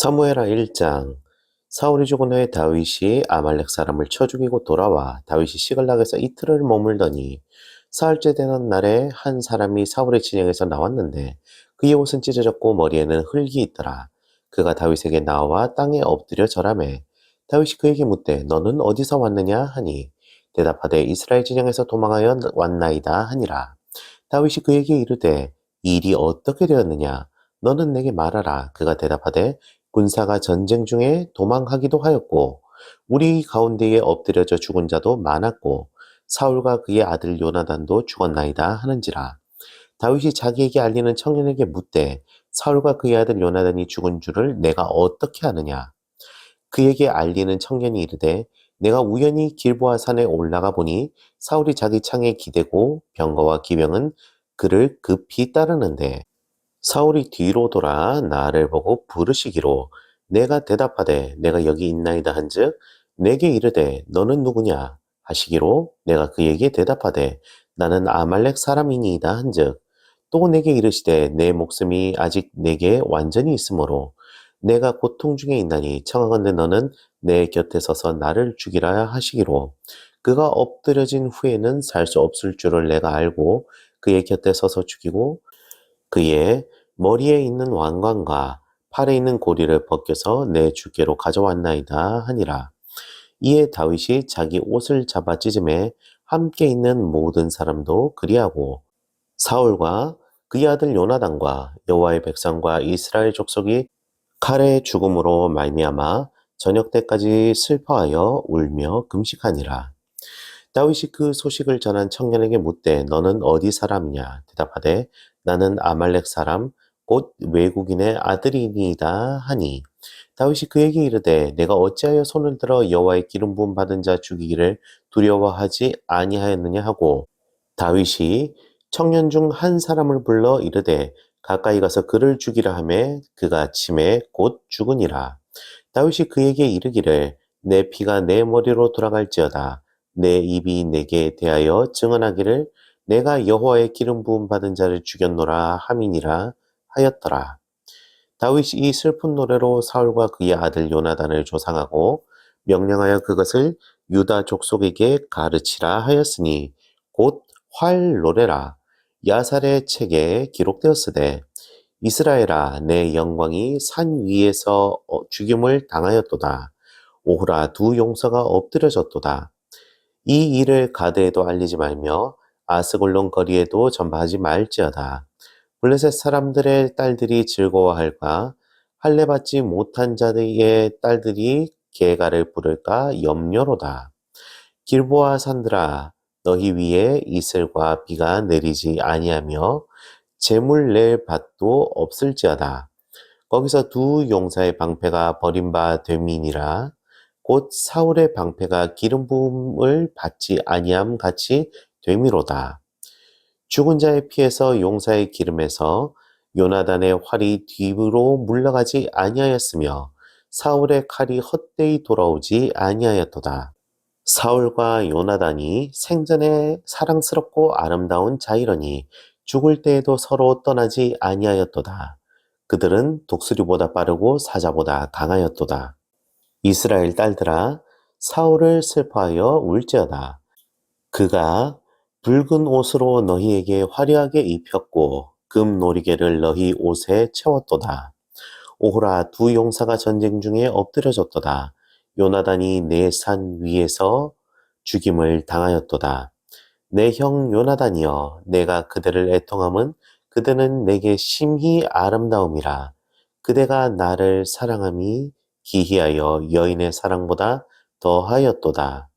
사무엘하 1장. 사울이 죽은 후에 다윗이 아말렉 사람을 쳐 죽이고 돌아와 다윗이 시글락에서 이틀을 머물더니 사흘째 되는 날에 한 사람이 사울의 진영에서 나왔는데 그의 옷은 찢어졌고 머리에는 흙이 있더라. 그가 다윗에게 나와 땅에 엎드려 절하매 다윗이 그에게 묻되 너는 어디서 왔느냐 하니 대답하되 이스라엘 진영에서 도망하여 왔나이다 하니라. 다윗이 그에게 이르되 이 일이 어떻게 되었느냐 너는 내게 말하라. 그가 대답하되 군사가 전쟁 중에 도망하기도 하였고 우리 가운데에 엎드려져 죽은 자도 많았고 사울과 그의 아들 요나단도 죽었나이다 하는지라. 다윗이 자기에게 알리는 청년에게 묻되 사울과 그의 아들 요나단이 죽은 줄을 내가 어떻게 아느냐. 그에게 알리는 청년이 이르되 내가 우연히 길보아 산에 올라가 보니 사울이 자기 창에 기대고 병거와 기병은 그를 급히 따르는데 사울이 뒤로 돌아 나를 보고 부르시기로 내가 대답하되 내가 여기 있나이다 한즉 내게 이르되 너는 누구냐 하시기로 내가 그에게 대답하되 나는 아말렉 사람이니이다 한즉 또 내게 이르시되 내 목숨이 아직 내게 완전히 있으므로 내가 고통 중에 있나니 청하건대 너는 내 곁에 서서 나를 죽이라 하시기로 그가 엎드려진 후에는 살 수 없을 줄을 내가 알고 그의 곁에 서서 죽이고 그의 머리에 있는 왕관과 팔에 있는 고리를 벗겨서 내 주께로 가져왔나이다 하니라. 이에 다윗이 자기 옷을 잡아 찢음에 함께 있는 모든 사람도 그리하고 사울과 그의 아들 요나단과 여호와의 백성과 이스라엘 족속이 칼의 죽음으로 말미암아 저녁 때까지 슬퍼하여 울며 금식하니라. 다윗이 그 소식을 전한 청년에게 묻되 너는 어디 사람이냐 대답하되 나는 아말렉 사람 곧 외국인의 아들이니이다 하니 다윗이 그에게 이르되 내가 어찌하여 손을 들어 여호와의 기름 부음 받은 자 죽이기를 두려워하지 아니하였느냐 하고 다윗이 청년 중 한 사람을 불러 이르되 가까이 가서 그를 죽이라 하매 그가 침에 곧 죽으니라. 다윗이 그에게 이르기를 내 피가 내 머리로 돌아갈지어다 내 입이 내게 대하여 증언하기를 내가 여호와의 기름 부음 받은 자를 죽였노라 함이니라 하였더라. 다윗이 이 슬픈 노래로 사울과 그의 아들 요나단을 조상하고 명령하여 그것을 유다 족속에게 가르치라 하였으니 곧 활 노래라. 야살의 책에 기록되었으되 이스라엘아 내 영광이 산 위에서 죽임을 당하였도다. 오호라 두 용사가 엎드려졌도다. 이 일을 가드에도 알리지 말며 아스골론 거리에도 전파하지 말지어다. 블레셋 사람들의 딸들이 즐거워할까? 할례 받지 못한 자들의 딸들이 개가를 부를까 염려로다. 길보아 산들아 너희 위에 이슬과 비가 내리지 아니하며 재물 낼 밭도 없을지어다. 거기서 두 용사의 방패가 버림바 됨이니라. 곧 사울의 방패가 기름 부음을 받지 아니함 같이 됨이로다. 죽은 자의 피에서 용사의 기름에서 요나단의 활이 뒤로 물러가지 아니하였으며 사울의 칼이 헛되이 돌아오지 아니하였도다. 사울과 요나단이 생전에 사랑스럽고 아름다운 자이러니 죽을 때에도 서로 떠나지 아니하였도다. 그들은 독수리보다 빠르고 사자보다 강하였도다. 이스라엘 딸들아 사울을 슬퍼하여 울지어다. 그가 붉은 옷으로 너희에게 화려하게 입혔고 금 놀이개를 너희 옷에 채웠도다. 오호라 두 용사가 전쟁 중에 엎드려졌도다. 요나단이 내 산 위에서 죽임을 당하였도다. 내 형 요나단이여 내가 그들을 애통함은 그들은 내게 심히 아름다움이라. 그대가 나를 사랑함이 기히하여 여인의 사랑보다 더하였도다.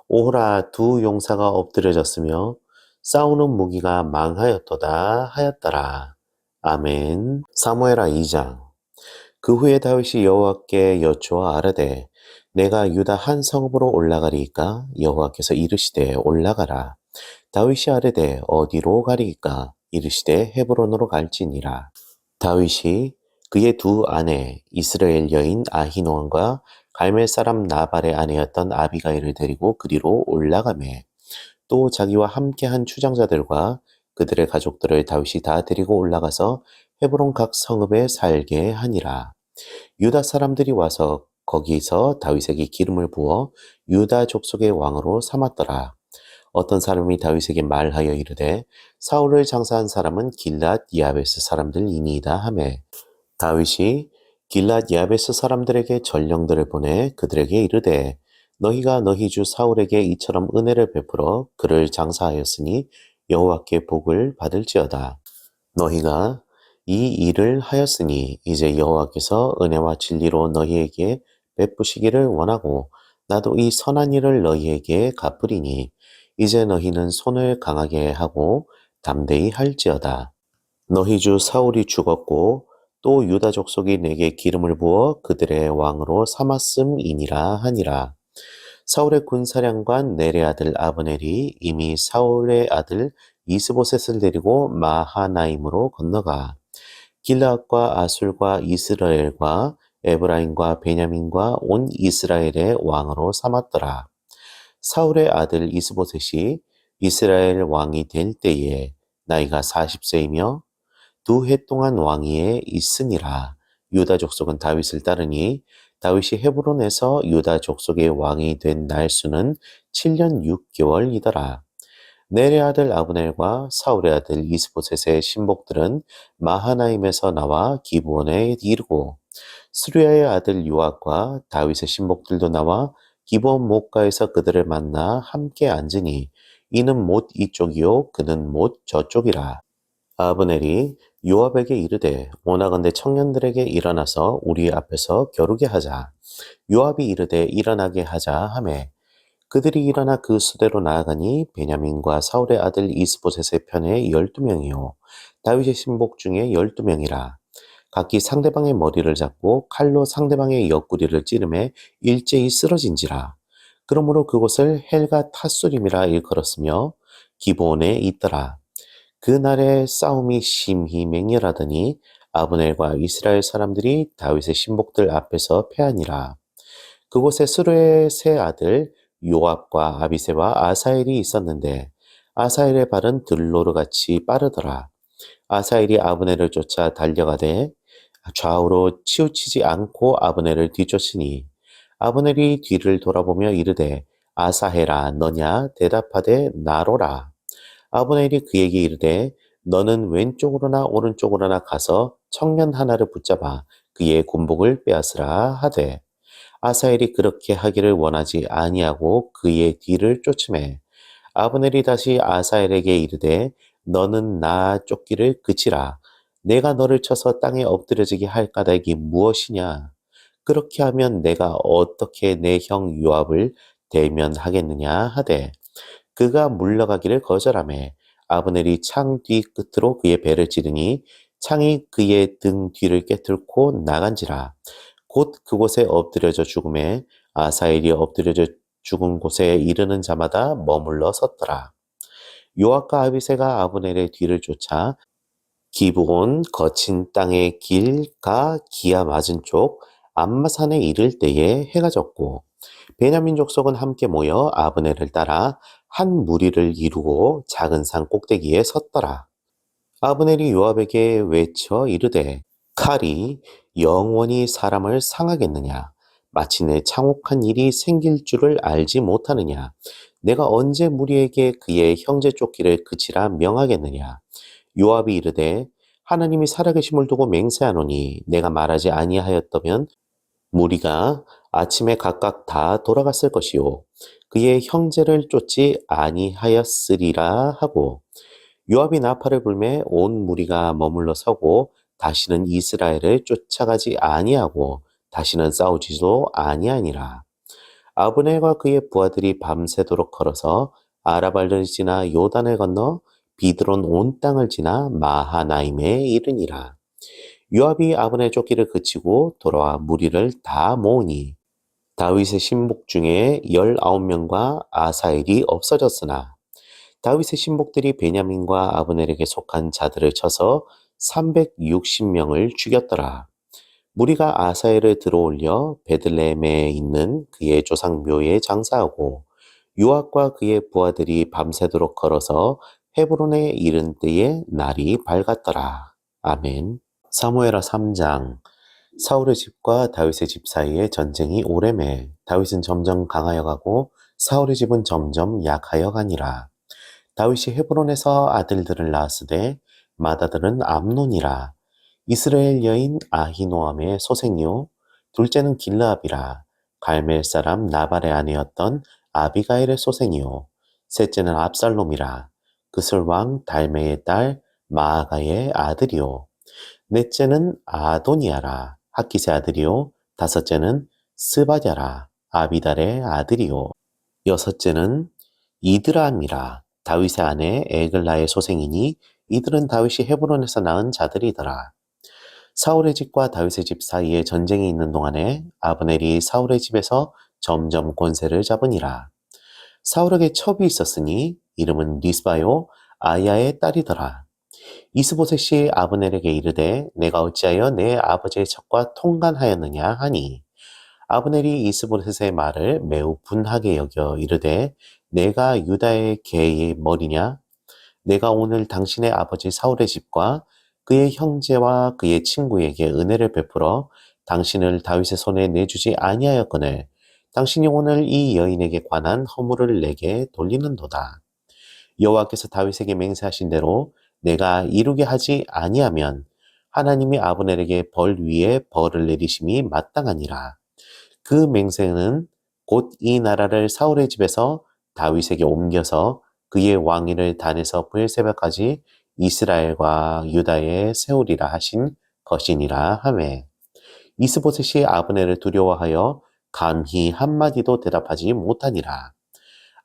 오호라 두 용사가 엎드려졌으며 싸우는 무기가 망하였도다 하였더라. 아멘. 사무엘하 2장. 그 후에 다윗이 여호와께 여쭈어 아뢰되 내가 유다 한 성읍으로 올라가리이까 여호와께서 이르시되 올라가라. 다윗이 아뢰되 어디로 가리이까 이르시되 헤브론으로 갈지니라. 다윗이 그의 두 아내 이스라엘 여인 아히노함과 갈멜 사람 나발의 아내였던 아비가일을 데리고 그리로 올라가매 또 자기와 함께한 추장자들과 그들의 가족들을 다윗이 다 데리고 올라가서 헤브론 각 성읍에 살게 하니라. 유다 사람들이 와서 거기서 다윗에게 기름을 부어 유다 족속의 왕으로 삼았더라. 어떤 사람이 다윗에게 말하여 이르되 사울을 장사한 사람은 길랏 야베스 사람들이니이다 하매 다윗이 길랏 야베스 사람들에게 전령들을 보내 그들에게 이르되 너희가 너희 주 사울에게 이처럼 은혜를 베풀어 그를 장사하였으니 여호와께 복을 받을지어다. 너희가 이 일을 하였으니 이제 여호와께서 은혜와 진리로 너희에게 베푸시기를 원하고 나도 이 선한 일을 너희에게 갚으리니 이제 너희는 손을 강하게 하고 담대히 할지어다. 너희 주 사울이 죽었고 또 유다 족속이 내게 기름을 부어 그들의 왕으로 삼았음이니라 하니라. 사울의 군사령관 넬의 아들 아브넬이 이미 사울의 아들 이스보셋을 데리고 마하나임으로 건너가 길라앗과 아술과 이스라엘과 에브라임과 베냐민과 온 이스라엘의 왕으로 삼았더라. 사울의 아들 이스보셋이 이스라엘 왕이 될 때에 나이가 40세이며 2해 동안 왕위에 있으니라. 유다 족속은 다윗을 따르니 다윗이 헤브론에서 유다 족속의 왕이 된 날수는 7년 6개월이더라. 넬의 아들 아브넬과 사울의 아들 이스보셋의 신복들은 마하나임에서 나와 기브온에 이르고 스루야의 아들 요압과 다윗의 신복들도 나와 기브온 목가에서 그들을 만나 함께 앉으니 이는 못 이쪽이요 그는 못 저쪽이라. 아브넬이 요압에게 이르되 원하건대 청년들에게 일어나서 우리 앞에서 겨루게 하자. 요압이 이르되 일어나게 하자 하매 그들이 일어나 그 수대로 나아가니 베냐민과 사울의 아들 이스보셋의 편에 12명이요 다윗의 신복 중에 12명이라. 각기 상대방의 머리를 잡고 칼로 상대방의 옆구리를 찌르매 일제히 쓰러진지라. 그러므로 그곳을 헬가 타수림이라 일컬었으며 기브온에 있더라. 그날의 싸움이 심히 맹렬하더니 아브넬과 이스라엘 사람들이 다윗의 신복들 앞에서 패하니라. 그곳에 스루의 세 아들 요압과 아비새와 아사엘이 있었는데 아사엘의 발은 들로르같이 빠르더라. 아사엘이 아브넬을 쫓아 달려가되 좌우로 치우치지 않고 아브넬을 뒤쫓으니 아브넬이 뒤를 돌아보며 이르되 아사헬아 너냐 대답하되 나로라. 아브넬이 그에게 이르되 너는 왼쪽으로나 오른쪽으로나 가서 청년 하나를 붙잡아 그의 군복을 빼앗으라 하되 아사엘이 그렇게 하기를 원하지 아니하고 그의 뒤를 쫓으매 아브넬이 다시 아사엘에게 이르되 너는 나 쫓기를 그치라. 내가 너를 쳐서 땅에 엎드려지게 할 까닭이 무엇이냐? 그렇게 하면 내가 어떻게 내 형 요압을 대면하겠느냐 하되 그가 물러가기를 거절하매 아브넬이 창 뒤 끝으로 그의 배를 찌르니 창이 그의 등 뒤를 깨뚫고 나간지라. 곧 그곳에 엎드려져 죽음에 아사엘이 엎드려져 죽은 곳에 이르는 자마다 머물러 섰더라. 요압과 아비새가 아브넬의 뒤를 쫓아 기브온 거친 땅의 길가 기아 맞은 쪽 암마산에 이를 때에 해가 졌고 베냐민 족속은 함께 모여 아브넬을 따라 한 무리를 이루고 작은 산 꼭대기에 섰더라. 아브넬이 요압에게 외쳐 이르되 칼이 영원히 사람을 상하겠느냐? 마침내 창옥한 일이 생길 줄을 알지 못하느냐? 내가 언제 무리에게 그의 형제 쫓기를 그치라 명하겠느냐? 요압이 이르되 하나님이 살아계심을 두고 맹세하노니 내가 말하지 아니하였다면 무리가 아침에 각각 다 돌아갔을 것이요 그의 형제를 쫓지 아니하였으리라 하고 요압이 나팔을 불매 온 무리가 머물러 서고 다시는 이스라엘을 쫓아가지 아니하고 다시는 싸우지도 아니하니라. 아브넬과 그의 부하들이 밤새도록 걸어서 아라발을 지나 요단을 건너 비드론 온 땅을 지나 마하나임에 이르니라. 요압이 아브넬 쫓기를 그치고 돌아와 무리를 다 모으니 다윗의 신복 중에 19명과 아사엘이 없어졌으나 다윗의 신복들이 베냐민과 아브넬에게 속한 자들을 쳐서 360명을 죽였더라. 무리가 아사엘을 들어올려 베들레헴에 있는 그의 조상 묘에 장사하고 요압과 그의 부하들이 밤새도록 걸어서 헤브론에 이른 때에 날이 밝았더라. 아멘. 사무엘하 3장. 사울의 집과 다윗의 집 사이에 전쟁이 오래매 다윗은 점점 강하여 가고 사울의 집은 점점 약하여 가니라. 다윗이 헤브론에서 아들들을 낳았으되 맏아들은 암논이라. 이스라엘 여인 아히노암의 소생이요 둘째는 길르압이라. 갈멜 사람 나발의 아내였던 아비가일의 소생이요 셋째는 압살롬이라. 그슬 왕 달메의 딸 마아가의 아들이요 넷째는 아도니아라. 학기세 아들이요 다섯째는 스바랴라. 아비달의 아들이요 여섯째는 이드람이라. 다윗의 아내 에글라의 소생이니 이들은 다윗이 헤브론에서 낳은 자들이더라. 사울의 집과 다윗의 집 사이에 전쟁이 있는 동안에 아브넬이 사울의 집에서 점점 권세를 잡으니라. 사울에게 첩이 있었으니 이름은 리스바요 아야의 딸이더라. 이스보셋이 아브넬에게 이르되 내가 어찌하여 내 아버지의 첩과 통간하였느냐 하니 아브넬이 이스보셋의 말을 매우 분하게 여겨 이르되 내가 유다의 개의 머리냐 내가 오늘 당신의 아버지 사울의 집과 그의 형제와 그의 친구에게 은혜를 베풀어 당신을 다윗의 손에 내주지 아니하였거늘 당신이 오늘 이 여인에게 관한 허물을 내게 돌리는도다. 여호와께서 다윗에게 맹세하신 대로 내가 이루게 하지 아니하면 하나님이 아브넬에게 벌 위에 벌을 내리심이 마땅하니라. 그 맹세는 곧 이 나라를 사울의 집에서 다윗에게 옮겨서 그의 왕위를 단에서 브엘세바까지 이스라엘과 유다에 세우리라 하신 것이니라 하매 이스보셋이 아브넬을 두려워하여 감히 한마디도 대답하지 못하니라.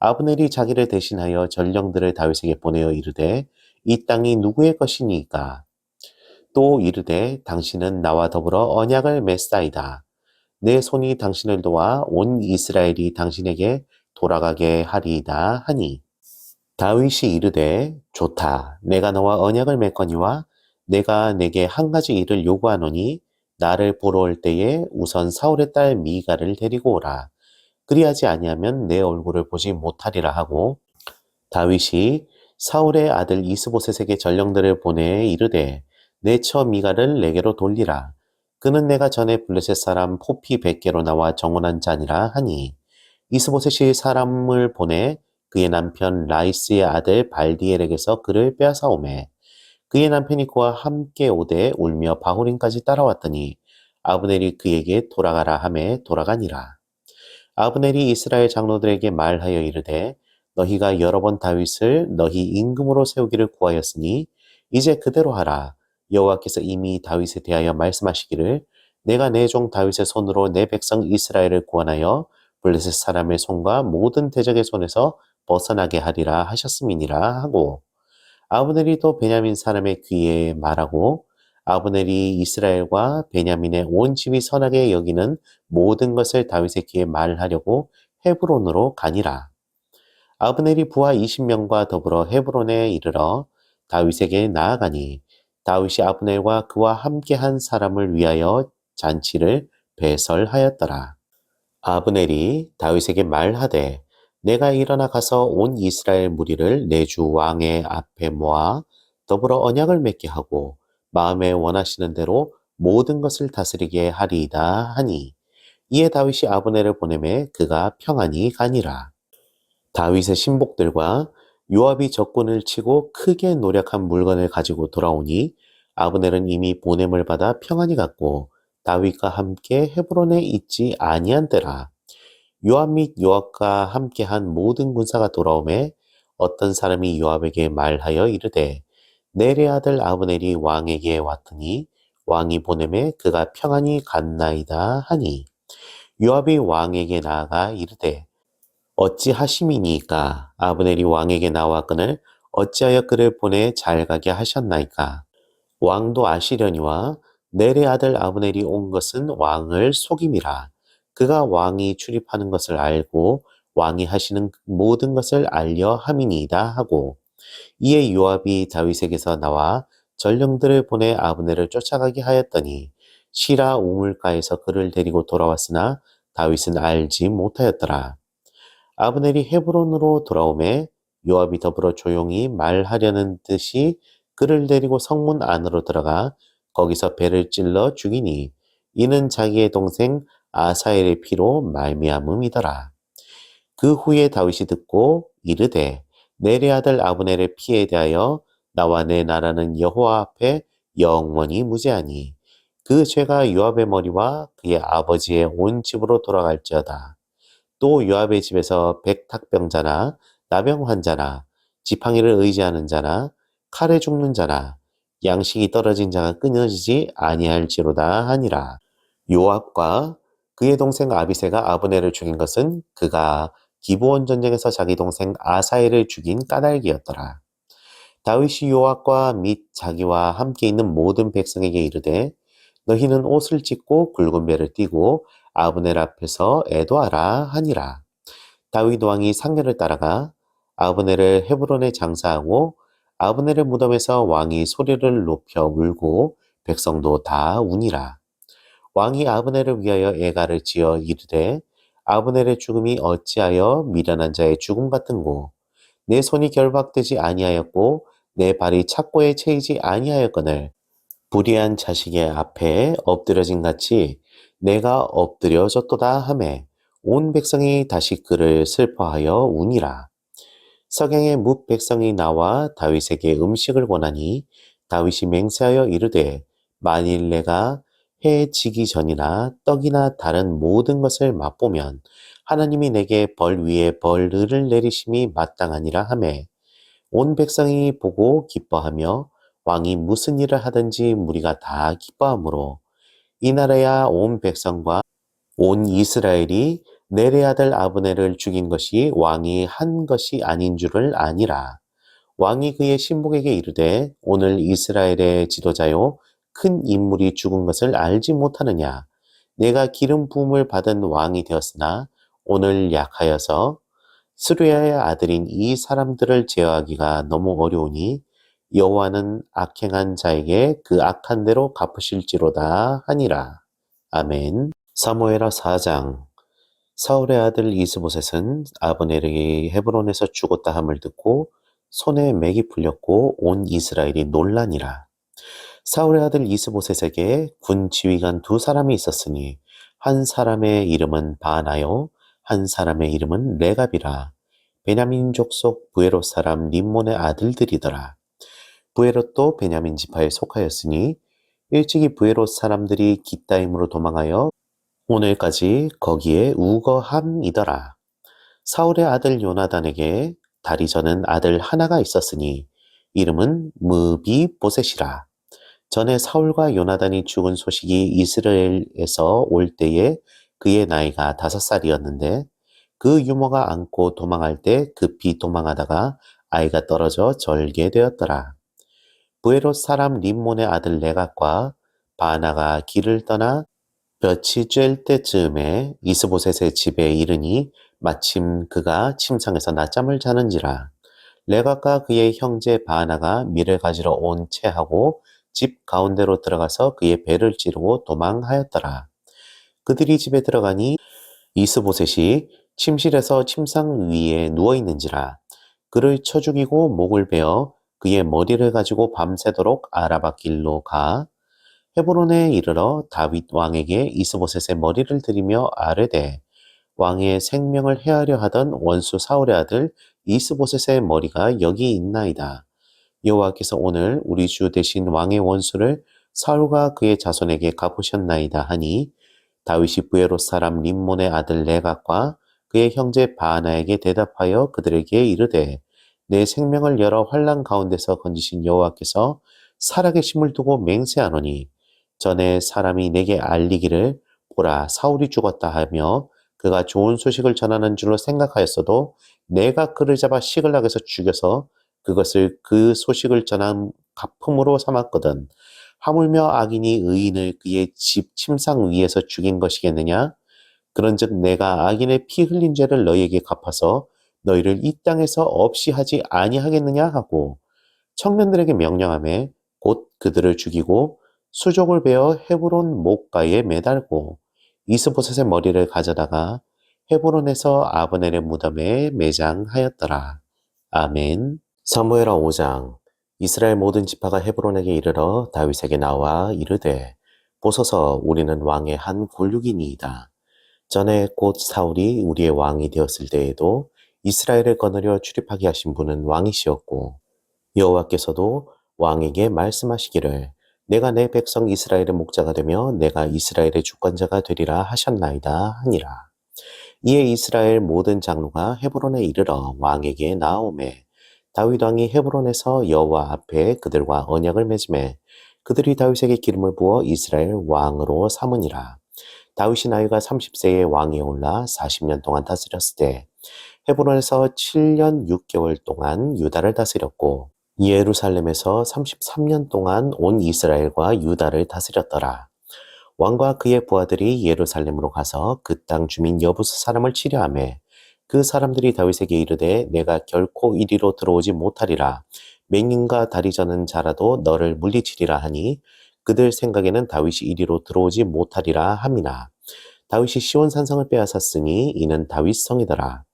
아브넬이 자기를 대신하여 전령들을 다윗에게 보내어 이르되 이 땅이 누구의 것이니까 또 이르되 당신은 나와 더불어 언약을 맺사이다. 내 손이 당신을 도와 온 이스라엘이 당신에게 돌아가게 하리이다 하니 다윗이 이르되 좋다. 내가 너와 언약을 맺거니와 내가 내게 한 가지 일을 요구하노니 나를 보러 올 때에 우선 사울의 딸 미가를 데리고 오라. 그리하지 아니하면 내 얼굴을 보지 못하리라 하고 다윗이 사울의 아들 이스보셋에게 전령들을 보내 이르되 내 처 미가를 내게로 돌리라. 그는 내가 전에 블레셋 사람 포피 100개로 나와 정원한 자니라 하니 이스보셋이 사람을 보내 그의 남편 라이스의 아들 발디엘에게서 그를 빼앗아오매 그의 남편이 그와 함께 오되 울며 바후림까지 따라왔더니 아브넬이 그에게 돌아가라 하매 돌아가니라. 아브넬이 이스라엘 장로들에게 말하여 이르되 너희가 여러 번 다윗을 너희 임금으로 세우기를 구하였으니 이제 그대로 하라. 여호와께서 이미 다윗에 대하여 말씀하시기를 내가 내 종 다윗의 손으로 내 백성 이스라엘을 구원하여 블레셋 사람의 손과 모든 대적의 손에서 벗어나게 하리라 하셨음이니라 하고 아브넬이 또 베냐민 사람의 귀에 말하고 아브넬이 이스라엘과 베냐민의 온 집이 선하게 여기는 모든 것을 다윗의 귀에 말하려고 헤브론으로 가니라. 아브넬이 부하 20명과 더불어 헤브론에 이르러 다윗에게 나아가니 다윗이 아브넬과 그와 함께한 사람을 위하여 잔치를 배설하였더라. 아브넬이 다윗에게 말하되 내가 일어나 가서 온 이스라엘 무리를 내 주 왕의 앞에 모아 더불어 언약을 맺게 하고 마음에 원하시는 대로 모든 것을 다스리게 하리이다 하니 이에 다윗이 아브넬을 보내매 그가 평안히 가니라. 다윗의 신복들과 요압이 적군을 치고 크게 노력한 물건을 가지고 돌아오니 아브넬은 이미 보냄을 받아 평안히 갔고 다윗과 함께 헤브론에 있지 아니한 때라. 요압 및 요압과 함께한 모든 군사가 돌아오매 어떤 사람이 요압에게 말하여 이르되 넬의 아들 아브넬이 왕에게 왔더니 왕이 보내매 그가 평안히 갔나이다 하니 요압이 왕에게 나아가 이르되 어찌하심이니까 아브넬이 왕에게 나왔거늘 어찌하여 그를 보내 잘 가게 하셨나이까 왕도 아시려니와 넬의 아들 아브넬이 온 것은 왕을 속임이라 그가 왕이 출입하는 것을 알고 왕이 하시는 모든 것을 알려 함이니이다 하고 이에 요압이 다윗에게서 나와 전령들을 보내 아브넬을 쫓아가게 하였더니 시라 우물가에서 그를 데리고 돌아왔으나 다윗은 알지 못하였더라. 아브넬이 헤브론으로 돌아오매 요압이 더불어 조용히 말하려는 듯이 그를 데리고 성문 안으로 들어가 거기서 배를 찔러 죽이니 이는 자기의 동생 아사엘의 피로 말미암음이더라. 그 후에 다윗이 듣고 이르되 내리 아들 아브넬의 피에 대하여 나와 내 나라는 여호와 앞에 영원히 무죄하니 그 죄가 요압의 머리와 그의 아버지의 온 집으로 돌아갈지어다. 또 요압의 집에서 백탁병자나 나병 환자나 지팡이를 의지하는 자나 칼에 죽는 자나 양식이 떨어진 자가 끊어지지 아니할지로다 하니라. 요압과 그의 동생 아비새가 아브넬을 죽인 것은 그가 기브온 전쟁에서 자기 동생 아사엘을 죽인 까닭이었더라. 다윗이 요압과 및 자기와 함께 있는 모든 백성에게 이르되 너희는 옷을 찢고 굵은 배를 띠고 아브넬 앞에서 애도하라 하니라. 다윗 왕이 상렬을 따라가 아브넬을 헤브론에 장사하고 아브넬의 무덤에서 왕이 소리를 높여 울고 백성도 다 우니라. 왕이 아브넬을 위하여 애가를 지어 이르되 아브넬의 죽음이 어찌하여 미련한 자의 죽음 같은고 내 손이 결박되지 아니하였고 내 발이 착고에 채이지 아니하였거늘 불의한 자식의 앞에 엎드려진 같이 내가 엎드려졌도다 하매 온 백성이 다시 그를 슬퍼하여 우니라. 석양의 뭇 백성이 나와 다윗에게 음식을 권하니 다윗이 맹세하여 이르되 만일 내가 해 지기 전이나 떡이나 다른 모든 것을 맛보면 하나님이 내게 벌 위에 벌을 내리심이 마땅하니라 하매 온 백성이 보고 기뻐하며 왕이 무슨 일을 하든지 무리가 다 기뻐하므로 이 나라야 온 백성과 온 이스라엘이 넬의 아들 아브넬을 죽인 것이 왕이 한 것이 아닌 줄을 아니라. 왕이 그의 신복에게 이르되 오늘 이스라엘의 지도자요 큰 인물이 죽은 것을 알지 못하느냐. 내가 기름 부음을 받은 왕이 되었으나 오늘 약하여서 스루야의 아들인 이 사람들을 제어하기가 너무 어려우니 여호와는 악행한 자에게 그 악한 대로 갚으실지로다 하니라. 아멘. 사무엘하 4장. 사울의 아들 이스보셋은 아브넬이 헤브론에서 죽었다 함을 듣고 손에 맥이 풀렸고 온 이스라엘이 놀라니라. 사울의 아들 이스보셋에게 군 지휘관 두 사람이 있었으니 한 사람의 이름은 바나요 한 사람의 이름은 레갑이라. 베냐민 족속 부에롯 사람 림몬의 아들들이더라. 부에롯도 베냐민 지파에 속하였으니 일찍이 부에롯 사람들이 깃다임으로 도망하여 오늘까지 거기에 우거함이더라. 사울의 아들 요나단에게 다리 저는 아들 하나가 있었으니 이름은 무비보셋이라. 전에 사울과 요나단이 죽은 소식이 이스라엘에서 올 때에 그의 나이가 5살이었는데 그 유모가 안고 도망할 때 급히 도망하다가 아이가 떨어져 절게 되었더라. 부에롯 사람 림몬의 아들 레갑과 바나가 길을 떠나 볕이 쬐을 때쯤에 이스보셋의 집에 이르니 마침 그가 침상에서 낮잠을 자는지라. 레갑과 그의 형제 바나가 밀을 가지러 온 채하고 집 가운데로 들어가서 그의 배를 찌르고 도망하였더라. 그들이 집에 들어가니 이스보셋이 침실에서 침상 위에 누워 있는지라. 그를 쳐 죽이고 목을 베어 그의 머리를 가지고 밤새도록 아라바 길로 가 헤브론에 이르러 다윗 왕에게 이스보셋의 머리를 들이며 아뢰되 왕의 생명을 해하려 하던 원수 사울의 아들 이스보셋의 머리가 여기 있나이다. 여호와께서 오늘 우리 주 대신 왕의 원수를 사울과 그의 자손에게 갚으셨나이다 하니 다윗이 부에롯 사람 림몬의 아들 레갑과 그의 형제 바나에게 대답하여 그들에게 이르되 내 생명을 여러 환난 가운데서 건지신 여호와께서 살아계심을 두고 맹세하노니 전에 사람이 내게 알리기를 보라 사울이 죽었다 하며 그가 좋은 소식을 전하는 줄로 생각하였어도 내가 그를 잡아 시글락에서 죽여서 그것을 그 소식을 전한 갚음으로 삼았거든. 하물며 악인이 의인을 그의 집 침상 위에서 죽인 것이겠느냐? 그런즉 내가 악인의 피 흘린 죄를 너희에게 갚아서 너희를 이 땅에서 없이 하지 아니하겠느냐 하고 청년들에게 명령하며 곧 그들을 죽이고 수족을 베어 헤브론 목가에 매달고 이스보셋의 머리를 가져다가 헤브론에서 아브넬의 무덤에 매장하였더라. 아멘. 사무엘하 5장. 이스라엘 모든 지파가 헤브론에게 이르러 다윗에게 나와 이르되 보소서 우리는 왕의 한 골육이니이다. 전에 곧 사울이 우리의 왕이 되었을 때에도 이스라엘을 거느려 출입하게 하신 분은 왕이시었고 여호와께서도 왕에게 말씀하시기를 내가 내 백성 이스라엘의 목자가 되며 내가 이스라엘의 주권자가 되리라 하셨나이다 하니라. 이에 이스라엘 모든 장로가 헤브론에 이르러 왕에게 나아오매 다윗 왕이 헤브론에서 여호와 앞에 그들과 언약을 맺음에 그들이 다윗에게 기름을 부어 이스라엘 왕으로 삼으니라. 다윗이 나이가 30세에 왕위에 올라 40년 동안 다스렸을 때 헤브론에서 7년 6개월 동안 유다를 다스렸고 예루살렘에서 33년 동안 온 이스라엘과 유다를 다스렸더라. 왕과 그의 부하들이 예루살렘으로 가서 그 땅 주민 여부스 사람을 치려하매 그 사람들이 다윗에게 이르되 내가 결코 이리로 들어오지 못하리라. 맹인과 다리 저는 자라도 너를 물리치리라 하니 그들 생각에는 다윗이 이리로 들어오지 못하리라 함이나 다윗이 시온 산성을 빼앗았으니 이는 다윗 성이더라.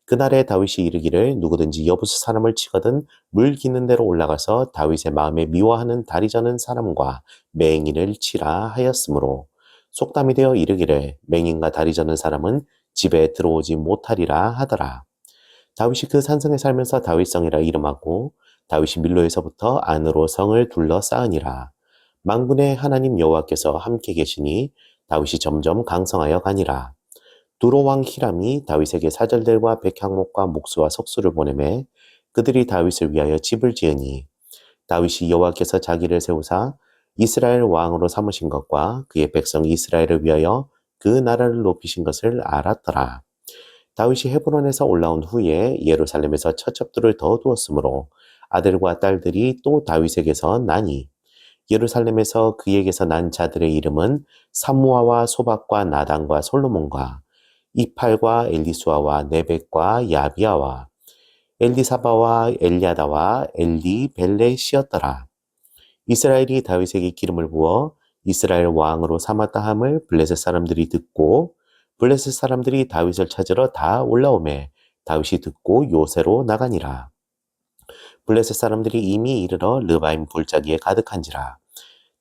그날에 다윗이 이르기를 누구든지 여부스 사람을 치거든 물 기는 데로 올라가서 다윗의 마음에 미워하는 다리 저는 사람과 맹인을 치라 하였으므로 속담이 되어 이르기를 맹인과 다리 저는 사람은 집에 들어오지 못하리라 하더라. 다윗이 그 산성에 살면서 다윗성이라 이름하고 다윗이 밀로에서부터 안으로 성을 둘러 쌓으니라. 만군의 하나님 여호와께서 함께 계시니 다윗이 점점 강성하여 가니라. 두로 왕 히람이 다윗에게 사절들과 백향목과 목수와 석수를 보내매 그들이 다윗을 위하여 집을 지으니 다윗이 여호와께서 자기를 세우사 이스라엘 왕으로 삼으신 것과 그의 백성 이스라엘을 위하여 그 나라를 높이신 것을 알았더라. 다윗이 헤브론에서 올라온 후에 예루살렘에서 처첩들을 더 두었으므로 아들과 딸들이 또 다윗에게서 나니 예루살렘에서 그에게서 난 자들의 이름은 삼무아와 소박과 나단과 솔로몬과 이팔과 엘리수아와 네벡과 야비아와 엘리사바와 엘리아다와 엘리벨렛이었더라. 이스라엘이 다윗에게 기름을 부어 이스라엘 왕으로 삼았다 함을 블레셋 사람들이 듣고 블레셋 사람들이 다윗을 찾으러 다 올라오매 다윗이 듣고 요새로 나가니라. 블레셋 사람들이 이미 이르러 르바임 골짜기에 가득한지라.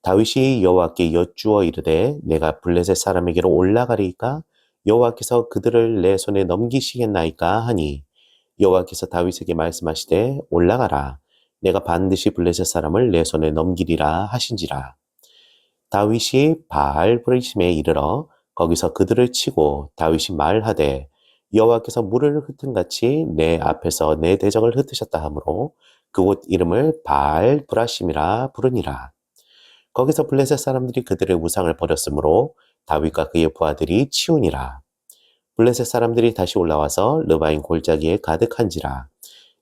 다윗이 여호와께 여쭈어 이르되 내가 블레셋 사람에게로 올라가리이까 여호와께서 그들을 내 손에 넘기시겠나이까 하니 여호와께서 다윗에게 말씀하시되 올라가라 내가 반드시 블레셋 사람을 내 손에 넘기리라 하신지라. 다윗이 바알 브리심에 이르러 거기서 그들을 치고 다윗이 말하되 여호와께서 물을 흩은 같이 내 앞에서 내 대적을 흩으셨다 하므로 그곳 이름을 바알 브라심이라 부르니라. 거기서 블레셋 사람들이 그들의 우상을 버렸으므로 다윗과 그의 부하들이 치우니라. 블레셋 사람들이 다시 올라와서 르바임 골짜기에 가득한지라.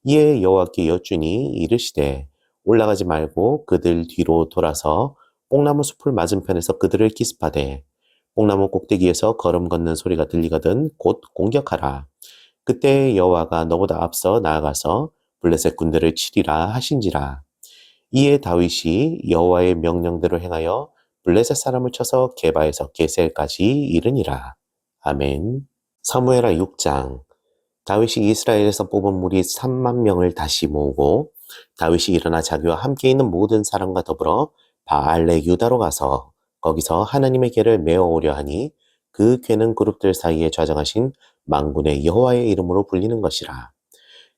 이에 여호와께 여쭈니 이르시되 올라가지 말고 그들 뒤로 돌아서 뽕나무 숲을 맞은편에서 그들을 기습하되 뽕나무 꼭대기에서 걸음 걷는 소리가 들리거든 곧 공격하라. 그때 여호와가 너보다 앞서 나아가서 블레셋 군대를 치리라 하신지라. 이에 다윗이 여호와의 명령대로 행하여 블레셋 사람을 쳐서 게바에서 게셀까지 이르니라. 아멘. 사무엘하 6장. 다윗이 이스라엘에서 뽑은 무리 3만 명을 다시 모으고 다윗이 일어나 자기와 함께 있는 모든 사람과 더불어 바알레 유다로 가서 거기서 하나님의 궤를 메어 오려 하니 그 궤는 그룹들 사이에 좌정하신 만군의 여호와의 이름으로 불리는 것이라.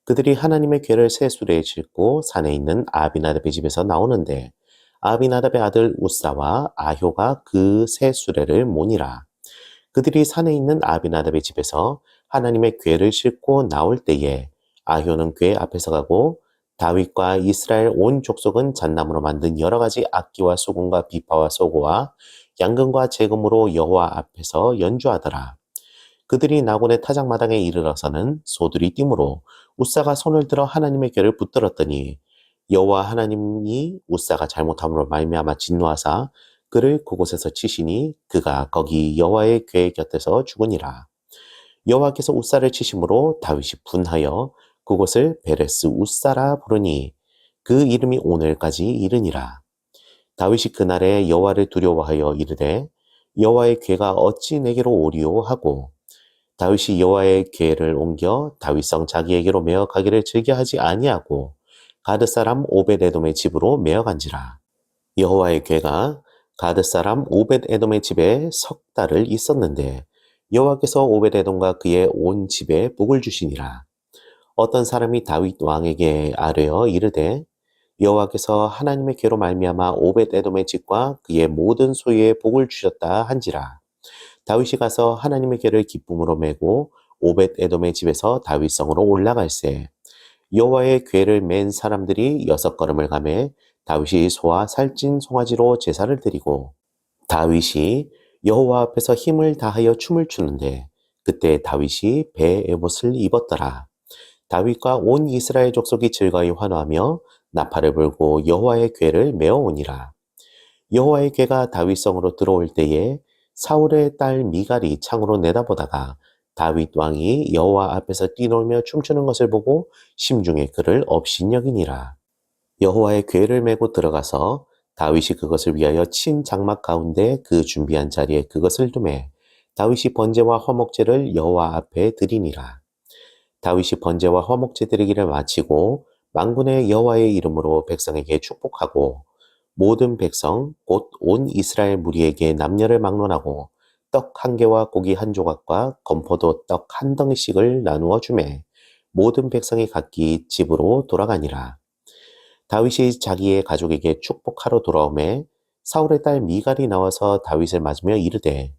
그들이 하나님의 궤를 새 수레에 싣고 산에 있는 아비나답의 집에서 나오는데 아비나답의 아들 우사와 아효가 그 새 수레를 모니라. 그들이 산에 있는 아비나답의 집에서 하나님의 궤를 싣고 나올 때에 아효는 궤 앞에서 가고 다윗과 이스라엘 온 족속은 잣나무로 만든 여러 가지 악기와 수금과 비파와 소고와 양금과 재금으로 여호와 앞에서 연주하더라. 그들이 나곤의 타작마당에 이르러서는 소들이 뛰므로 우사가 손을 들어 하나님의 궤를 붙들었더니 여호와 하나님이 우사가 잘못함으로 말미암아 진노하사 그를 그곳에서 치시니 그가 거기 여호와의 궤 곁에서 죽으니라. 여호와께서 우사를 치심으로 다윗이 분하여 그곳을 베레스 우사라 부르니 그 이름이 오늘까지 이르니라. 다윗이 그날에 여호와를 두려워하여 이르되 여호와의 궤가 어찌 내게로 오리오 하고 다윗이 여호와의 궤를 옮겨 다윗성 자기에게로 메어 가기를 즐겨하지 아니하고 가드 사람 오베데돔의 집으로 메어 간지라. 여호와의 궤가 가드 사람 오벳 에돔의 집에 석 달을 있었는데 여호와께서 오벳 에돔과 그의 온 집에 복을 주시니라. 어떤 사람이 다윗 왕에게 아뢰어 이르되 여호와께서 하나님의 괴로 말미암아 오벳 에돔의 집과 그의 모든 소유에 복을 주셨다 한지라. 다윗이 가서 하나님의 괴를 기쁨으로 메고 오벳 에돔의 집에서 다윗성으로 올라갈새 여호와의 궤를 맨 사람들이 6걸음을 가매 다윗이 소와 살찐 송아지로 제사를 드리고 다윗이 여호와 앞에서 힘을 다하여 춤을 추는데 그때 다윗이 배 에봇을 입었더라. 다윗과 온 이스라엘 족속이 즐거이 환호하며 나팔을 불고 여호와의 궤를 메어오니라. 여호와의 궤가 다윗성으로 들어올 때에 사울의 딸 미갈이 창으로 내다보다가 다윗 왕이 여호와 앞에서 뛰놀며 춤추는 것을 보고 심중에 그를 업신여기니라. 여호와의 궤를 메고 들어가서 다윗이 그것을 위하여 친 장막 가운데 그 준비한 자리에 그것을 두매 다윗이 번제와 화목제를 여호와 앞에 드리니라. 다윗이 번제와 화목제 드리기를 마치고 만군의 여호와의 이름으로 백성에게 축복하고 모든 백성 곧 온 이스라엘 무리에게 남녀를 막론하고 떡 한 개와 고기 한 조각과 건포도 떡 한 덩이씩을 나누어 주매 모든 백성이 각기 집으로 돌아가니라. 다윗이 자기의 가족에게 축복하러 돌아오매 사울의 딸 미갈이 나와서 다윗을 맞으며 이르되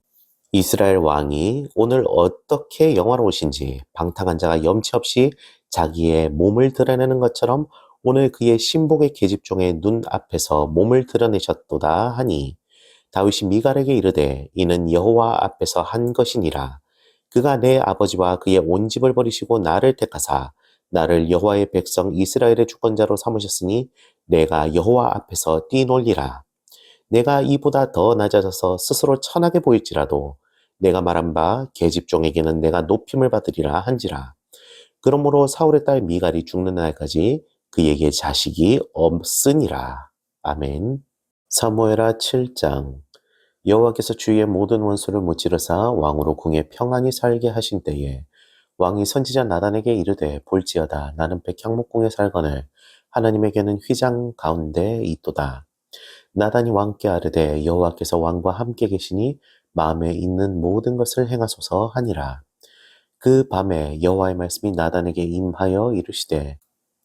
이스라엘 왕이 오늘 어떻게 영화로우신지 방탕한 자가 염치 없이 자기의 몸을 드러내는 것처럼 오늘 그의 신복의 계집종의 눈 앞에서 몸을 드러내셨도다 하니 다윗이 미갈에게 이르되 이는 여호와 앞에서 한 것이니라. 그가 내 아버지와 그의 온 집을 버리시고 나를 택하사 나를 여호와의 백성 이스라엘의 주권자로 삼으셨으니 내가 여호와 앞에서 뛰놀리라. 내가 이보다 더 낮아져서 스스로 천하게 보일지라도 내가 말한 바 계집종에게는 내가 높임을 받으리라 한지라. 그러므로 사울의 딸 미갈이 죽는 날까지 그에게 자식이 없으니라. 아멘. 사무엘하 7장. 여호와께서 주의 모든 원수를 무찌르사 왕으로 궁에 평안히 살게 하신 때에 왕이 선지자 나단에게 이르되 볼지어다 나는 백향목궁에 살거늘 하나님에게는 휘장 가운데 있도다. 나단이 왕께 아뢰되 여호와께서 왕과 함께 계시니 마음에 있는 모든 것을 행하소서 하니라. 그 밤에 여호와의 말씀이 나단에게 임하여 이르시되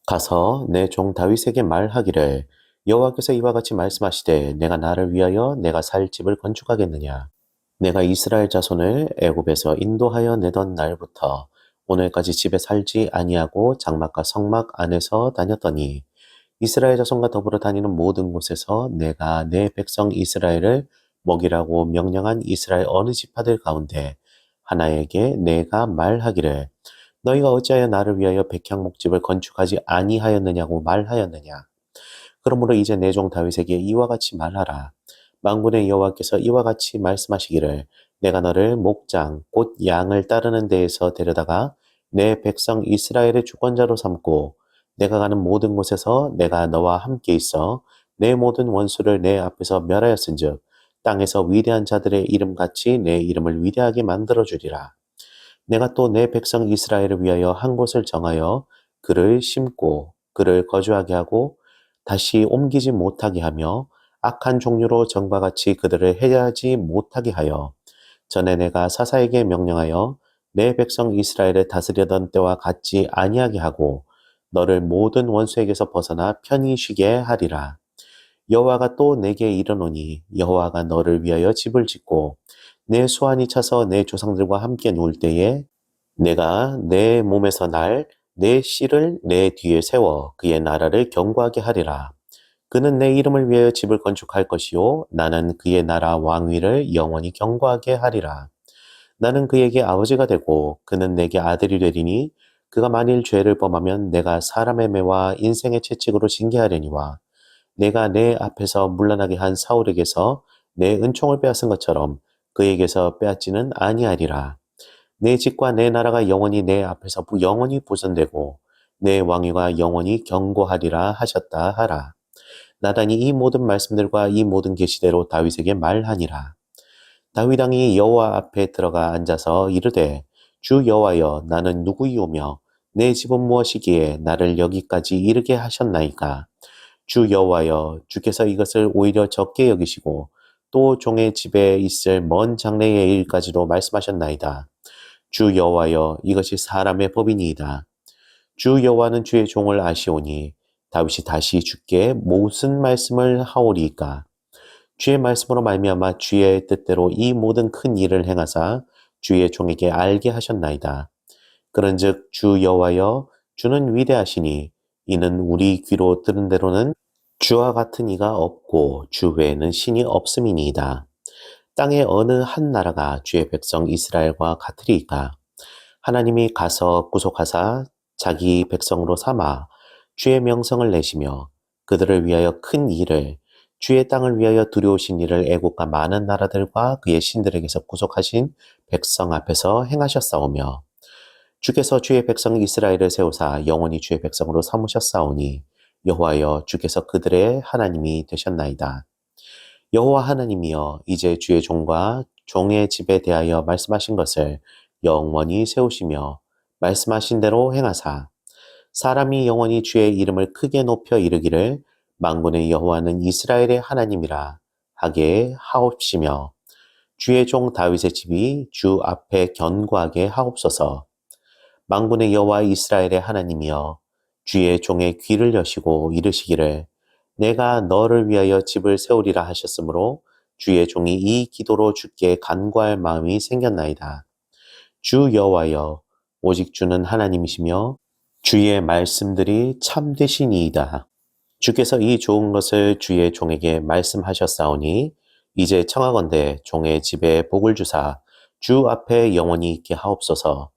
가서 내 종 다윗에게 말하기를 여호와께서 이와 같이 말씀하시되 내가 나를 위하여 내가 살 집을 건축하겠느냐. 내가 이스라엘 자손을 애굽에서 인도하여 내던 날부터 오늘까지 집에 살지 아니하고 장막과 성막 안에서 다녔더니 이스라엘 자손과 더불어 다니는 모든 곳에서 내가 내 백성 이스라엘을 먹이라고 명령한 이스라엘 어느 지파들 가운데 하나에게 내가 말하기를 너희가 어찌하여 나를 위하여 백향목집을 건축하지 아니하였느냐고 말하였느냐. 그러므로 이제 내 종 다윗에게 이와 같이 말하라. 만군의 여호와께서 이와 같이 말씀하시기를 내가 너를 목장 곧 양을 따르는 데에서 데려다가 내 백성 이스라엘의 주권자로 삼고 내가 가는 모든 곳에서 내가 너와 함께 있어 내 모든 원수를 내 앞에서 멸하였은즉 땅에서 위대한 자들의 이름같이 내 이름을 위대하게 만들어 주리라. 내가 또 내 백성 이스라엘을 위하여 한 곳을 정하여 그를 심고 그를 거주하게 하고 다시 옮기지 못하게 하며 악한 종류로 전과 같이 그들을 해하지 못하게 하여 전에 내가 사사에게 명령하여 내 백성 이스라엘을 다스리던 때와 같지 아니하게 하고 너를 모든 원수에게서 벗어나 편히 쉬게 하리라. 여호와가 또 내게 이르노니 여호와가 너를 위하여 집을 짓고 내 수완이 차서 내 조상들과 함께 누울 때에 내가 내 몸에서 날 내 씨를 내 뒤에 세워 그의 나라를 견고하게 하리라. 그는 내 이름을 위하여 집을 건축할 것이요 나는 그의 나라 왕위를 영원히 견고하게 하리라. 나는 그에게 아버지가 되고 그는 내게 아들이 되리니 그가 만일 죄를 범하면 내가 사람의 매와 인생의 채찍으로 징계하려니와 내가 내 앞에서 물러나게 한 사울에게서 내 은총을 빼앗은 것처럼 그에게서 빼앗지는 아니하리라. 내 집과 내 나라가 영원히 내 앞에서 영원히 보존되고 내 왕위가 영원히 견고하리라 하셨다 하라. 나단이 이 모든 말씀들과 이 모든 계시대로 다윗에게 말하니라. 다윗 왕이 여호와 앞에 들어가 앉아서 이르되 주 여호와여 나는 누구이오며 내 집은 무엇이기에 나를 여기까지 이르게 하셨나이까. 주 여호와여 주께서 이것을 오히려 적게 여기시고 또 종의 집에 있을 먼 장래의 일까지도 말씀하셨나이다. 주 여호와여, 이것이 사람의 법이니이다. 주 여호와는 주의 종을 아시오니 다윗이 다시 주께 무슨 말씀을 하오리이까? 주의 말씀으로 말미암아 주의 뜻대로 이 모든 큰 일을 행하사 주의 종에게 알게 하셨나이다. 그런즉 주 여호와여, 주는 위대하시니 이는 우리 귀로 들은 대로는 주와 같은 이가 없고 주 외에는 신이 없음이니이다. 땅의 어느 한 나라가 주의 백성 이스라엘과 같으리이까? 하나님이 가서 구속하사 자기 백성으로 삼아 주의 명성을 내시며 그들을 위하여 큰 일을, 주의 땅을 위하여 두려우신 일을 애국과 많은 나라들과 그의 신들에게서 구속하신 백성 앞에서 행하셨사오며, 주께서 주의 백성 이스라엘을 세우사 영원히 주의 백성으로 삼으셨사오니 여호와여, 주께서 그들의 하나님이 되셨나이다. 여호와 하나님이여, 이제 주의 종과 종의 집에 대하여 말씀하신 것을 영원히 세우시며 말씀하신 대로 행하사 사람이 영원히 주의 이름을 크게 높여 이르기를 만군의 여호와는 이스라엘의 하나님이라 하게 하옵시며, 주의 종 다윗의 집이 주 앞에 견고하게 하옵소서. 만군의 여호와 이스라엘의 하나님이여, 주의 종의 귀를 여시고 이르시기를 내가 너를 위하여 집을 세우리라 하셨으므로 주의 종이 이 기도로 주께 간구할 마음이 생겼나이다. 주 여호와여, 오직 주는 하나님이시며 주의 말씀들이 참되시니이다. 주께서 이 좋은 것을 주의 종에게 말씀하셨사오니 이제 청하건대 종의 집에 복을 주사 주 앞에 영원히 있게 하옵소서.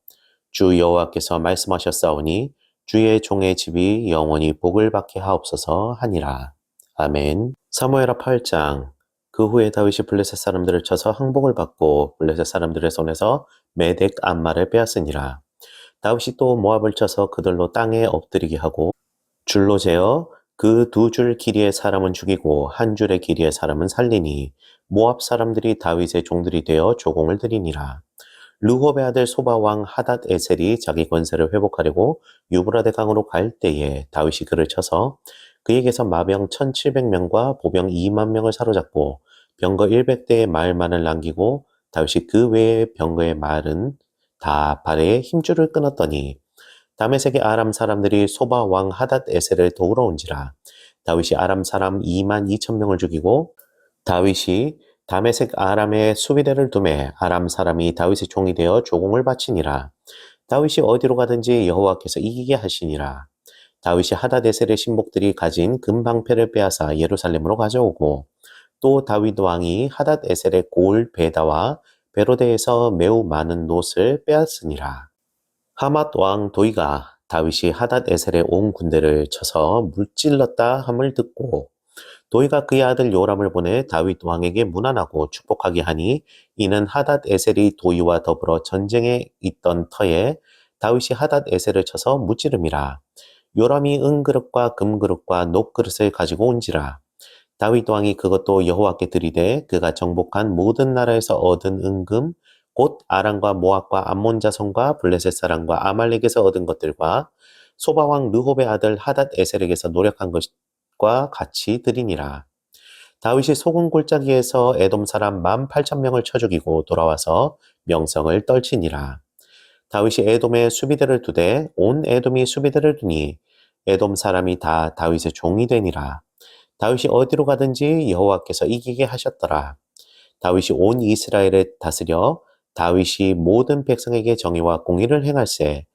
주 여호와께서 말씀하셨사오니 주의 종의 집이 영원히 복을 받게 하옵소서 하니라. 아멘. 사무엘하 8장. 그 후에 다윗이 블레셋 사람들을 쳐서 항복을 받고 블레셋 사람들의 손에서 메덱 암마를 빼앗으니라. 다윗이 또 모압을 쳐서 그들로 땅에 엎드리게 하고 줄로 재어 그 두 줄 길이의 사람은 죽이고 한 줄의 길이의 사람은 살리니 모압 사람들이 다윗의 종들이 되어 조공을 드리니라. 르홉의 아들 소바 왕 하닷 에셀이 자기 권세를 회복하려고 유브라데 강으로 갈 때에 다윗이 그를 쳐서 그에게서 마병 1700명과 보병 2만 명을 사로잡고 병거 100대의 말만을 남기고 다윗이 그 외의 병거의 말은 다 발에 힘줄을 끊었더니 다메섹의 아람 사람들이 소바 왕 하닷 에셀을 도우러 온지라. 다윗이 아람 사람 2만 2천 명을 죽이고 다윗이 다메섹 아람의 수비대를 두매 아람 사람이 다윗의 종이 되어 조공을 바치니라. 다윗이 어디로 가든지 여호와께서 이기게 하시니라. 다윗이 하닷에셀의 신복들이 가진 금방패를 빼앗아 예루살렘으로 가져오고 또 다윗 왕이 하닷에셀의 골 베다와 베로데에서 매우 많은 놋을 빼앗으니라. 하맛 왕 도이가 다윗이 하닷에셀의 온 군대를 쳐서 물찔렀다 함을 듣고 도이가 그의 아들 요람을 보내 다윗 왕에게 문안하고 축복하게 하니 이는 하닷에셀이 도이와 더불어 전쟁에 있던 터에 다윗이 하닷에셀을 쳐서 무찌름이라. 요람이 은그릇과 금그릇과 녹그릇을 가지고 온지라. 다윗 왕이 그것도 여호와께 드리되 그가 정복한 모든 나라에서 얻은 은금 곧 아람과 모압과 암몬 자손과 블레셋 사람과 아말렉에서 얻은 것들과 소바 왕 르홉의 아들 하닷에셀에게서 노력한 것과 같이 드리니라. 다윗이 소금 골짜기에서 에돔 사람 18,000명을 쳐 죽이고 돌아와서 명성을 떨치니라. 다윗이 에돔에 수비대를 두되 온 에돔이 수비대를 두니 에돔 사람이 다 다윗의 종이 되니라. 다윗이 어디로 가든지 여호와께서 이기게 하셨더라. 다윗이 온 이스라엘을 다스려 다윗이 모든 백성에게 정의와 공의를 행할세.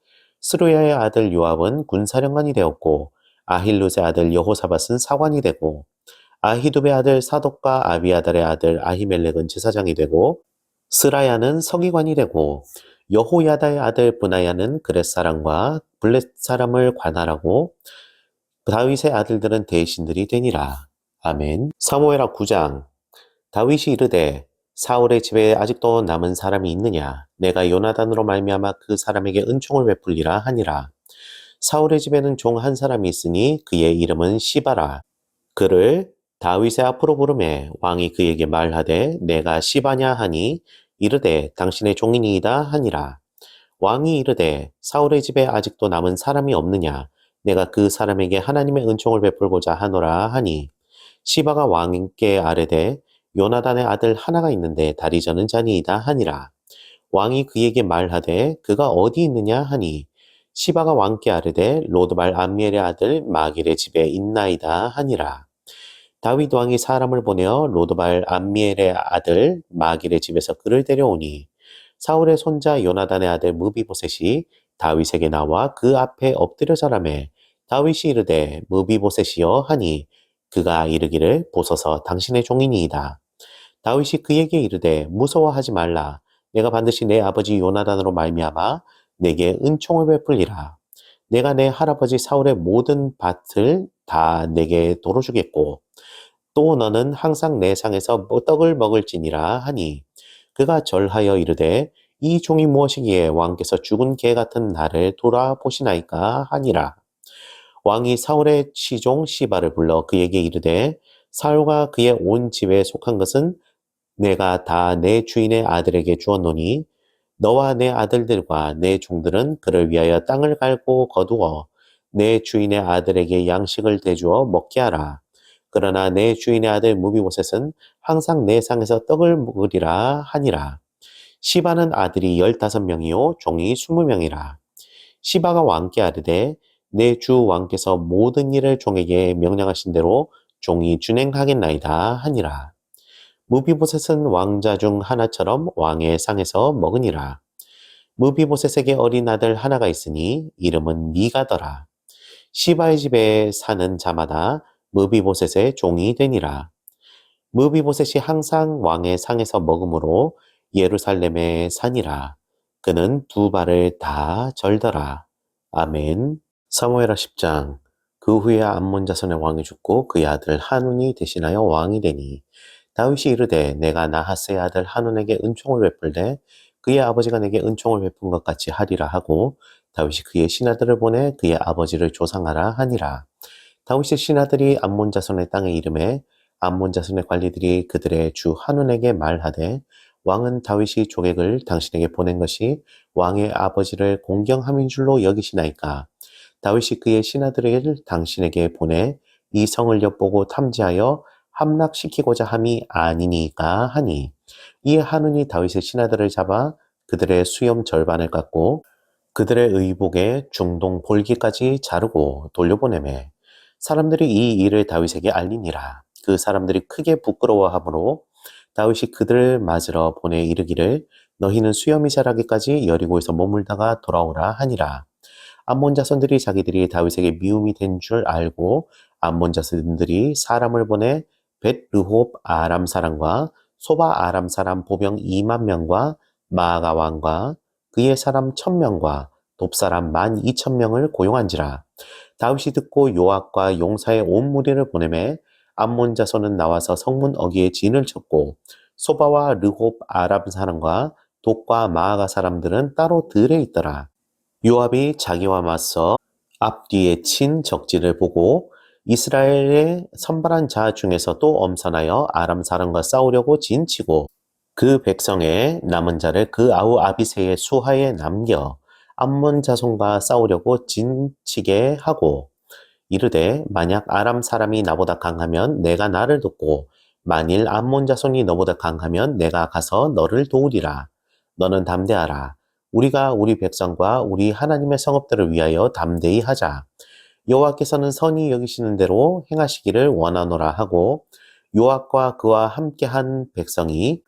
스루야의 아들 요압은 군사령관이 되었고 아힐룻의 아들 여호사밧은 사관이 되고 아히두베의 아들 사독과 아비아달의 아들 아히멜렉은 제사장이 되고 스라야는 서기관이 되고 여호야다의 아들 브나야는 그렛 사람과 블렛 사람을 관할하고 다윗의 아들들은 대신들이 되니라. 아멘. 사무엘하 9장. 다윗이 이르되 사울의 집에 아직도 남은 사람이 있느냐? 내가 요나단으로 말미암아 그 사람에게 은총을 베풀리라 하니라. 사울의 집에는 종 한 사람이 있으니 그의 이름은 시바라. 그를 다윗의 앞으로 부르매 왕이 그에게 말하되 내가 시바냐 하니 이르되 당신의 종이니이다 하니라. 왕이 이르되 사울의 집에 아직도 남은 사람이 없느냐? 내가 그 사람에게 하나님의 은총을 베풀고자 하노라 하니 시바가 왕께 아뢰되 요나단의 아들 하나가 있는데 다리 저는 자니이다 하니라. 왕이 그에게 말하되 그가 어디 있느냐 하니 시바가 왕께 아뢰되 로드발 암미엘의 아들 마길의 집에 있나이다 하니라. 다윗 왕이 사람을 보내어 로드발 암미엘의 아들 마길의 집에서 그를 데려오니 사울의 손자 요나단의 아들 무비보셋이 다윗에게 나와 그 앞에 엎드려 절하매 다윗이 이르되 무비보셋이여 하니 그가 이르기를 보소서 당신의 종이니이다. 다윗이 그에게 이르되 무서워하지 말라. 내가 반드시 내 아버지 요나단으로 말미암아 내게 은총을 베풀리라. 내가 내 할아버지 사울의 모든 밭을 다 내게 도로 주겠고 또 너는 항상 내 상에서 떡을 먹을지니라 하니 그가 절하여 이르되 이 종이 무엇이기에 왕께서 죽은 개 같은 나를 돌아보시나이까 하니라. 왕이 사울의 시종 시바를 불러 그에게 이르되 사울과 그의 온 집에 속한 것은 내가 다 내 주인의 아들에게 주었노니 너와 내 아들들과 내 종들은 그를 위하여 땅을 갈고 거두어 내 주인의 아들에게 양식을 대주어 먹게 하라. 그러나 내 주인의 아들 무비보셋은 항상 내 상에서 떡을 먹으리라 하니라. 시바는 아들이 15명이요 종이 20명이라. 시바가 왕께 아뢰되 내 주 왕께서 모든 일을 종에게 명령하신 대로 종이 준행하겠나이다 하니라. 무비보셋은 왕자 중 하나처럼 왕의 상에서 먹으니라. 무비보셋에게 어린 아들 하나가 있으니 이름은 미가더라. 시바의 집에 사는 자마다 무비보셋의 종이 되니라. 무비보셋이 항상 왕의 상에서 먹으므로 예루살렘에 사니라. 그는 두 발을 다 절더라. 아멘. 사무엘하 10장. 그 후에 암몬 자손의 왕이 죽고 그의 아들 한운이 대신하여 왕이 되니 다윗이 이르되 내가 나하스의 아들 한운에게 은총을 베풀되 그의 아버지가 내게 은총을 베푼 것 같이 하리라 하고 다윗이 그의 신하들을 보내 그의 아버지를 조상하라 하니라. 다윗의 신하들이 암몬 자손의 땅에 이름에 암몬 자손의 관리들이 그들의 주 한운에게 말하되 왕은 다윗이 조객을 당신에게 보낸 것이 왕의 아버지를 공경함인 줄로 여기시나이까. 다윗이 그의 신하들을 당신에게 보내 이 성을 엿보고 탐지하여 함락시키고자 함이 아니니까 하니 이에 한운이 다윗의 신하들을 잡아 그들의 수염 절반을 깎고 그들의 의복의 중동 볼기까지 자르고 돌려보내매 사람들이 이 일을 다윗에게 알리니라. 그 사람들이 크게 부끄러워하므로 다윗이 그들을 맞으러 보내 이르기를 너희는 수염이 자라기까지 여리고에서 머물다가 돌아오라 하니라. 암몬 자손들이 자기들이 다윗에게 미움이 된 줄 알고 암몬 자손들이 사람을 보내 벳르홉 아람 사람과 소바 아람 사람 보병 2만 명과 마아가 왕과 그의 사람 1000명과 돕 사람 12,000명을 고용한지라. 다윗이 듣고 요압과 용사의 온 무리를 보내매 암몬 자손은 나와서 성문 어귀에 진을 쳤고 소바와 르홉 아람 사람과 돕과 마아가 사람들은 따로 들에 있더라. 요압이 자기와 맞서 앞뒤에 친 적지를 보고 이스라엘의 선발한 자 중에서 또 엄선하여 아람 사람과 싸우려고 진치고 그 백성의 남은 자를 그 아우 아비새의 수하에 남겨 암몬 자손과 싸우려고 진치게 하고 이르되 만약 아람 사람이 나보다 강하면 내가 나를 돕고 만일 암몬 자손이 너보다 강하면 내가 가서 너를 도우리라. 너는 담대하라. 우리가 우리 백성과 우리 하나님의 성읍들을 위하여 담대히 하자. 여호와께서는 선히 여기시는 대로 행하시기를 원하노라 하고 요압과 그와 함께한 백성이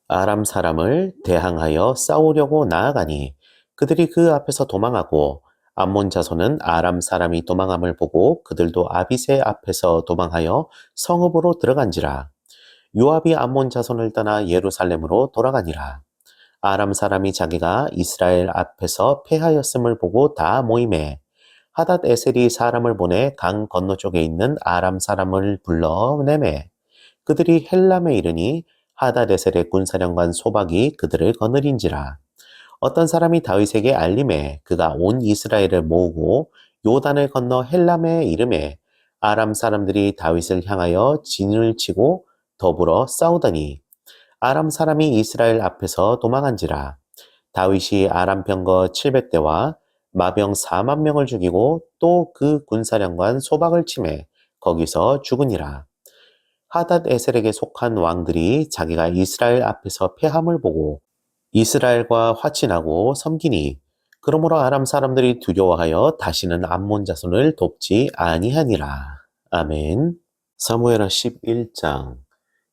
아람 사람을 대항하여 싸우려고 나아가니 그들이 그 앞에서 도망하고 암몬 자손은 아람 사람이 도망함을 보고 그들도 아비새 앞에서 도망하여 성읍으로 들어간지라. 요압이 암몬 자손을 떠나 예루살렘으로 돌아가니라. 아람 사람이 자기가 이스라엘 앞에서 패하였음을 보고 다 모임에 하닷 에셀이 사람을 보내 강 건너쪽에 있는 아람 사람을 불러내매 그들이 헬람에 이르니 하닷 에셀의 군사령관 소박이 그들을 거느린지라. 어떤 사람이 다윗에게 알림해 그가 온 이스라엘을 모으고 요단을 건너 헬람에 이르매 아람 사람들이 다윗을 향하여 진을 치고 더불어 싸우더니 아람 사람이 이스라엘 앞에서 도망한지라. 다윗이 아람 병거 700대와 마병 4만 명을 죽이고 또 그 군사령관 소박을 치매 거기서 죽으니라. 하닷 에셀에게 속한 왕들이 자기가 이스라엘 앞에서 패함을 보고 이스라엘과 화친하고 섬기니 그러므로 아람 사람들이 두려워하여 다시는 암몬 자손을 돕지 아니하니라. 아멘. 사무엘하 11장.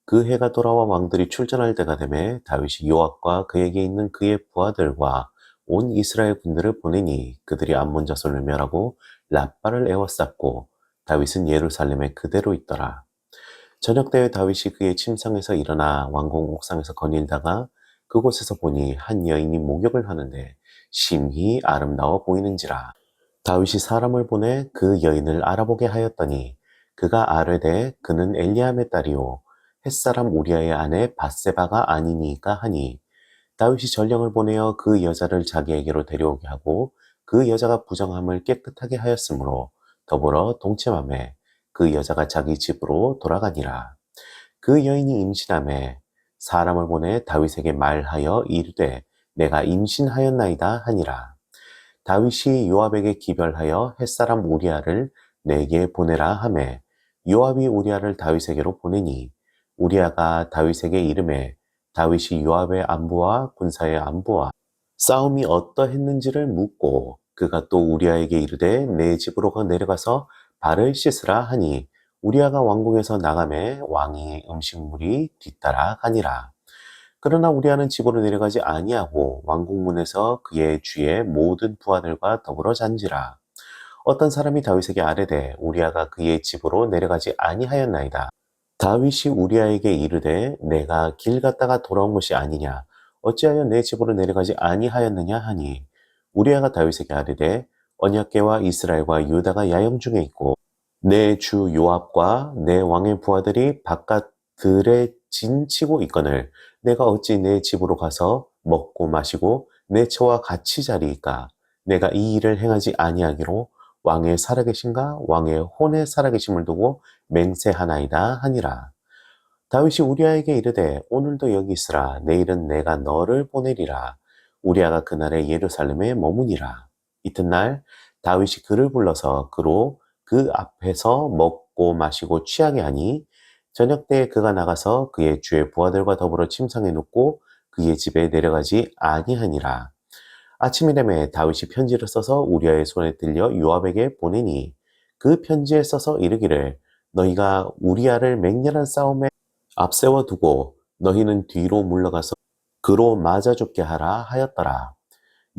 그 해가 돌아와 왕들이 출전할 때가 되매 다윗이 요압과 그에게 있는 그의 부하들과 온 이스라엘 군대를 보내니 그들이 암몬 자손을 멸하고 랍바를 에워쌌고 다윗은 예루살렘에 그대로 있더라. 저녁 때에 다윗이 그의 침상에서 일어나 왕궁 옥상에서 거닐다가 그곳에서 보니 한 여인이 목욕을 하는데 심히 아름다워 보이는지라. 다윗이 사람을 보내 그 여인을 알아보게 하였더니 그가 아뢰되 그는 엘리암의 딸이요 햇사람 우리아의 아내 밧세바가 아니니까 하니 다윗이 전령을 보내어 그 여자를 자기에게로 데려오게 하고 그 여자가 부정함을 깨끗하게 하였으므로 더불어 동침하매 그 여자가 자기 집으로 돌아가니라. 그 여인이 임신하매 사람을 보내 다윗에게 말하여 이르되 내가 임신하였나이다 하니라. 다윗이 요압에게 기별하여 햇사람 우리아를 내게 보내라 하매 요압이 우리아를 다윗에게로 보내니 우리아가 다윗에게 이르매 다윗이 요압의 안부와 군사의 안부와 싸움이 어떠했는지를 묻고 그가 또 우리아에게 이르되 내 집으로 내려가서 발을 씻으라 하니 우리아가 왕궁에서 나가매 왕이 음식물이 뒤따라 가니라. 그러나 우리아는 집으로 내려가지 아니하고 왕궁문에서 그의 주의 모든 부하들과 더불어 잔지라. 어떤 사람이 다윗에게 아뢰되 우리아가 그의 집으로 내려가지 아니하였나이다. 다윗이 우리아에게 이르되 내가 길 갔다가 돌아온 것이 아니냐 어찌하여 내 집으로 내려가지 아니하였느냐 하니 우리아가 다윗에게 아뢰되 언약궤와 이스라엘과 유다가 야영 중에 있고 내 주 요압과 내 왕의 부하들이 바깥 들에 진치고 있거늘 내가 어찌 내 집으로 가서 먹고 마시고 내 처와 같이 자리이까 내가 이 일을 행하지 아니하기로 왕의 살아계신가 왕의 혼의 살아계심을 두고 맹세하나이다 하니라. 다윗이 우리아에게 이르되 오늘도 여기 있으라 내일은 내가 너를 보내리라. 우리아가 그날에 예루살렘에 머무니라. 이튿날 다윗이 그를 불러서 그로 그 앞에서 먹고 마시고 취하게 하니 저녁 때에 그가 나가서 그의 주의 부하들과 더불어 침상에 눕고 그의 집에 내려가지 아니하니라. 아침이 되매 다윗이 편지를 써서 우리아의 손에 들려 요압에게 보내니 그 편지에 써서 이르기를 너희가 우리아를 맹렬한 싸움에 앞세워 두고 너희는 뒤로 물러가서 그로 맞아 죽게 하라 하였더라.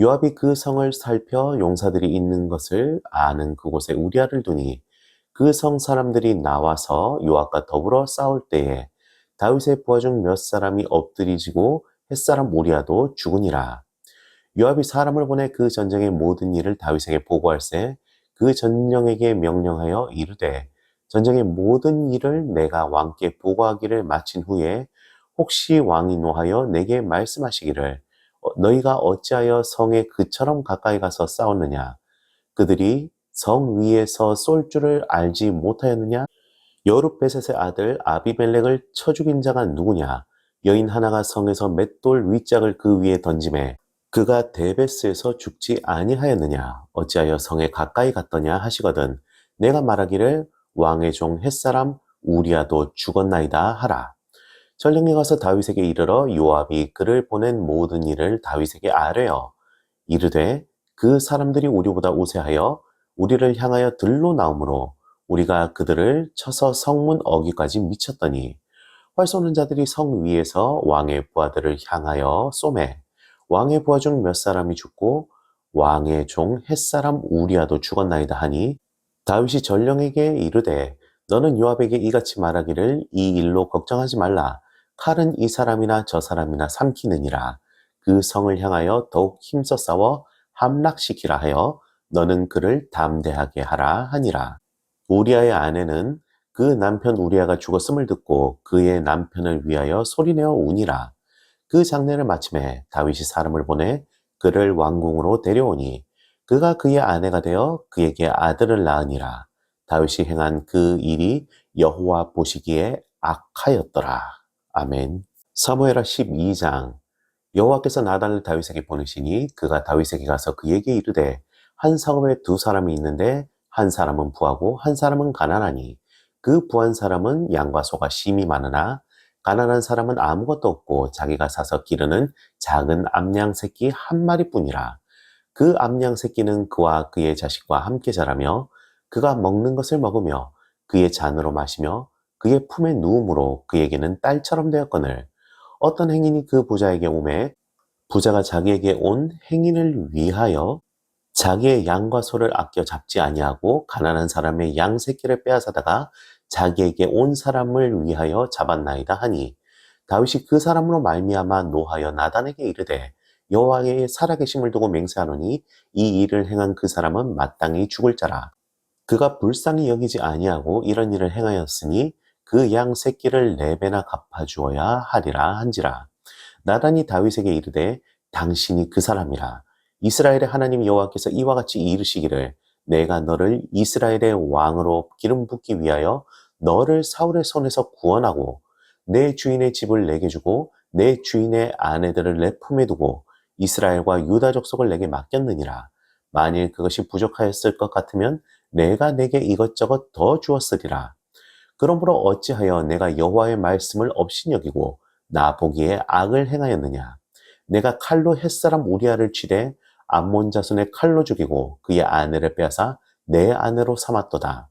요압이 그 성을 살펴 용사들이 있는 것을 아는 그곳에 우리아를 두니 그 성 사람들이 나와서 요압과 더불어 싸울 때에 다윗의 부하 중 몇 사람이 엎드리지고 햇사람 우리아도 죽으니라. 요압이 사람을 보내 그 전쟁의 모든 일을 다윗에게 보고할세 그 전령에게 명령하여 이르되 전쟁의 모든 일을 내가 왕께 보고하기를 마친 후에 혹시 왕이 노하여 내게 말씀하시기를 너희가 어찌하여 성에 그처럼 가까이 가서 싸웠느냐 그들이 성 위에서 쏠 줄을 알지 못하였느냐 여룻베셋의 아들 아비멜렉을 쳐 죽인 자가 누구냐 여인 하나가 성에서 맷돌 윗짝을 그 위에 던지매 그가 데베스에서 죽지 아니하였느냐 어찌하여 성에 가까이 갔더냐 하시거든 내가 말하기를 왕의 종 햇사람 우리아도 죽었나이다 하라. 전령이 가서 다윗에게 이르러 요압이 그를 보낸 모든 일을 다윗에게 아뢰어 이르되 그 사람들이 우리보다 우세하여 우리를 향하여 들로 나오므로 우리가 그들을 쳐서 성문 어귀까지 미쳤더니 활 쏘는 자들이 성 위에서 왕의 부하들을 향하여 쏘매 왕의 부하 중 몇 사람이 죽고 왕의 종 햇사람 우리아도 죽었나이다 하니 다윗이 전령에게 이르되 너는 요압에게 이같이 말하기를 이 일로 걱정하지 말라 칼은 이 사람이나 저 사람이나 삼키느니라 그 성을 향하여 더욱 힘써 싸워 함락시키라 하여 너는 그를 담대하게 하라 하니라. 우리아의 아내는 그 남편 우리아가 죽었음을 듣고 그의 남편을 위하여 소리내어 우니라. 그 장례를 마침에 다윗이 사람을 보내 그를 왕궁으로 데려오니 그가 그의 아내가 되어 그에게 아들을 낳으니라. 다윗이 행한 그 일이 여호와 보시기에 악하였더라. 아멘. 사무엘하 12장. 여호와께서 나단을 다윗에게 보내시니 그가 다윗에게 가서 그에게 이르되 한 성읍에 두 사람이 있는데 한 사람은 부하고 한 사람은 가난하니 그 부한 사람은 양과 소가 심이 많으나 가난한 사람은 아무것도 없고 자기가 사서 기르는 작은 암양 새끼 한 마리뿐이라. 그 암양 새끼는 그와 그의 자식과 함께 자라며 그가 먹는 것을 먹으며 그의 잔으로 마시며 그의 품에 누움으로 그에게는 딸처럼 되었거늘 어떤 행인이 그 부자에게 오매 부자가 자기에게 온 행인을 위하여 자기의 양과 소를 아껴 잡지 아니하고 가난한 사람의 양 새끼를 빼앗아다가 자기에게 온 사람을 위하여 잡았나이다 하니 다윗이 그 사람으로 말미암아 노하여 나단에게 이르되 여호와의 살아계심을 두고 맹세하노니 이 일을 행한 그 사람은 마땅히 죽을 자라. 그가 불쌍히 여기지 아니하고 이런 일을 행하였으니 그 양 새끼를 네 배나 갚아주어야 하리라 한지라. 나단이 다윗에게 이르되 당신이 그 사람이라. 이스라엘의 하나님 여호와께서 이와 같이 이르시기를 내가 너를 이스라엘의 왕으로 기름 붓기 위하여 너를 사울의 손에서 구원하고 내 주인의 집을 내게 주고 내 주인의 아내들을 내 품에 두고 이스라엘과 유다 족속을 내게 맡겼느니라. 만일 그것이 부족하였을 것 같으면 내가 내게 이것저것 더 주었으리라. 그러므로 어찌하여 내가 여호와의 말씀을 업신여기고 나 보기에 악을 행하였느냐. 내가 칼로 햇사람 우리아를 치되 암몬 자손의 칼로 죽이고 그의 아내를 빼앗아 내 아내로 삼았도다.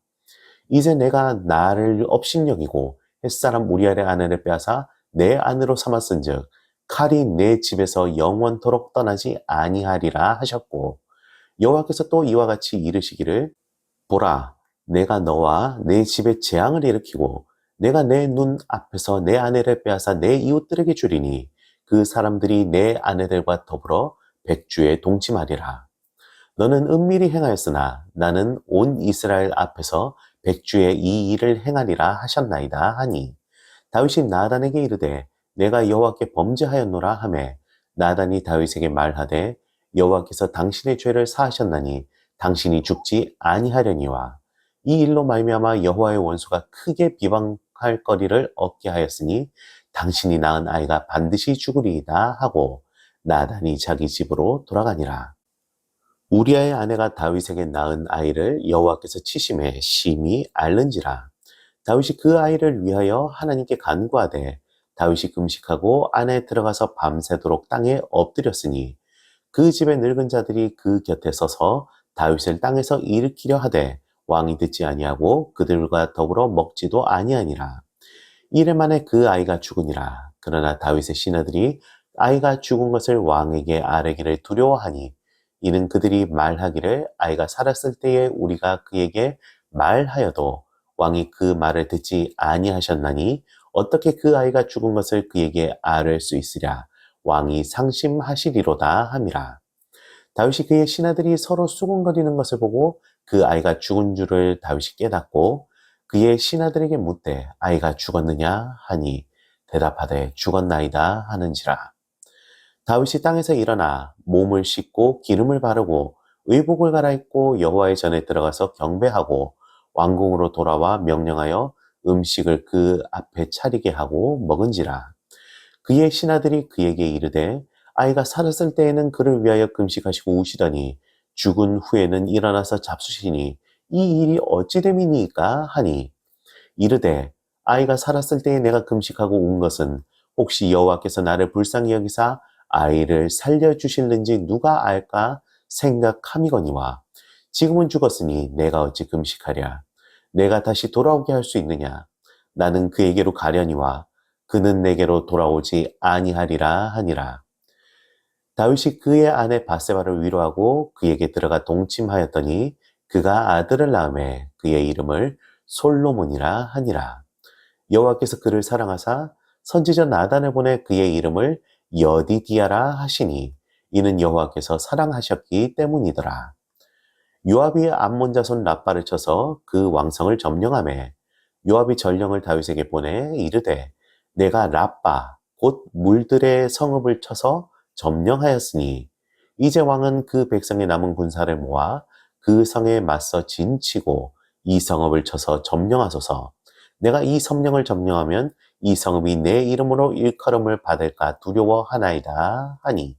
이제 내가 나를 업신여기고 햇사람 우리아의 아내를 빼앗아 내 아내로 삼았은즉 칼이 내 집에서 영원토록 떠나지 아니하리라 하셨고 여호와께서 또 이와 같이 이르시기를 보라, 내가 너와 내 집에 재앙을 일으키고 내가 내 눈 앞에서 내 아내를 빼앗아 내 이웃들에게 주리니 그 사람들이 내 아내들과 더불어 백주에 동침하리라. 너는 은밀히 행하였으나 나는 온 이스라엘 앞에서 백주에 이 일을 행하리라 하셨나이다 하니 다윗이 나단에게 이르되 내가 여호와께 범죄하였노라 하매 나단이 다윗에게 말하되 여호와께서 당신의 죄를 사하셨나니 당신이 죽지 아니하려니와 이 일로 말미암아 여호와의 원수가 크게 비방할 거리를 얻게 하였으니 당신이 낳은 아이가 반드시 죽으리이다 하고 나단이 자기 집으로 돌아가니라. 우리아의 아내가 다윗에게 낳은 아이를 여호와께서 치심에 심히 앓는지라. 다윗이 그 아이를 위하여 하나님께 간구하되 다윗이 금식하고 안에 들어가서 밤새도록 땅에 엎드렸으니 그 집의 늙은 자들이 그 곁에 서서 다윗을 땅에서 일으키려 하되 왕이 듣지 아니하고 그들과 더불어 먹지도 아니하니라. 이래 만에 그 아이가 죽으니라. 그러나 다윗의 신하들이 아이가 죽은 것을 왕에게 아뢰기를 두려워하니 이는 그들이 말하기를 아이가 살았을 때에 우리가 그에게 말하여도 왕이 그 말을 듣지 아니하셨나니 어떻게 그 아이가 죽은 것을 그에게 아뢰 수 있으랴. 왕이 상심하시리로다 함이라. 다윗이 그의 신하들이 서로 수군거리는 것을 보고 그 아이가 죽은 줄을 다윗이 깨닫고 그의 신하들에게 묻되 아이가 죽었느냐 하니 대답하되 죽었나이다 하는지라. 다윗이 땅에서 일어나 몸을 씻고 기름을 바르고 의복을 갈아입고 여호와의 전에 들어가서 경배하고 왕궁으로 돌아와 명령하여 음식을 그 앞에 차리게 하고 먹은지라. 그의 신하들이 그에게 이르되 아이가 살았을 때에는 그를 위하여 금식하시고 우시더니 죽은 후에는 일어나서 잡수시니 이 일이 어찌 됨이니까 하니 이르되 아이가 살았을 때에 내가 금식하고 운 것은 혹시 여호와께서 나를 불쌍히 여기사 아이를 살려주실는지 누가 알까 생각함이거니와 지금은 죽었으니 내가 어찌 금식하랴. 내가 다시 돌아오게 할 수 있느냐. 나는 그에게로 가려니와 그는 내게로 돌아오지 아니하리라 하니라. 다윗이 그의 아내 바세바를 위로하고 그에게 들어가 동침하였더니 그가 아들을 낳음에 그의 이름을 솔로몬이라 하니라. 여호와께서 그를 사랑하사 선지자 나단을 보내 그의 이름을 여디디아라 하시니 이는 여호와께서 사랑하셨기 때문이더라. 요압이 암몬 자손 랍바를 쳐서 그 왕성을 점령하매 요압이 전령을 다윗에게 보내 이르되 내가 랍바 곧 물들의 성읍을 쳐서 점령하였으니 이제 왕은 그 백성의 남은 군사를 모아 그 성에 맞서 진치고 이 성읍을 쳐서 점령하소서. 내가 이 성령을 점령하면 이 성읍이 내 이름으로 일컬음을 받을까 두려워하나이다 하니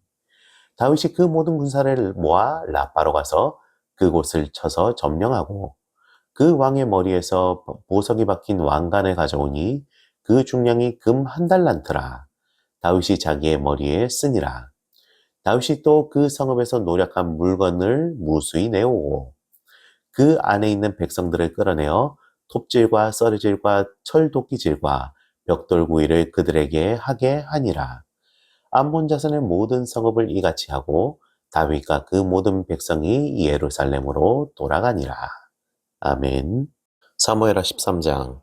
다윗이 그 모든 군사를 모아 랍바로 가서 그곳을 쳐서 점령하고 그 왕의 머리에서 보석이 박힌 왕관을 가져오니 그 중량이 금 한 달란트라. 다윗이 자기의 머리에 쓰니라. 다윗이 또 그 성읍에서 노력한 물건을 무수히 내오고 그 안에 있는 백성들을 끌어내어 톱질과 썰이질과 철도끼질과 벽돌구이를 그들에게 하게 하니라. 암몬 자손의 모든 성읍을 이같이 하고 다윗과 그 모든 백성이 예루살렘으로 돌아가니라. 아멘. 사무엘하 13장.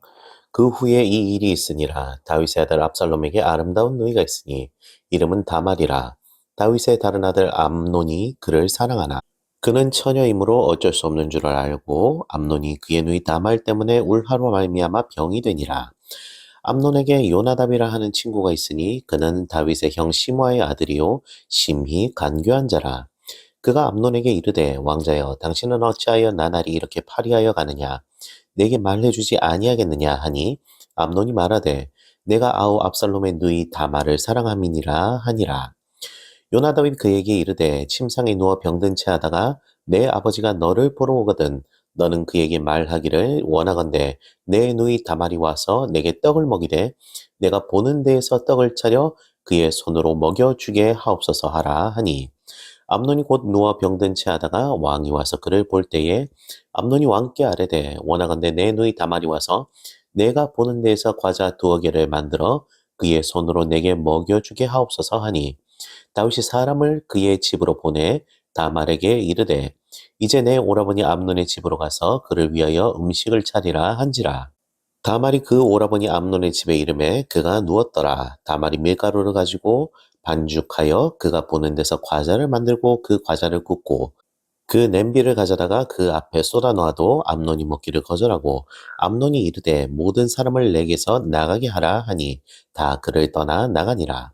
그 후에 이 일이 있으니라. 다윗의 아들 압살롬에게 아름다운 누이가 있으니 이름은 다말이라. 다윗의 다른 아들 암논이 그를 사랑하나 그는 처녀이므로 어쩔 수 없는 줄 알고 암논이 그의 누이 다말 때문에 울하로 말미암아 병이 되니라. 암논에게 요나답이라 하는 친구가 있으니 그는 다윗의 형 시므아의 아들이요 심히 간교한 자라. 그가 암논에게 이르되 왕자여 당신은 어찌하여 나날이 이렇게 파리하여 가느냐 내게 말해주지 아니하겠느냐 하니 암논이 말하되 내가 아우 압살롬의 누이 다말을 사랑함이니라 하니라. 요나답이 그에게 이르되 침상에 누워 병든 채 하다가 내 아버지가 너를 보러 오거든 너는 그에게 말하기를 원하건대 내 누이 다말이 와서 내게 떡을 먹이되 내가 보는 데에서 떡을 차려 그의 손으로 먹여주게 하옵소서 하라 하니 암논이 곧 누워 병든 채 하다가 왕이 와서 그를 볼 때에 암논이 왕께 아뢰되 원하건대 내 누이 다말이 와서 내가 보는 데에서 과자 2개를 만들어 그의 손으로 내게 먹여주게 하옵소서 하니 다윗이 사람을 그의 집으로 보내 다말에게 이르되 이제 내 오라버니 암논의 집으로 가서 그를 위하여 음식을 차리라 한지라. 다말이 그 오라버니 암논의 집에 이르매 그가 누웠더라. 다말이 밀가루를 가지고 반죽하여 그가 보는 데서 과자를 만들고 그 과자를 굽고 그 냄비를 가져다가 그 앞에 쏟아 놓아도 암논이 먹기를 거절하고 암논이 이르되 모든 사람을 내게서 나가게 하라 하니 다 그를 떠나 나가니라.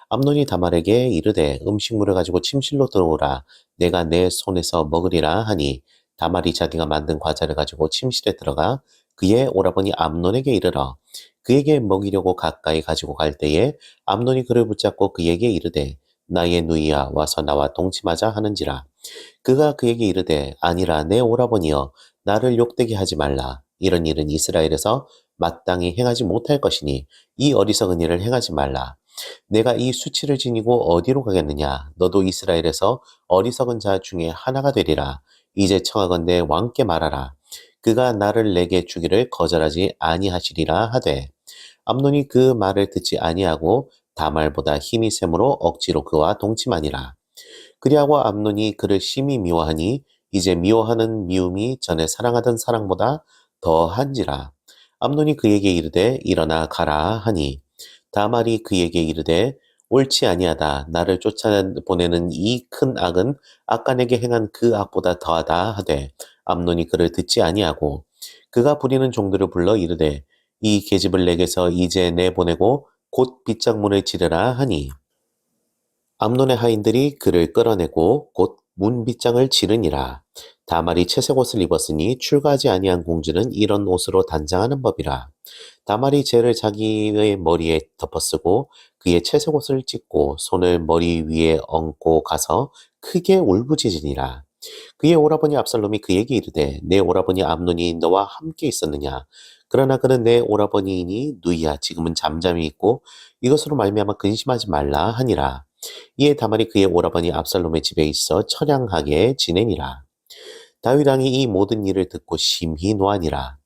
암논이 다말에게 이르되 음식물을 가지고 침실로 들어오라 내가 내 손에서 먹으리라 하니 다말이 자기가 만든 과자를 가지고 침실에 들어가 그의 오라버니 암논에게 이르러 그에게 먹이려고 가까이 가지고 갈 때에 암논이 그를 붙잡고 그에게 이르되 나의 누이야 와서 나와 동침하자 하는지라. 그가 그에게 이르되 아니라 내 오라버니여 나를 욕되게 하지 말라. 이런 일은 이스라엘에서 마땅히 행하지 못할 것이니 이 어리석은 일을 행하지 말라. 내가 이 수치를 지니고 어디로 가겠느냐? 너도 이스라엘에서 어리석은 자 중에 하나가 되리라. 이제 청하건대 왕께 말하라. 그가 나를 내게 주기를 거절하지 아니하시리라 하되 암논이 그 말을 듣지 아니하고 다말보다 힘이 셈으로 억지로 그와 동침하니라. 그리하고 암논이 그를 심히 미워하니 이제 미워하는 미움이 전에 사랑하던 사랑보다 더한지라. 암논이 그에게 이르되 일어나 가라 하니 다말이 그에게 이르되 옳지 아니하다. 나를 쫓아보내는 이 큰 악은 아까 내게 행한 그 악보다 더하다 하되 암논이 그를 듣지 아니하고 그가 부리는 종들을 불러 이르되 이 계집을 내게서 이제 내보내고 곧 빗장문을 지르라 하니 암논의 하인들이 그를 끌어내고 곧 문빗장을 지르니라. 다말이 채색 옷을 입었으니 출가하지 아니한 공주는 이런 옷으로 단장하는 법이라. 다말이 재를 자기의 머리에 덮어쓰고 그의 채색 옷을 찢고 손을 머리 위에 얹고 가서 크게 울부짖으니라. 그의 오라버니 압살롬이 그에게 이르되 내 오라버니 암논이 너와 함께 있었느냐? 그러나 그는 내 오라버니이니 누이야 지금은 잠잠히 있고 이것으로 말미암아 근심하지 말라 하니라. 이에 다말이 그의 오라버니 압살롬의 집에 있어 처량하게 지내니라. 다윗 왕이 이 모든 일을 듣고 심히 노하니라.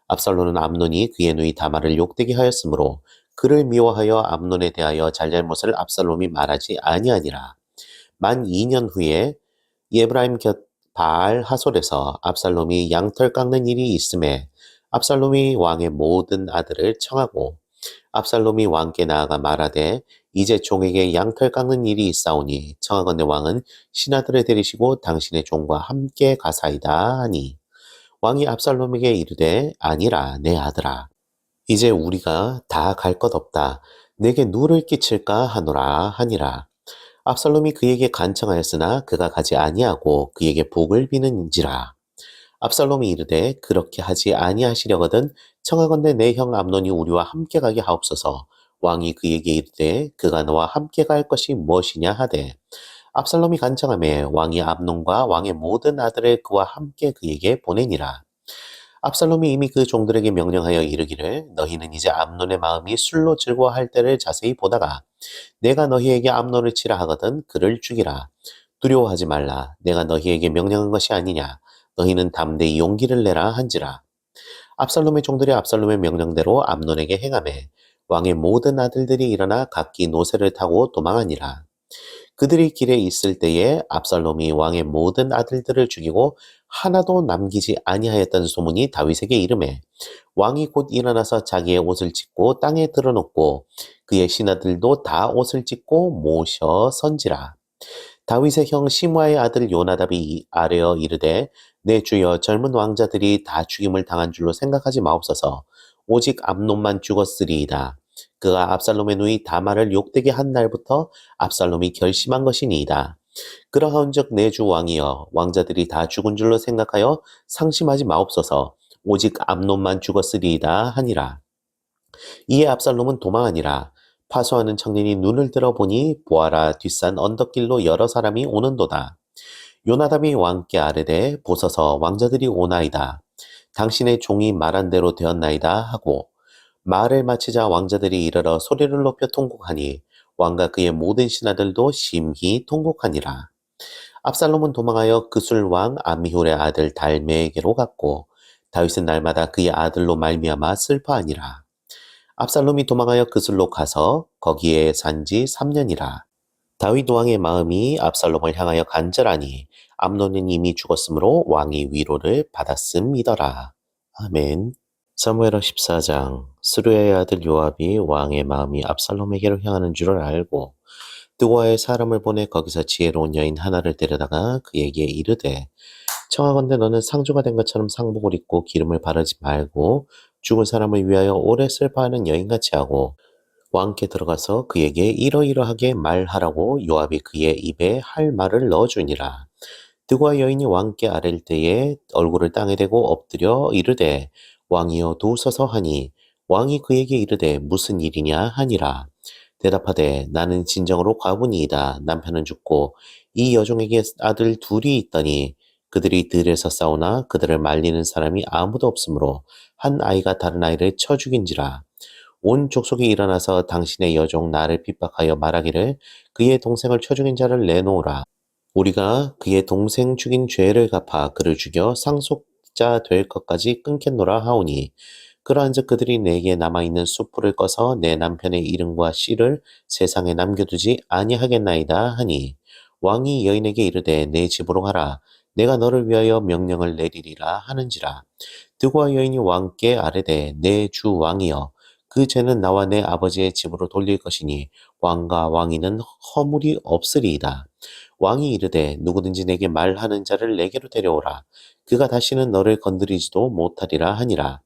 압살롬은 암논이 그의 누이 다말을 욕되게 하였으므로 그를 미워하여 암논에 대하여 잘잘못을 압살롬이 말하지 아니하니라. 만 2년 후에 예브라임 곁 바알 하솔에서 압살롬이 양털 깎는 일이 있음에 압살롬이 왕의 모든 아들을 청하고 압살롬이 왕께 나아가 말하되 이제 종에게 양털 깎는 일이 있사오니 청하건대 왕은 신하들을 데리시고 당신의 종과 함께 가사이다 하니 왕이 압살롬에게 이르되 아니라 내 아들아 이제 우리가 다 갈 것 없다 내게 누를 끼칠까 하노라 하니라. 압살롬이 그에게 간청하였으나 그가 가지 아니하고 그에게 복을 비는지라. 압살롬이 이르되 그렇게 하지 아니하시려거든 청하건대 내 형 암논이 우리와 함께 가게 하옵소서. 왕이 그에게 이르되 그가 너와 함께 갈 것이 무엇이냐 하되 압살롬이 간청하매 왕이 암논과 왕의 모든 아들을 그와 함께 그에게 보내니라. 압살롬이 이미 그 종들에게 명령하여 이르기를 너희는 이제 암논의 마음이 술로 즐거워할 때를 자세히 보다가 내가 너희에게 암논을 치라 하거든 그를 죽이라. 두려워하지 말라. 내가 너희에게 명령한 것이 아니냐. 너희는 담대히 용기를 내라 한지라. 압살롬의 종들이 압살롬의 명령대로 암논에게 행하매 왕의 모든 아들들이 일어나 각기 노새를 타고 도망하니라. 그들이 길에 있을 때에 압살롬이 왕의 모든 아들들을 죽이고 하나도 남기지 아니하였다는 소문이 다윗에게 이르매 왕이 곧 일어나서 자기의 옷을 찢고 땅에 드러놓고 그의 신하들도 다 옷을 찢고 모셔 선지라. 다윗의 형 시므아의 아들 요나답이 아뢰어 이르되 내 주여 젊은 왕자들이 다 죽임을 당한 줄로 생각하지 마옵소서. 오직 암논만 죽었으리이다. 그가 압살롬의 누이 다말을 욕되게 한 날부터 압살롬이 결심한 것이니이다. 그러한즉 내 주 왕이여 왕자들이 다 죽은 줄로 생각하여 상심하지 마옵소서. 오직 암논만 죽었으리이다 하니라. 이에 압살롬은 도망하니라. 파수하는 청년이 눈을 들어보니 보아라 뒷산 언덕길로 여러 사람이 오는도다. 요나답이 왕께 아뢰되 보소서 왕자들이 오나이다. 당신의 종이 말한 대로 되었나이다 하고 말을 마치자 왕자들이 이르러 소리를 높여 통곡하니 왕과 그의 모든 신하들도 심히 통곡하니라. 압살롬은 도망하여 그술 왕 암미훌의 아들 달메에게로 갔고 다윗은 날마다 그의 아들로 말미암아 슬퍼하니라. 압살롬이 도망하여 그술로 가서 거기에 산지 3년이라. 다윗 왕의 마음이 압살롬을 향하여 간절하니 암논은 이미 죽었으므로 왕이 위로를 받았음이더라. 아멘. 사무엘하 14장. 스루야의 아들 요압이 왕의 마음이 압살롬에게로 향하는 줄을 알고 드고아의 사람을 보내 거기서 지혜로운 여인 하나를 데려다가 그에게 이르되 청하건대 너는 상주가 된 것처럼 상복을 입고 기름을 바르지 말고 죽은 사람을 위하여 오래 슬퍼하는 여인같이 하고 왕께 들어가서 그에게 이러이러하게 말하라고 요압이 그의 입에 할 말을 넣어주니라. 드고아 여인이 왕께 아랠 때에 얼굴을 땅에 대고 엎드려 이르되 왕이여 도우소서 하니 왕이 그에게 이르되 무슨 일이냐 하니라. 대답하되 나는 진정으로 과부니이다. 남편은 죽고 이 여종에게 아들 둘이 있더니 그들이 들에서 싸우나 그들을 말리는 사람이 아무도 없으므로 한 아이가 다른 아이를 쳐 죽인지라. 온 족속이 일어나서 당신의 여종 나를 핍박하여 말하기를 그의 동생을 쳐 죽인 자를 내놓으라. 우리가 그의 동생 죽인 죄를 갚아 그를 죽여 상속자 될 것까지 끊겠노라 하오니 그러한즉 그들이 내게 남아있는 숯불을 꺼서 내 남편의 이름과 씨를 세상에 남겨두지 아니하겠나이다 하니 왕이 여인에게 이르되 내 집으로 가라. 내가 너를 위하여 명령을 내리리라 하는지라. 드고아 여인이 왕께 아뢰되 내 주 왕이여 그 죄는 나와 내 아버지의 집으로 돌릴 것이니 왕과 왕위는 허물이 없으리이다. 왕이 이르되 누구든지 내게 말하는 자를 내게로 데려오라. 그가 다시는 너를 건드리지도 못하리라 하니라.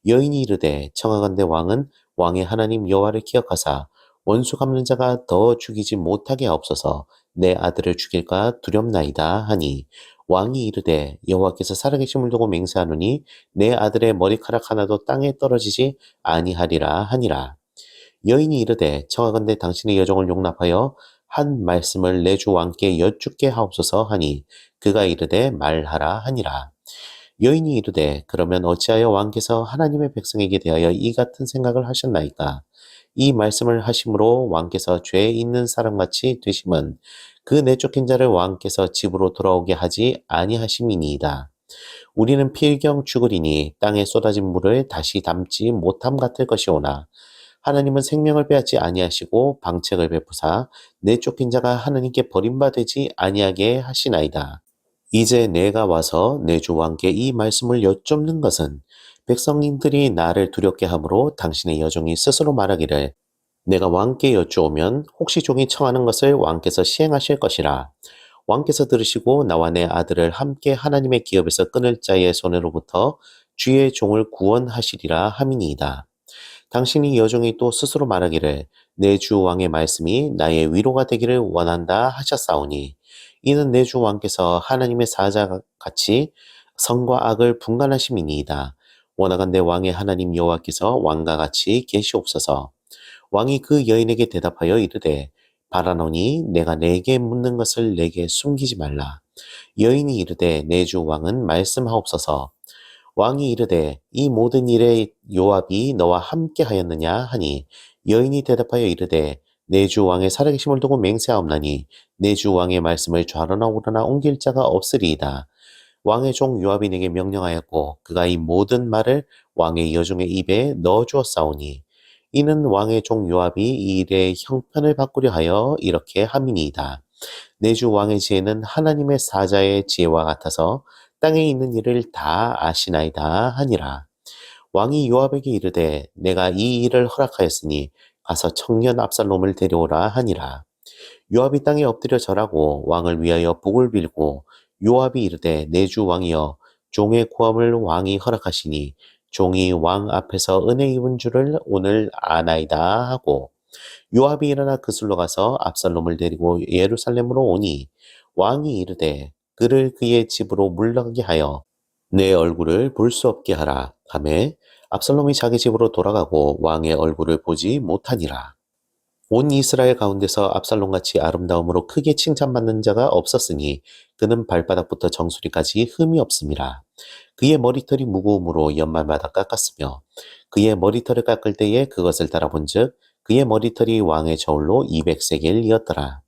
여인이 이르되 청하건대 왕은 왕의 하나님 여호와를 기억하사 원수 갚는 자가 더 죽이지 못하게 하옵소서. 내 아들을 죽일까 두렵나이다 하니 왕이 이르되 여호와께서 살아계심을 두고 맹세하노니 내 아들의 머리카락 하나도 땅에 떨어지지 아니하리라 하니라. 여인이 이르되 청하건대 당신의 여종을 용납하여 한 말씀을 내 주 왕께 여쭙게 하옵소서 하니 그가 이르되 말하라 하니라. 여인이 이르되 그러면 어찌하여 왕께서 하나님의 백성에게 대하여 이 같은 생각을 하셨나이까? 이 말씀을 하심으로 왕께서 죄 있는 사람같이 되심은 그 내쫓긴 자를 왕께서 집으로 돌아오게 하지 아니하심이니이다. 우리는 필경 죽으리니 땅에 쏟아진 물을 다시 담지 못함 같을 것이오나 하나님은 생명을 빼앗지 아니하시고 방책을 베푸사 내쫓긴 자가 하나님께 버림받지 아니하게 하시나이다. 이제 내가 와서 내 주 왕께 이 말씀을 여쭙는 것은 백성인들이 나를 두렵게 하므로 당신의 여종이 스스로 말하기를 내가 왕께 여쭈오면 혹시 종이 청하는 것을 왕께서 시행하실 것이라. 왕께서 들으시고 나와 내 아들을 함께 하나님의 기업에서 끊을 자의 손으로부터 주의 종을 구원하시리라 함이니이다. 당신이 여종이 또 스스로 말하기를 내 주 왕의 말씀이 나의 위로가 되기를 원한다 하셨사오니 이는 내 주 왕께서 하나님의 사자 같이 선과 악을 분간하심이니이다. 원하건대 왕의 하나님 여호와께서 왕과 같이 계시옵소서. 왕이 그 여인에게 대답하여 이르되 바라노니 내가 내게 묻는 것을 내게 숨기지 말라. 여인이 이르되 내 주 왕은 말씀하옵소서. 왕이 이르되 이 모든 일에 요압이 너와 함께 하였느냐 하니 여인이 대답하여 이르되 내 주 왕의 살아계심을 두고 맹세하옵나니 내 주 왕의 말씀을 좌로나 우로나 옮길 자가 없으리이다. 왕의 종 요압이 내게 명령하였고 그가 이 모든 말을 왕의 여종의 입에 넣어 주었사오니 이는 왕의 종 요압이 이 일의 형편을 바꾸려 하여 이렇게 함이니이다. 내 주 왕의 지혜는 하나님의 사자의 지혜와 같아서 땅에 있는 일을 다 아시나이다 하니라. 왕이 요압에게 이르되 내가 이 일을 허락하였으니 가서 청년 압살롬을 데려오라 하니라. 요압이 땅에 엎드려 절하고 왕을 위하여 복을 빌고 요압이 이르되 내 주 왕이여 종의 구함을 왕이 허락하시니 종이 왕 앞에서 은혜 입은 줄을 오늘 아나이다 하고 요압이 일어나 그술로 가서 압살롬을 데리고 예루살렘으로 오니 왕이 이르되 그를 그의 집으로 물러가게 하여 내 얼굴을 볼 수 없게 하라 하매 압살롬이 자기 집으로 돌아가고 왕의 얼굴을 보지 못하니라. 온 이스라엘 가운데서 압살롬같이 아름다움으로 크게 칭찬받는 자가 없었으니 그는 발바닥부터 정수리까지 흠이 없음이라. 그의 머리털이 무거움으로 연말마다 깎았으며 그의 머리털을 깎을 때에 그것을 달아본즉 그의 머리털이 왕의 저울로 200세겔이었더라.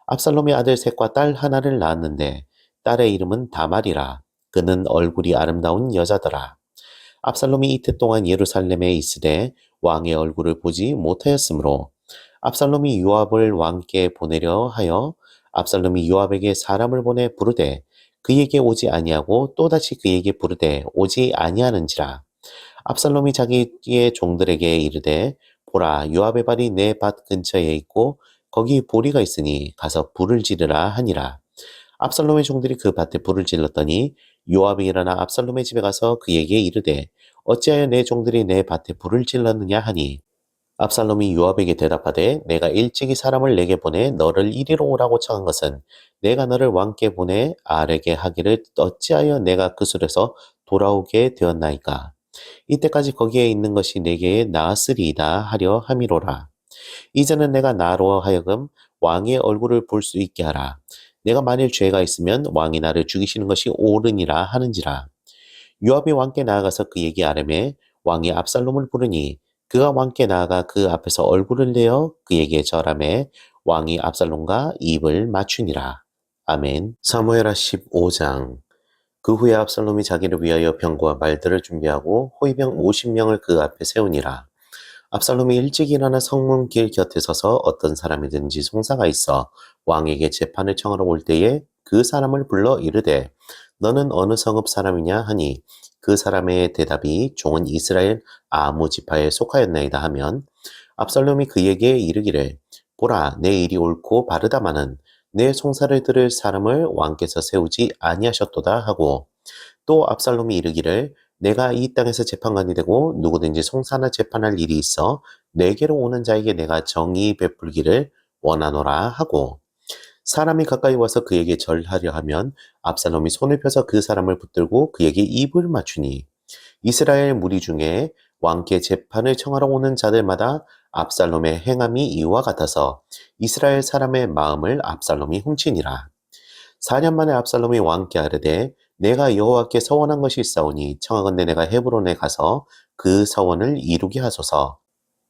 압살롬의 아들 셋과 딸 하나를 낳았는데 딸의 이름은 다말이라. 그는 얼굴이 아름다운 여자더라. 압살롬이 이태 동안 예루살렘에 있으되 왕의 얼굴을 보지 못하였으므로 압살롬이 요압을 왕께 보내려 하여 압살롬이 요압에게 사람을 보내 부르되 그에게 오지 아니하고 또다시 그에게 부르되 오지 아니하는지라. 압살롬이 자기의 종들에게 이르되 보라 요압의 발이 내 밭 근처에 있고 거기 보리가 있으니 가서 불을 지르라 하니라. 압살롬의 종들이 그 밭에 불을 질렀더니 요압이 일어나 압살롬의 집에 가서 그에게 이르되 어찌하여 내 종들이 내 밭에 불을 질렀느냐 하니 압살롬이 요압에게 대답하되 내가 일찍이 사람을 내게 보내 너를 이리로 오라고 청한 것은 내가 너를 왕께 보내 아뢰게 하기를 어찌하여 내가 그술에서 돌아오게 되었나이까. 이때까지 거기에 있는 것이 내게 나았으리이다 하려 함이로라. 이제는 내가 나로 하여금 왕의 얼굴을 볼 수 있게 하라. 내가 만일 죄가 있으면 왕이 나를 죽이시는 것이 옳으니라 하는지라. 요압이 왕께 나아가서 그에게 아뢰매 왕이 압살롬을 부르니 그가 왕께 나아가 그 앞에서 얼굴을 내어 그에게 절하매 왕이 압살롬과 입을 맞추니라. 아멘. 사무엘하 15장. 그 후에 압살롬이 자기를 위하여 병과 말들을 준비하고 호위병 50명을 그 앞에 세우니라. 압살롬이 일찍 일어나 성문 길 곁에 서서 어떤 사람이든지 송사가 있어 왕에게 재판을 청하러 올 때에 그 사람을 불러 이르되 너는 어느 성읍 사람이냐 하니 그 사람의 대답이 종은 이스라엘 아무 지파에 속하였나이다 하면 압살롬이 그에게 이르기를 보라 내 일이 옳고 바르다마는 내 송사를 들을 사람을 왕께서 세우지 아니하셨도다 하고 또 압살롬이 이르기를 내가 이 땅에서 재판관이 되고 누구든지 송사나 재판할 일이 있어 내게로 오는 자에게 내가 정의 베풀기를 원하노라 하고 사람이 가까이 와서 그에게 절하려 하면 압살롬이 손을 펴서 그 사람을 붙들고 그에게 입을 맞추니 이스라엘 무리 중에 왕께 재판을 청하러 오는 자들마다 압살롬의 행함이 이와 같아서 이스라엘 사람의 마음을 압살롬이 훔치니라. 4년 만에 압살롬이 왕께 아뢰되 내가 여호와께 서원한 것이 있사오니 청하건대 내가 헤브론에 가서 그 서원을 이루게 하소서.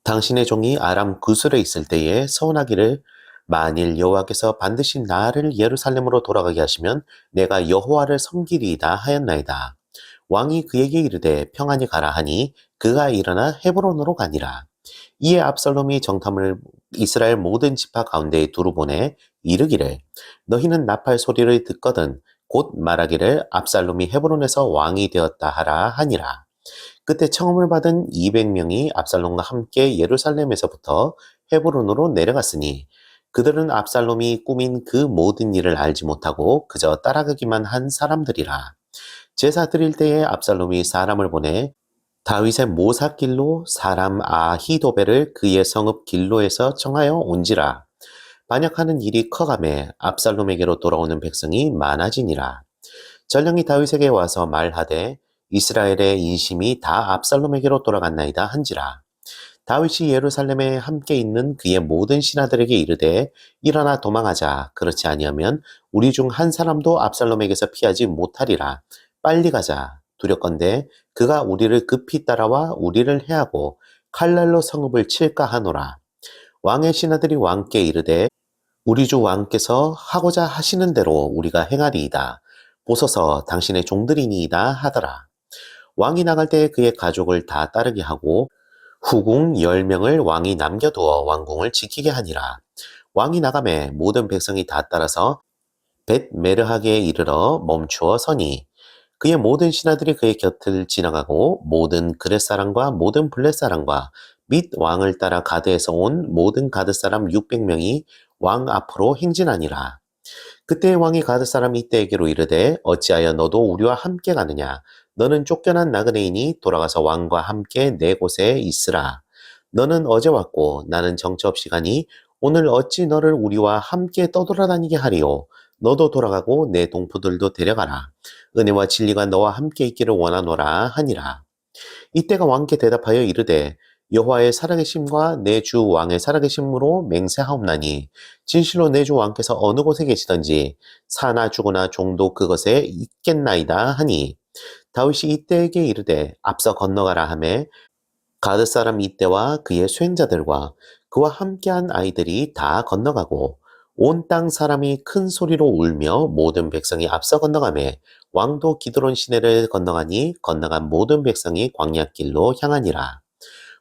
당신의 종이 아람 구술에 있을 때에 서원하기를 만일 여호와께서 반드시 나를 예루살렘으로 돌아가게 하시면 내가 여호와를 섬기리이다 하였나이다. 왕이 그에게 이르되 평안히 가라 하니 그가 일어나 헤브론으로 가니라. 이에 압살롬이 정탐을 이스라엘 모든 지파 가운데에 두루 보내 이르기를 너희는 나팔 소리를 듣거든 곧 말하기를 압살롬이 헤브론에서 왕이 되었다 하라 하니라. 그때 청음을 받은 200명이 압살롬과 함께 예루살렘에서부터 헤브론으로 내려갔으니 그들은 압살롬이 꾸민 그 모든 일을 알지 못하고 그저 따라가기만 한 사람들이라. 제사 드릴 때에 압살롬이 사람을 보내 다윗의 모사길로 사람 아히도벨을 그의 성읍 길로에서 청하여 온지라. 반역하는 일이 커가매 압살롬에게로 돌아오는 백성이 많아지니라. 전령이 다윗에게 와서 말하되 이스라엘의 인심이 다 압살롬에게로 돌아갔나이다 한지라. 다윗이 예루살렘에 함께 있는 그의 모든 신하들에게 이르되 일어나 도망하자. 그렇지 아니하면 우리 중 한 사람도 압살롬에게서 피하지 못하리라. 빨리 가자. 두렵건대 그가 우리를 급히 따라와 우리를 해하고 칼날로 성읍을 칠까 하노라. 왕의 신하들이 왕께 이르되 우리 주 왕께서 하고자 하시는 대로 우리가 행하리이다. 보소서 당신의 종들이니이다 하더라. 왕이 나갈 때 그의 가족을 다 따르게 하고 후궁 10명을 왕이 남겨두어 왕궁을 지키게 하니라. 왕이 나가매 모든 백성이 다 따라서 벳메르하게 이르러 멈추어 서니 그의 모든 신하들이 그의 곁을 지나가고 모든 그렛 사람과 모든 블렛 사람과 및 왕을 따라 가드에서 온 모든 가드 사람 600명이 왕 앞으로 행진하니라. 그때 왕이 가드 사람 이때에게로 이르되 어찌하여 너도 우리와 함께 가느냐? 너는 쫓겨난 나그네이니 돌아가서 왕과 함께 내 곳에 있으라. 너는 어제 왔고 나는 정처 없이 가니 오늘 어찌 너를 우리와 함께 떠돌아다니게 하리요? 너도 돌아가고 내 동포들도 데려가라. 은혜와 진리가 너와 함께 있기를 원하노라 하니라. 이때가 왕께 대답하여 이르되 여호와의 살아계심과 내 주 왕의 살아계심으로 맹세하옵나니 진실로 내 주 왕께서 어느 곳에 계시든지 사나 죽으나 종도 그것에 있겠나이다 하니 다윗이 이때에게 이르되 앞서 건너가라 하매 가드 사람 이때와 그의 수행자들과 그와 함께한 아이들이 다 건너가고 온 땅 사람이 큰 소리로 울며 모든 백성이 앞서 건너가매 왕도 기드론 시내를 건너가니 건너간 모든 백성이 광야길로 향하니라.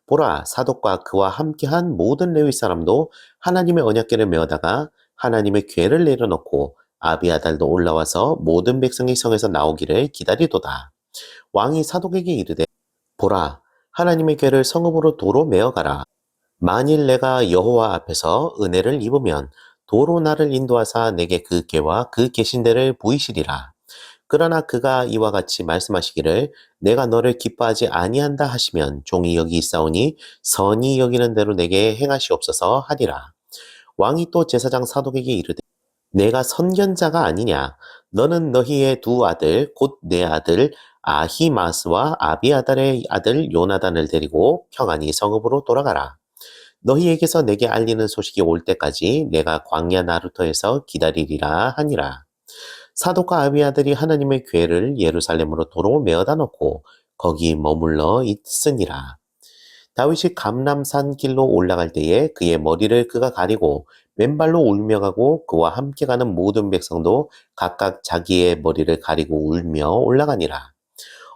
보라 사독과 그와 함께한 모든 레위 사람도 하나님의 언약궤를 메어다가 하나님의 궤를 내려놓고 아비아달도 올라와서 모든 백성이 성에서 나오기를 기다리도다. 왕이 사독에게 이르되 보라 하나님의 궤를 성읍으로 도로 메어가라. 만일 내가 여호와 앞에서 은혜를 입으면 도로 나를 인도하사 내게 그 궤와 그 계신대를 보이시리라. 그러나 그가 이와 같이 말씀하시기를 내가 너를 기뻐하지 아니한다 하시면 종이 여기 있사오니 선히 여기는 대로 내게 행하시옵소서 하리라. 왕이 또 제사장 사독에게 이르되 내가 선견자가 아니냐 너는 너희의 두 아들 곧 내 아들 아히마스와 아비아달의 아들 요나단을 데리고 평안히 성읍으로 돌아가라. 너희에게서 내게 알리는 소식이 올 때까지 내가 광야 나루터에서 기다리리라 하니라. 사독과 아비아들이 하나님의 궤를 예루살렘으로 도로 메어다 놓고 거기 머물러 있으니라. 다윗이 감람산 길로 올라갈 때에 그의 머리를 그가 가리고 맨발로 울며 가고 그와 함께 가는 모든 백성도 각각 자기의 머리를 가리고 울며 올라가니라.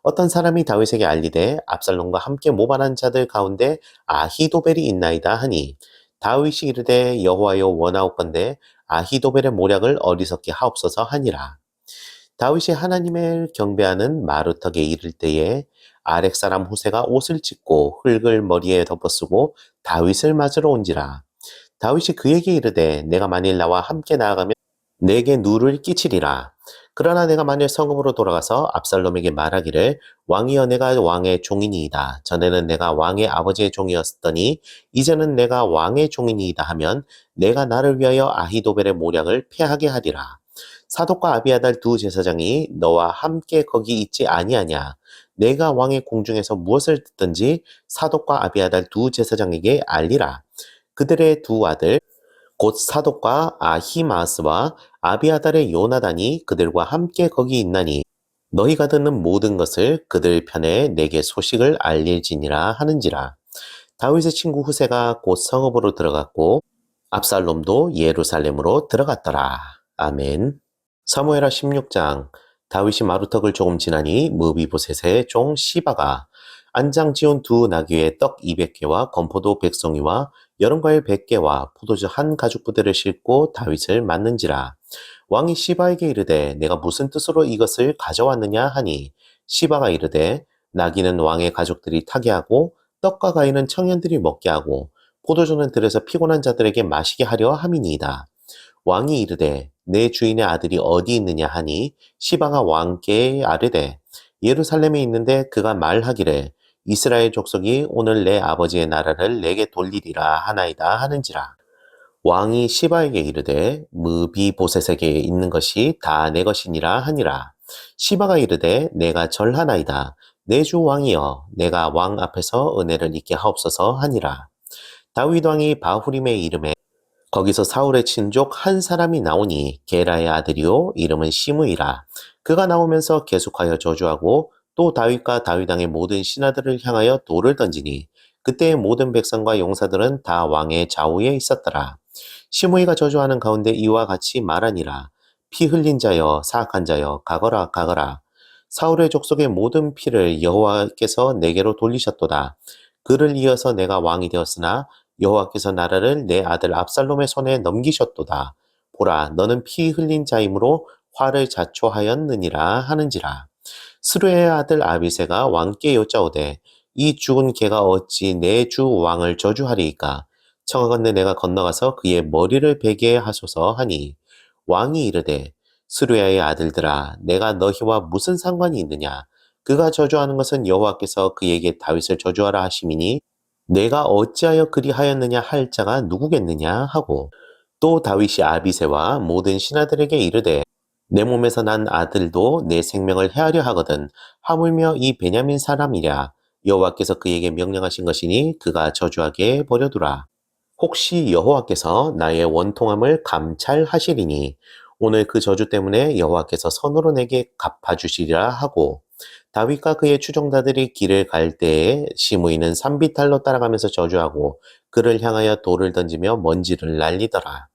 어떤 사람이 다윗에게 알리되 압살롬과 함께 모반한 자들 가운데 아히도벨이 있나이다 하니 다윗이 이르되 여호와여 원하옵건대 아히도벨의 모략을 어리석게 하옵소서 하니라. 다윗이 하나님을 경배하는 마루턱에 이를 때에 아렉 사람 후세가 옷을 찢고 흙을 머리에 덮어쓰고 다윗을 맞으러 온지라. 다윗이 그에게 이르되 내가 만일 나와 함께 나아가면 내게 누를 끼치리라. 그러나 내가 만일 성읍으로 돌아가서 압살롬에게 말하기를 왕이여 내가 왕의 종이니이다. 전에는 내가 왕의 아버지의 종이었더니 이제는 내가 왕의 종이니이다 하면 내가 나를 위하여 아히도벨의 모략을 패하게 하리라. 사독과 아비아달 두 제사장이 너와 함께 거기 있지 아니하냐. 내가 왕의 공중에서 무엇을 듣든지 사독과 아비아달 두 제사장에게 알리라. 그들의 두 아들 곧 사독과 아히마스와 아비아달의 요나단이 그들과 함께 거기 있나니 너희가 듣는 모든 것을 그들 편에 내게 소식을 알릴지니라 하는지라. 다윗의 친구 후세가 곧 성읍으로 들어갔고 압살롬도 예루살렘으로 들어갔더라. 아멘. 사무엘하 16장. 다윗이 마루턱을 조금 지나니 무비보셋의 종 시바가 안장 지은 두 나귀의 떡 200개와 건포도 100송이와 여름과일 100개와 포도주 한 가죽 부대를 싣고 다윗을 맞는지라. 왕이 시바에게 이르되 내가 무슨 뜻으로 이것을 가져왔느냐 하니 시바가 이르되 나귀는 왕의 가족들이 타게 하고 떡과 과일은 청년들이 먹게 하고 포도주는 들에서 피곤한 자들에게 마시게 하려 함이니이다. 왕이 이르되 내 주인의 아들이 어디 있느냐 하니 시바가 왕께 아뢰되 예루살렘에 있는데 그가 말하기를 이스라엘 족속이 오늘 내 아버지의 나라를 내게 돌리리라 하나이다 하는지라. 왕이 시바에게 이르되 무비보셋에게 있는 것이 다 내 것이니라 하니라. 시바가 이르되 내가 절하나이다. 내 주 왕이여 내가 왕 앞에서 은혜를 입게 하옵소서 하니라. 다윗 왕이 바후림에 이름에 거기서 사울의 친족 한 사람이 나오니 게라의 아들이요 이름은 시므이라. 그가 나오면서 계속하여 저주하고 또 다윗과 다윗 왕의 모든 신하들을 향하여 돌을 던지니 그때의 모든 백성과 용사들은 다 왕의 좌우에 있었더라. 시므이가 저주하는 가운데 이와 같이 말하니라. 피 흘린 자여 사악한 자여 가거라 가거라. 사울의 족속의 모든 피를 여호와께서 내게로 돌리셨도다. 그를 이어서 내가 왕이 되었으나 여호와께서 나라를 내 아들 압살롬의 손에 넘기셨도다. 보라 너는 피 흘린 자이므로 화를 자초하였느니라 하는지라. 스루의 아들 아비새가 왕께 여짜오되 이 죽은 개가 어찌 내 주 왕을 저주하리이까. 청하건대 내가 건너가서 그의 머리를 베게 하소서 하니 왕이 이르되 스루야의 아들들아 내가 너희와 무슨 상관이 있느냐. 그가 저주하는 것은 여호와께서 그에게 다윗을 저주하라 하심이니 내가 어찌하여 그리하였느냐 할 자가 누구겠느냐 하고 또 다윗이 아비새와 모든 신하들에게 이르되 내 몸에서 난 아들도 내 생명을 해하려 하거든 하물며 이 베냐민 사람이랴. 여호와께서 그에게 명령하신 것이니 그가 저주하게 버려두라. 혹시 여호와께서 나의 원통함을 감찰하시리니 오늘 그 저주 때문에 여호와께서 선으로 내게 갚아주시리라 하고 다윗과 그의 추종자들이 길을 갈 때에 시므이는 산비탈로 따라가면서 저주하고 그를 향하여 돌을 던지며 먼지를 날리더라.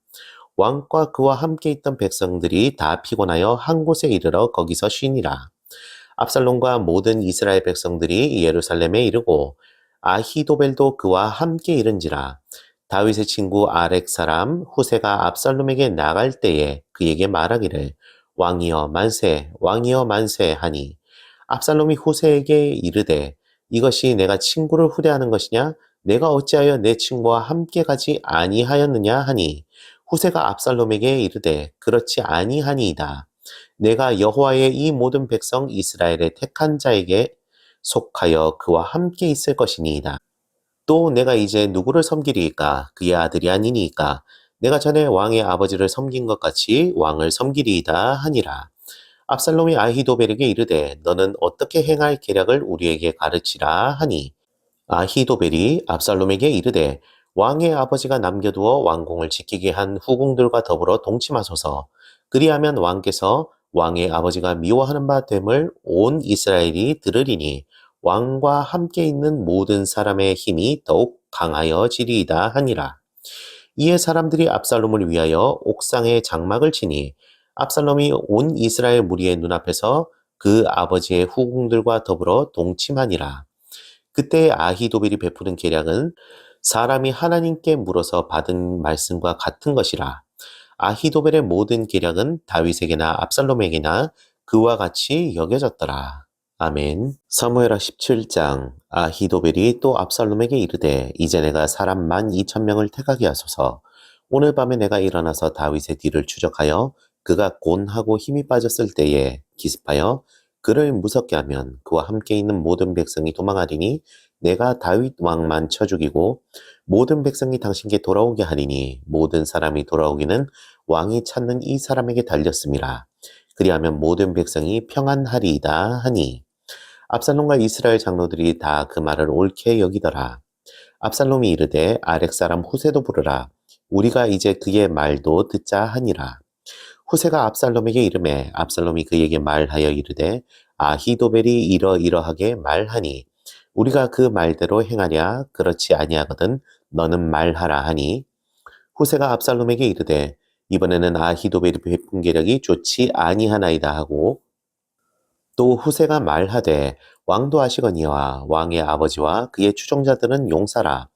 왕과 그와 함께 있던 백성들이 다 피곤하여 한 곳에 이르러 거기서 쉬니라. 압살롬과 모든 이스라엘 백성들이 예루살렘에 이르고 아히도벨도 그와 함께 이른지라. 다윗의 친구 아렉 사람 후세가 압살롬에게 나갈 때에 그에게 말하기를 왕이여 만세 왕이여 만세 하니 압살롬이 후세에게 이르되 이것이 내가 친구를 후대하는 것이냐 내가 어찌하여 내 친구와 함께 가지 아니하였느냐 하니 후세가 압살롬에게 이르되 그렇지 아니하니이다. 내가 여호와의 이 모든 백성 이스라엘의 택한 자에게 속하여 그와 함께 있을 것이니이다. 또 내가 이제 누구를 섬기리이까? 그의 아들이 아니니이까? 내가 전에 왕의 아버지를 섬긴 것 같이 왕을 섬기리이다 하니라. 압살롬이 아히도벨에게 이르되 너는 어떻게 행할 계략을 우리에게 가르치라 하니 아히도벨이 압살롬에게 이르되 왕의 아버지가 남겨두어 왕궁을 지키게 한 후궁들과 더불어 동침하소서. 그리하면 왕께서 왕의 아버지가 미워하는 바 됨을 온 이스라엘이 들으리니 왕과 함께 있는 모든 사람의 힘이 더욱 강하여지리이다 하니라. 이에 사람들이 압살롬을 위하여 옥상에 장막을 치니 압살롬이 온 이스라엘 무리의 눈앞에서 그 아버지의 후궁들과 더불어 동침하니라. 그때 아히도벨이 베푸는 계략은 사람이 하나님께 물어서 받은 말씀과 같은 것이라. 아히도벨의 모든 계략은 다윗에게나 압살롬에게나 그와 같이 여겨졌더라. 아멘. 사무엘하 17장. 아히도벨이 또 압살롬에게 이르되 이제 내가 사람 12,000명을 택하게 하소서. 오늘 밤에 내가 일어나서 다윗의 뒤를 추적하여 그가 곤하고 힘이 빠졌을 때에 기습하여 그를 무섭게 하면 그와 함께 있는 모든 백성이 도망하리니 내가 다윗 왕만 쳐 죽이고 모든 백성이 당신께 돌아오게 하리니 모든 사람이 돌아오기는 왕이 찾는 이 사람에게 달렸음이라. 그리하면 모든 백성이 평안하리이다 하니 압살롬과 이스라엘 장로들이 다 그 말을 옳게 여기더라. 압살롬이 이르되 아렉 사람 후세도 부르라. 우리가 이제 그의 말도 듣자 하니라. 후세가 압살롬에게 이르매 압살롬이 그에게 말하여 이르되 아히도벨이 이러이러하게 말하니 우리가 그 말대로 행하랴 그렇지 아니하거든 너는 말하라 하니 후세가 압살롬에게 이르되 이번에는 아히도벨이 베푼 계략이 좋지 아니하나이다 하고 또 후세가 말하되 왕도 아시거니와 왕의 아버지와 그의 추종자들은 용사라.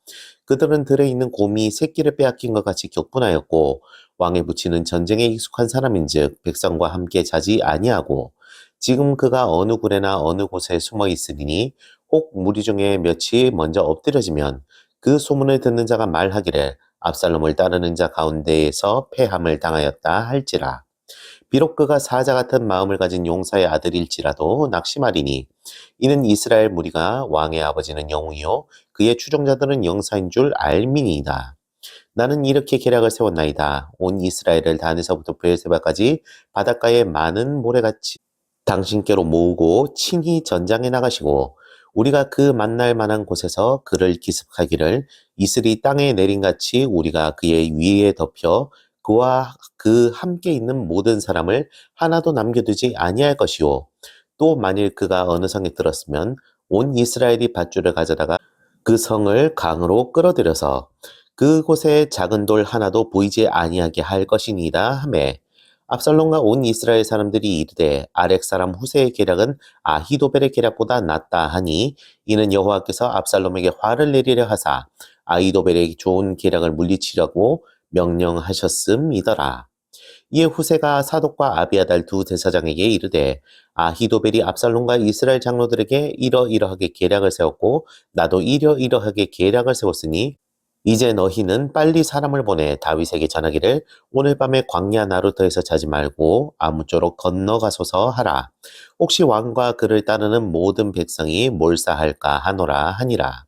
그들은 들에 있는 곰이 새끼를 빼앗긴 것 같이 격분하였고 왕의 부치는 전쟁에 익숙한 사람인즉 백성과 함께 자지 아니하고 지금 그가 어느 굴에나 어느 곳에 숨어 있으리니 혹 무리 중에 몇이 먼저 엎드려지면 그 소문을 듣는 자가 말하기를 압살롬을 따르는 자 가운데에서 패함을 당하였다 할지라. 비록 그가 사자 같은 마음을 가진 용사의 아들일지라도 낙심하리니 이는 이스라엘 무리가 왕의 아버지는 영웅이요 그의 추종자들은 영사인 줄 알미니이다. 나는 이렇게 계략을 세웠나이다. 온 이스라엘을 단에서부터 브엘세바까지 바닷가에 많은 모래같이 당신께로 모으고 친히 전장에 나가시고 우리가 그 만날 만한 곳에서 그를 기습하기를 이슬이 땅에 내린같이 우리가 그의 위에 덮여 그와 그 함께 있는 모든 사람을 하나도 남겨두지 아니할 것이요 또 만일 그가 어느 성에 들었으면 온 이스라엘이 밧줄을 가져다가 그 성을 강으로 끌어들여서 그곳에 작은 돌 하나도 보이지 아니하게 할 것이니이다 하매 압살롬과 온 이스라엘 사람들이 이르되 아렉 사람 후세의 계략은 아히도벨의 계략보다 낫다 하니 이는 여호와께서 압살롬에게 화를 내리려 하사 아히도벨의 좋은 계략을 물리치려고 명령하셨음이더라. 이에 후세가 사독과 아비아달 두 대사장에게 이르되 아히도벨이 압살롬과 이스라엘 장로들에게 이러이러하게 계략을 세웠고 나도 이러이러하게 계략을 세웠으니 이제 너희는 빨리 사람을 보내 다윗에게 전하기를 오늘 밤에 광야 나루터에서 자지 말고 아무쪼록 건너가소서 하라. 혹시 왕과 그를 따르는 모든 백성이 몰사할까 하노라 하니라.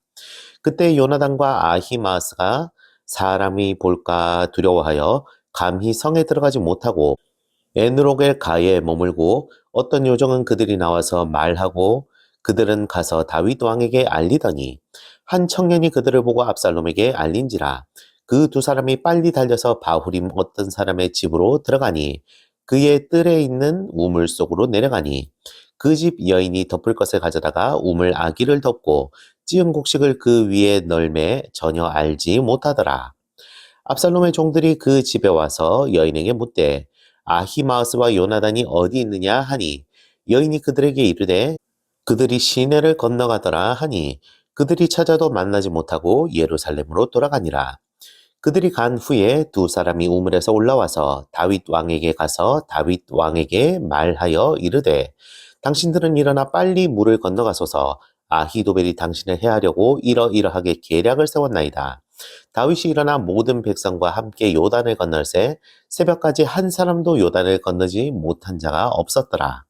그때 요나단과 아히마스가 사람이 볼까 두려워하여 감히 성에 들어가지 못하고 에누로겔 가에 머물고 어떤 요정은 그들이 나와서 말하고 그들은 가서 다윗 왕에게 알리더니 한 청년이 그들을 보고 압살롬에게 알린지라. 그 두 사람이 빨리 달려서 바후림 어떤 사람의 집으로 들어가니 그의 뜰에 있는 우물 속으로 내려가니 그 집 여인이 덮을 것을 가져다가 우물 아기를 덮고 찌은 곡식을 그 위에 널매 전혀 알지 못하더라. 압살롬의 종들이 그 집에 와서 여인에게 묻되 아히마스와 요나단이 어디 있느냐 하니 여인이 그들에게 이르되 그들이 시내를 건너가더라 하니 그들이 찾아도 만나지 못하고 예루살렘으로 돌아가니라. 그들이 간 후에 두 사람이 우물에서 올라와서 다윗 왕에게 가서 다윗 왕에게 말하여 이르되 당신들은 일어나 빨리 물을 건너가소서. 아히도벨이 당신을 해하려고 이러이러하게 계략을 세웠나이다. 다윗이 일어나 모든 백성과 함께 요단을 건널새 새벽까지 한 사람도 요단을 건너지 못한 자가 없었더라.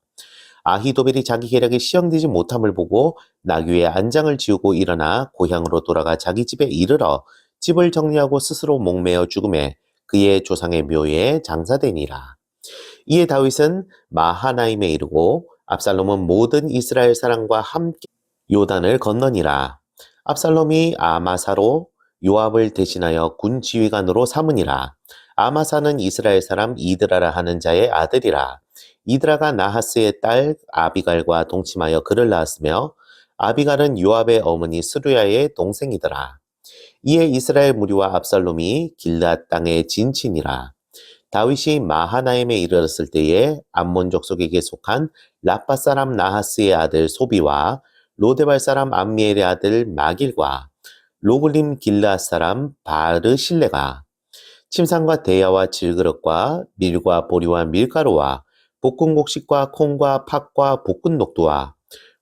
아히도벨이 자기 계략이 시험되지 못함을 보고 나귀의 안장을 지우고 일어나 고향으로 돌아가 자기 집에 이르러 집을 정리하고 스스로 목매어 죽음에 그의 조상의 묘에 장사되니라. 이에 다윗은 마하나임에 이르고 압살롬은 모든 이스라엘 사람과 함께 요단을 건너니라. 압살롬이 아마사로 요압을 대신하여 군 지휘관으로 삼으니라. 아마사는 이스라엘 사람 이드라라 하는 자의 아들이라. 이드라가 나하스의 딸 아비갈과 동침하여 그를 낳았으며 아비갈은 요압의 어머니 스루야의 동생이더라. 이에 이스라엘 무리와 압살롬이 길앗 땅에 진치니라. 다윗이 마하나임에 이르렀을 때에 암몬 족속에게 속한 라빠 사람 나하스의 아들 소비와 로데발 사람 암미엘의 아들 마길과 로글림 길앗 사람 바르실레가 침상과 대야와 질그릇과 밀과 보리와 밀가루와 볶은 곡식과 콩과 팥과 볶은 녹두와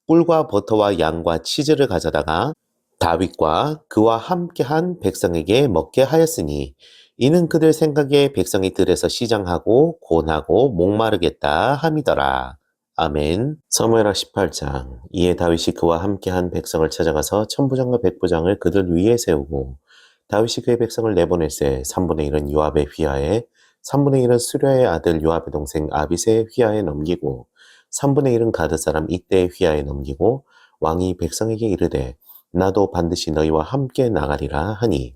꿀과 버터와 양과 치즈를 가져다가 다윗과 그와 함께한 백성에게 먹게 하였으니 이는 그들 생각에 백성이 들에서 시장하고 곤하고 목마르겠다 함이더라. 아멘. 사무엘하 18장. 이에 다윗이 그와 함께한 백성을 찾아가서 천부장과 백부장을 그들 위에 세우고 다윗이 그의 백성을 내보낼세 3분의 1은 요압의 휘하에 3분의 1은 수랴의 아들 요압의 동생 아비새의 휘하에 넘기고 3분의 1은 가드 사람 이때의 휘하에 넘기고 왕이 백성에게 이르되 나도 반드시 너희와 함께 나가리라 하니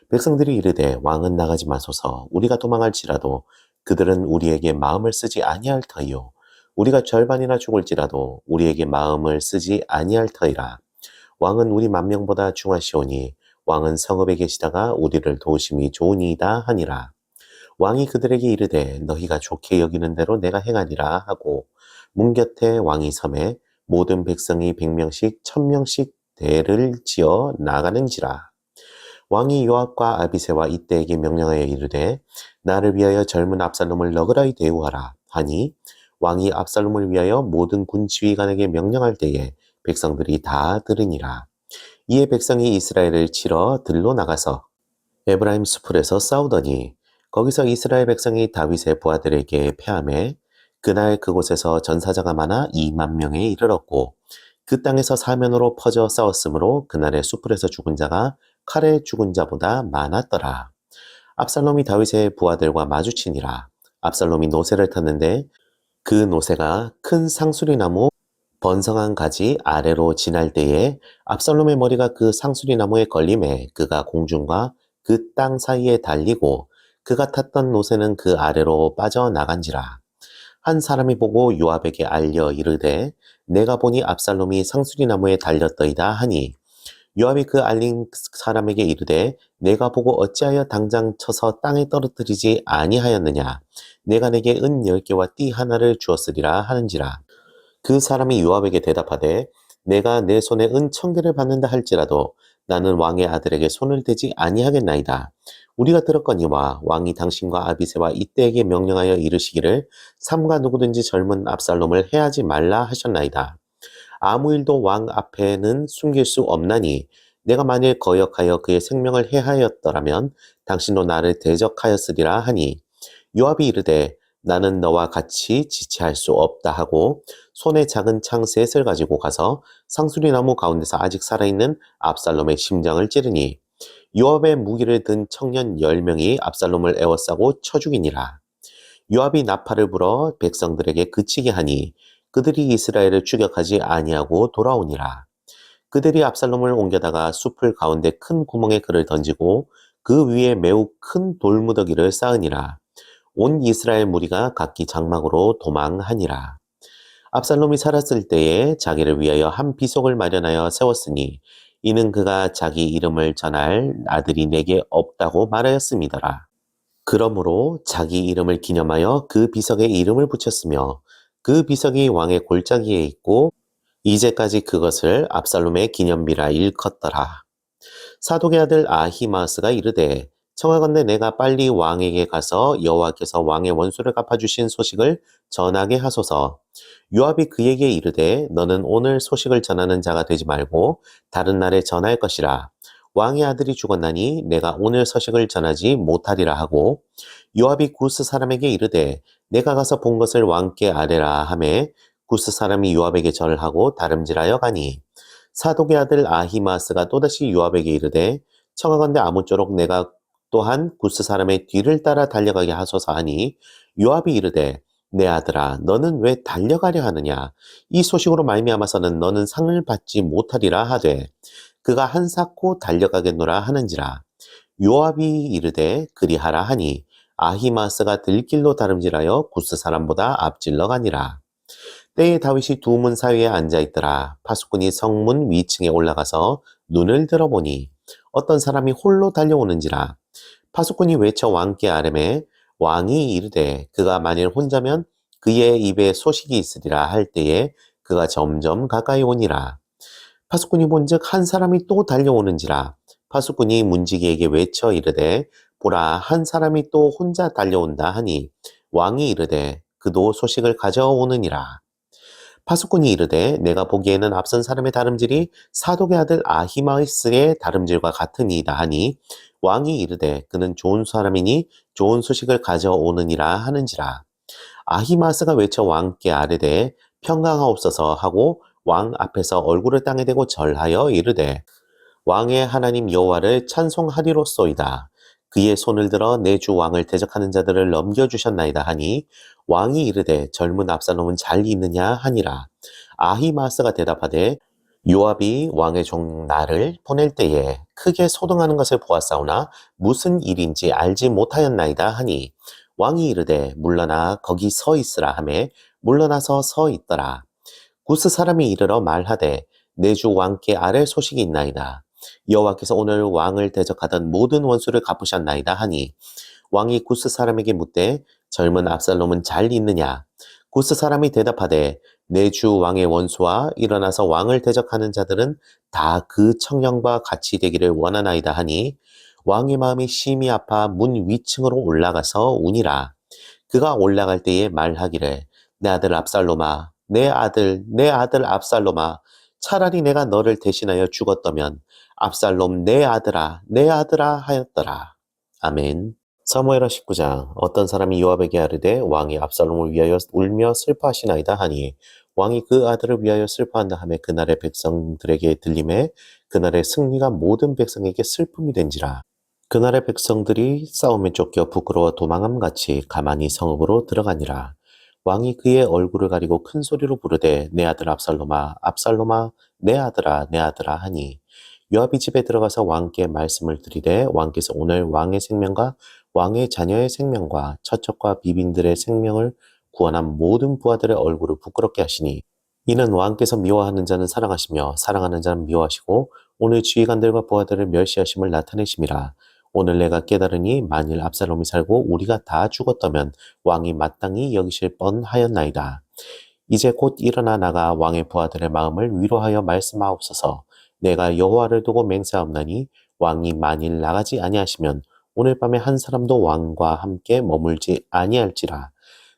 백성들이 이르되 왕은 나가지 마소서. 우리가 도망할지라도 그들은 우리에게 마음을 쓰지 아니할 터이요 우리가 절반이나 죽을지라도 우리에게 마음을 쓰지 아니할 터이라. 왕은 우리 만명보다 중하시오니 왕은 성읍에 계시다가 우리를 도우심이 좋으니이다 하니라. 왕이 그들에게 이르되 너희가 좋게 여기는 대로 내가 행하리라 하고 문 곁에 왕이 섬에 모든 백성이 100명씩 1000명씩 대를 지어 나가는지라. 왕이 요압과 아비새와 이때에게 명령하여 이르되 나를 위하여 젊은 압살롬을 너그러이 대우하라 하니 왕이 압살롬을 위하여 모든 군 지휘관에게 명령할 때에 백성들이 다 들으니라. 이에 백성이 이스라엘을 치러 들로 나가서 에브라임 수풀에서 싸우더니 거기서 이스라엘 백성이 다윗의 부하들에게 패하매 그날 그곳에서 전사자가 많아 2만 명에 이르렀고 그 땅에서 사면으로 퍼져 싸웠으므로 그날의 수풀에서 죽은 자가 칼에 죽은 자보다 많았더라. 압살롬이 다윗의 부하들과 마주치니라. 압살롬이 노새를 탔는데 그 노새가 큰 상수리나무 번성한 가지 아래로 지날 때에 압살롬의 머리가 그 상수리나무에 걸림에 그가 공중과 그 땅 사이에 달리고 그가 탔던 노새는 그 아래로 빠져나간지라. 한 사람이 보고 요압에게 알려 이르되 내가 보니 압살롬이 상수리 나무에 달렸더이다 하니 요압이 그 알린 사람에게 이르되 내가 보고 어찌하여 당장 쳐서 땅에 떨어뜨리지 아니하였느냐 내가 내게 은 10개와 띠 하나를 주었으리라 하는지라. 그 사람이 요압에게 대답하되 내가 내 손에 은 1000개를 받는다 할지라도 나는 왕의 아들에게 손을 대지 아니하겠나이다. 우리가 들었거니와 왕이 당신과 아비새와 이때에게 명령하여 이르시기를 삼가 누구든지 젊은 압살롬을 해하지 말라 하셨나이다. 아무 일도 왕 앞에는 숨길 수 없나니 내가 만일 거역하여 그의 생명을 해하였더라면 당신도 나를 대적하였으리라 하니 요압이 이르되 나는 너와 같이 지체할 수 없다 하고 손에 작은 창 셋을 가지고 가서 상수리 나무 가운데서 아직 살아있는 압살롬의 심장을 찌르니 요압의 무기를 든 청년 10명이 압살롬을 에워싸고 쳐 죽이니라. 요압이 나팔을 불어 백성들에게 그치게 하니 그들이 이스라엘을 추격하지 아니하고 돌아오니라. 그들이 압살롬을 옮겨다가 숲을 가운데 큰 구멍에 그를 던지고 그 위에 매우 큰 돌무더기를 쌓으니라. 온 이스라엘 무리가 각기 장막으로 도망하니라. 압살롬이 살았을 때에 자기를 위하여 한 비석을 마련하여 세웠으니 이는 그가 자기 이름을 전할 아들이 내게 없다고 말하였음이더라. 그러므로 자기 이름을 기념하여 그 비석에 이름을 붙였으며 그 비석이 왕의 골짜기에 있고 이제까지 그것을 압살롬의 기념비라 일컫더라. 사독의 아들 아히마스가 이르되 청하건대 내가 빨리 왕에게 가서 여호와께서 왕의 원수를 갚아주신 소식을 전하게 하소서. 요압이 그에게 이르되 너는 오늘 소식을 전하는 자가 되지 말고 다른 날에 전할 것이라. 왕의 아들이 죽었나니 내가 오늘 소식을 전하지 못하리라 하고 요압이 구스 사람에게 이르되 내가 가서 본 것을 왕께 아뢰라 하매 구스 사람이 요압에게 절하고 다름질하여 가니 사독의 아들 아히마스가 또다시 요압에게 이르되 청하건대 아무쪼록 내가 또한 구스 사람의 뒤를 따라 달려가게 하소서 하니 요압이 이르되 내 아들아 너는 왜 달려가려 하느냐 이 소식으로 말미암아서는 너는 상을 받지 못하리라 하되 그가 한사코 달려가겠노라 하는지라. 요압이 이르되 그리하라 하니 아히마스가 들길로 다름질하여 구스 사람보다 앞질러 가니라. 때에 다윗이 두 문 사이에 앉아 있더라. 파수꾼이 성문 위층에 올라가서 눈을 들어보니 어떤 사람이 홀로 달려오는지라. 파수꾼이 외쳐 왕께 아뢰매 왕이 이르되 그가 만일 혼자면 그의 입에 소식이 있으리라 할 때에 그가 점점 가까이 오니라. 파수꾼이 본즉 한 사람이 또 달려오는지라. 파수꾼이 문지기에게 외쳐 이르되 보라 한 사람이 또 혼자 달려온다 하니 왕이 이르되 그도 소식을 가져오느니라. 파수꾼이 이르되 내가 보기에는 앞선 사람의 다름질이 사독의 아들 아히마이스의 다름질과 같으니이다 하니 왕이 이르되 그는 좋은 사람이니 좋은 소식을 가져오느니라 하는지라. 아히마스가 외쳐 왕께 아뢰되 평강하옵소서 하고 왕 앞에서 얼굴을 땅에 대고 절하여 이르되 왕의 하나님 여호와를 찬송하리로소이다. 그의 손을 들어 내 주 왕을 대적하는 자들을 넘겨주셨나이다 하니 왕이 이르되 젊은 압살롬은 잘 있느냐 하니라. 아히마스가 대답하되 요압이 왕의 종 나를 보낼 때에 크게 소동하는 것을 보았사오나 무슨 일인지 알지 못하였나이다 하니 왕이 이르되 물러나 거기 서 있으라 하매 물러나서 서 있더라. 구스 사람이 이르러 말하되 내 주 왕께 아랠 소식이 있나이다. 여호와께서 오늘 왕을 대적하던 모든 원수를 갚으셨나이다 하니 왕이 구스 사람에게 묻되 젊은 압살롬은 잘 있느냐? 구스 사람이 대답하되 내 주 왕의 원수와 일어나서 왕을 대적하는 자들은 다 그 청년과 같이 되기를 원하나이다 하니 왕의 마음이 심히 아파 문 위층으로 올라가서 우니라. 그가 올라갈 때에 말하기를 내 아들 압살롬아 내 아들 압살롬아 차라리 내가 너를 대신하여 죽었더면 압살롬 내 아들아 하였더라. 아멘. 사무엘하 19장 어떤 사람이 요압에게 아르되 왕이 압살롬을 위하여 울며 슬퍼하시나이다 하니 왕이 그 아들을 위하여 슬퍼한다 하며 그날의 백성들에게 들림에 그날의 승리가 모든 백성에게 슬픔이 된지라. 그날의 백성들이 싸움에 쫓겨 부끄러워 도망함같이 가만히 성읍으로 들어가니라. 왕이 그의 얼굴을 가리고 큰 소리로 부르되 내 아들 압살롬아 압살롬아 내 아들아 하니 요압이 집에 들어가서 왕께 말씀을 드리되 왕께서 오늘 왕의 생명과 왕의 자녀의 생명과 처첩과 비빈들의 생명을 구원한 모든 부하들의 얼굴을 부끄럽게 하시니 이는 왕께서 미워하는 자는 사랑하시며 사랑하는 자는 미워하시고 오늘 지휘관들과 부하들을 멸시하심을 나타내심이라. 오늘 내가 깨달으니 만일 압살롬이 살고 우리가 다 죽었다면 왕이 마땅히 여기실 뻔하였나이다. 이제 곧 일어나 나가 왕의 부하들의 마음을 위로하여 말씀하옵소서. 내가 여호와를 두고 맹세하옵나니 왕이 만일 나가지 아니하시면 오늘 밤에 한 사람도 왕과 함께 머물지 아니할지라.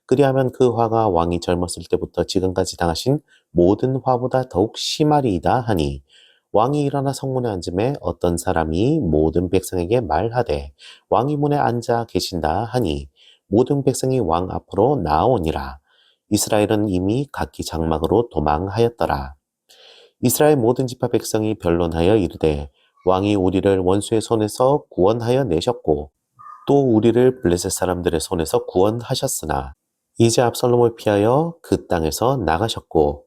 그리하면 그 화가 왕이 젊었을 때부터 지금까지 당하신 모든 화보다 더욱 심하리이다 하니 왕이 일어나 성문에 앉음에 어떤 사람이 모든 백성에게 말하되 왕이 문에 앉아 계신다 하니 모든 백성이 왕 앞으로 나아오니라. 이스라엘은 이미 각기 장막으로 도망하였더라. 이스라엘 모든 지파 백성이 변론하여 이르되 왕이 우리를 원수의 손에서 구원하여 내셨고 또 우리를 블레셋 사람들의 손에서 구원하셨으나 이제 압살롬을 피하여 그 땅에서 나가셨고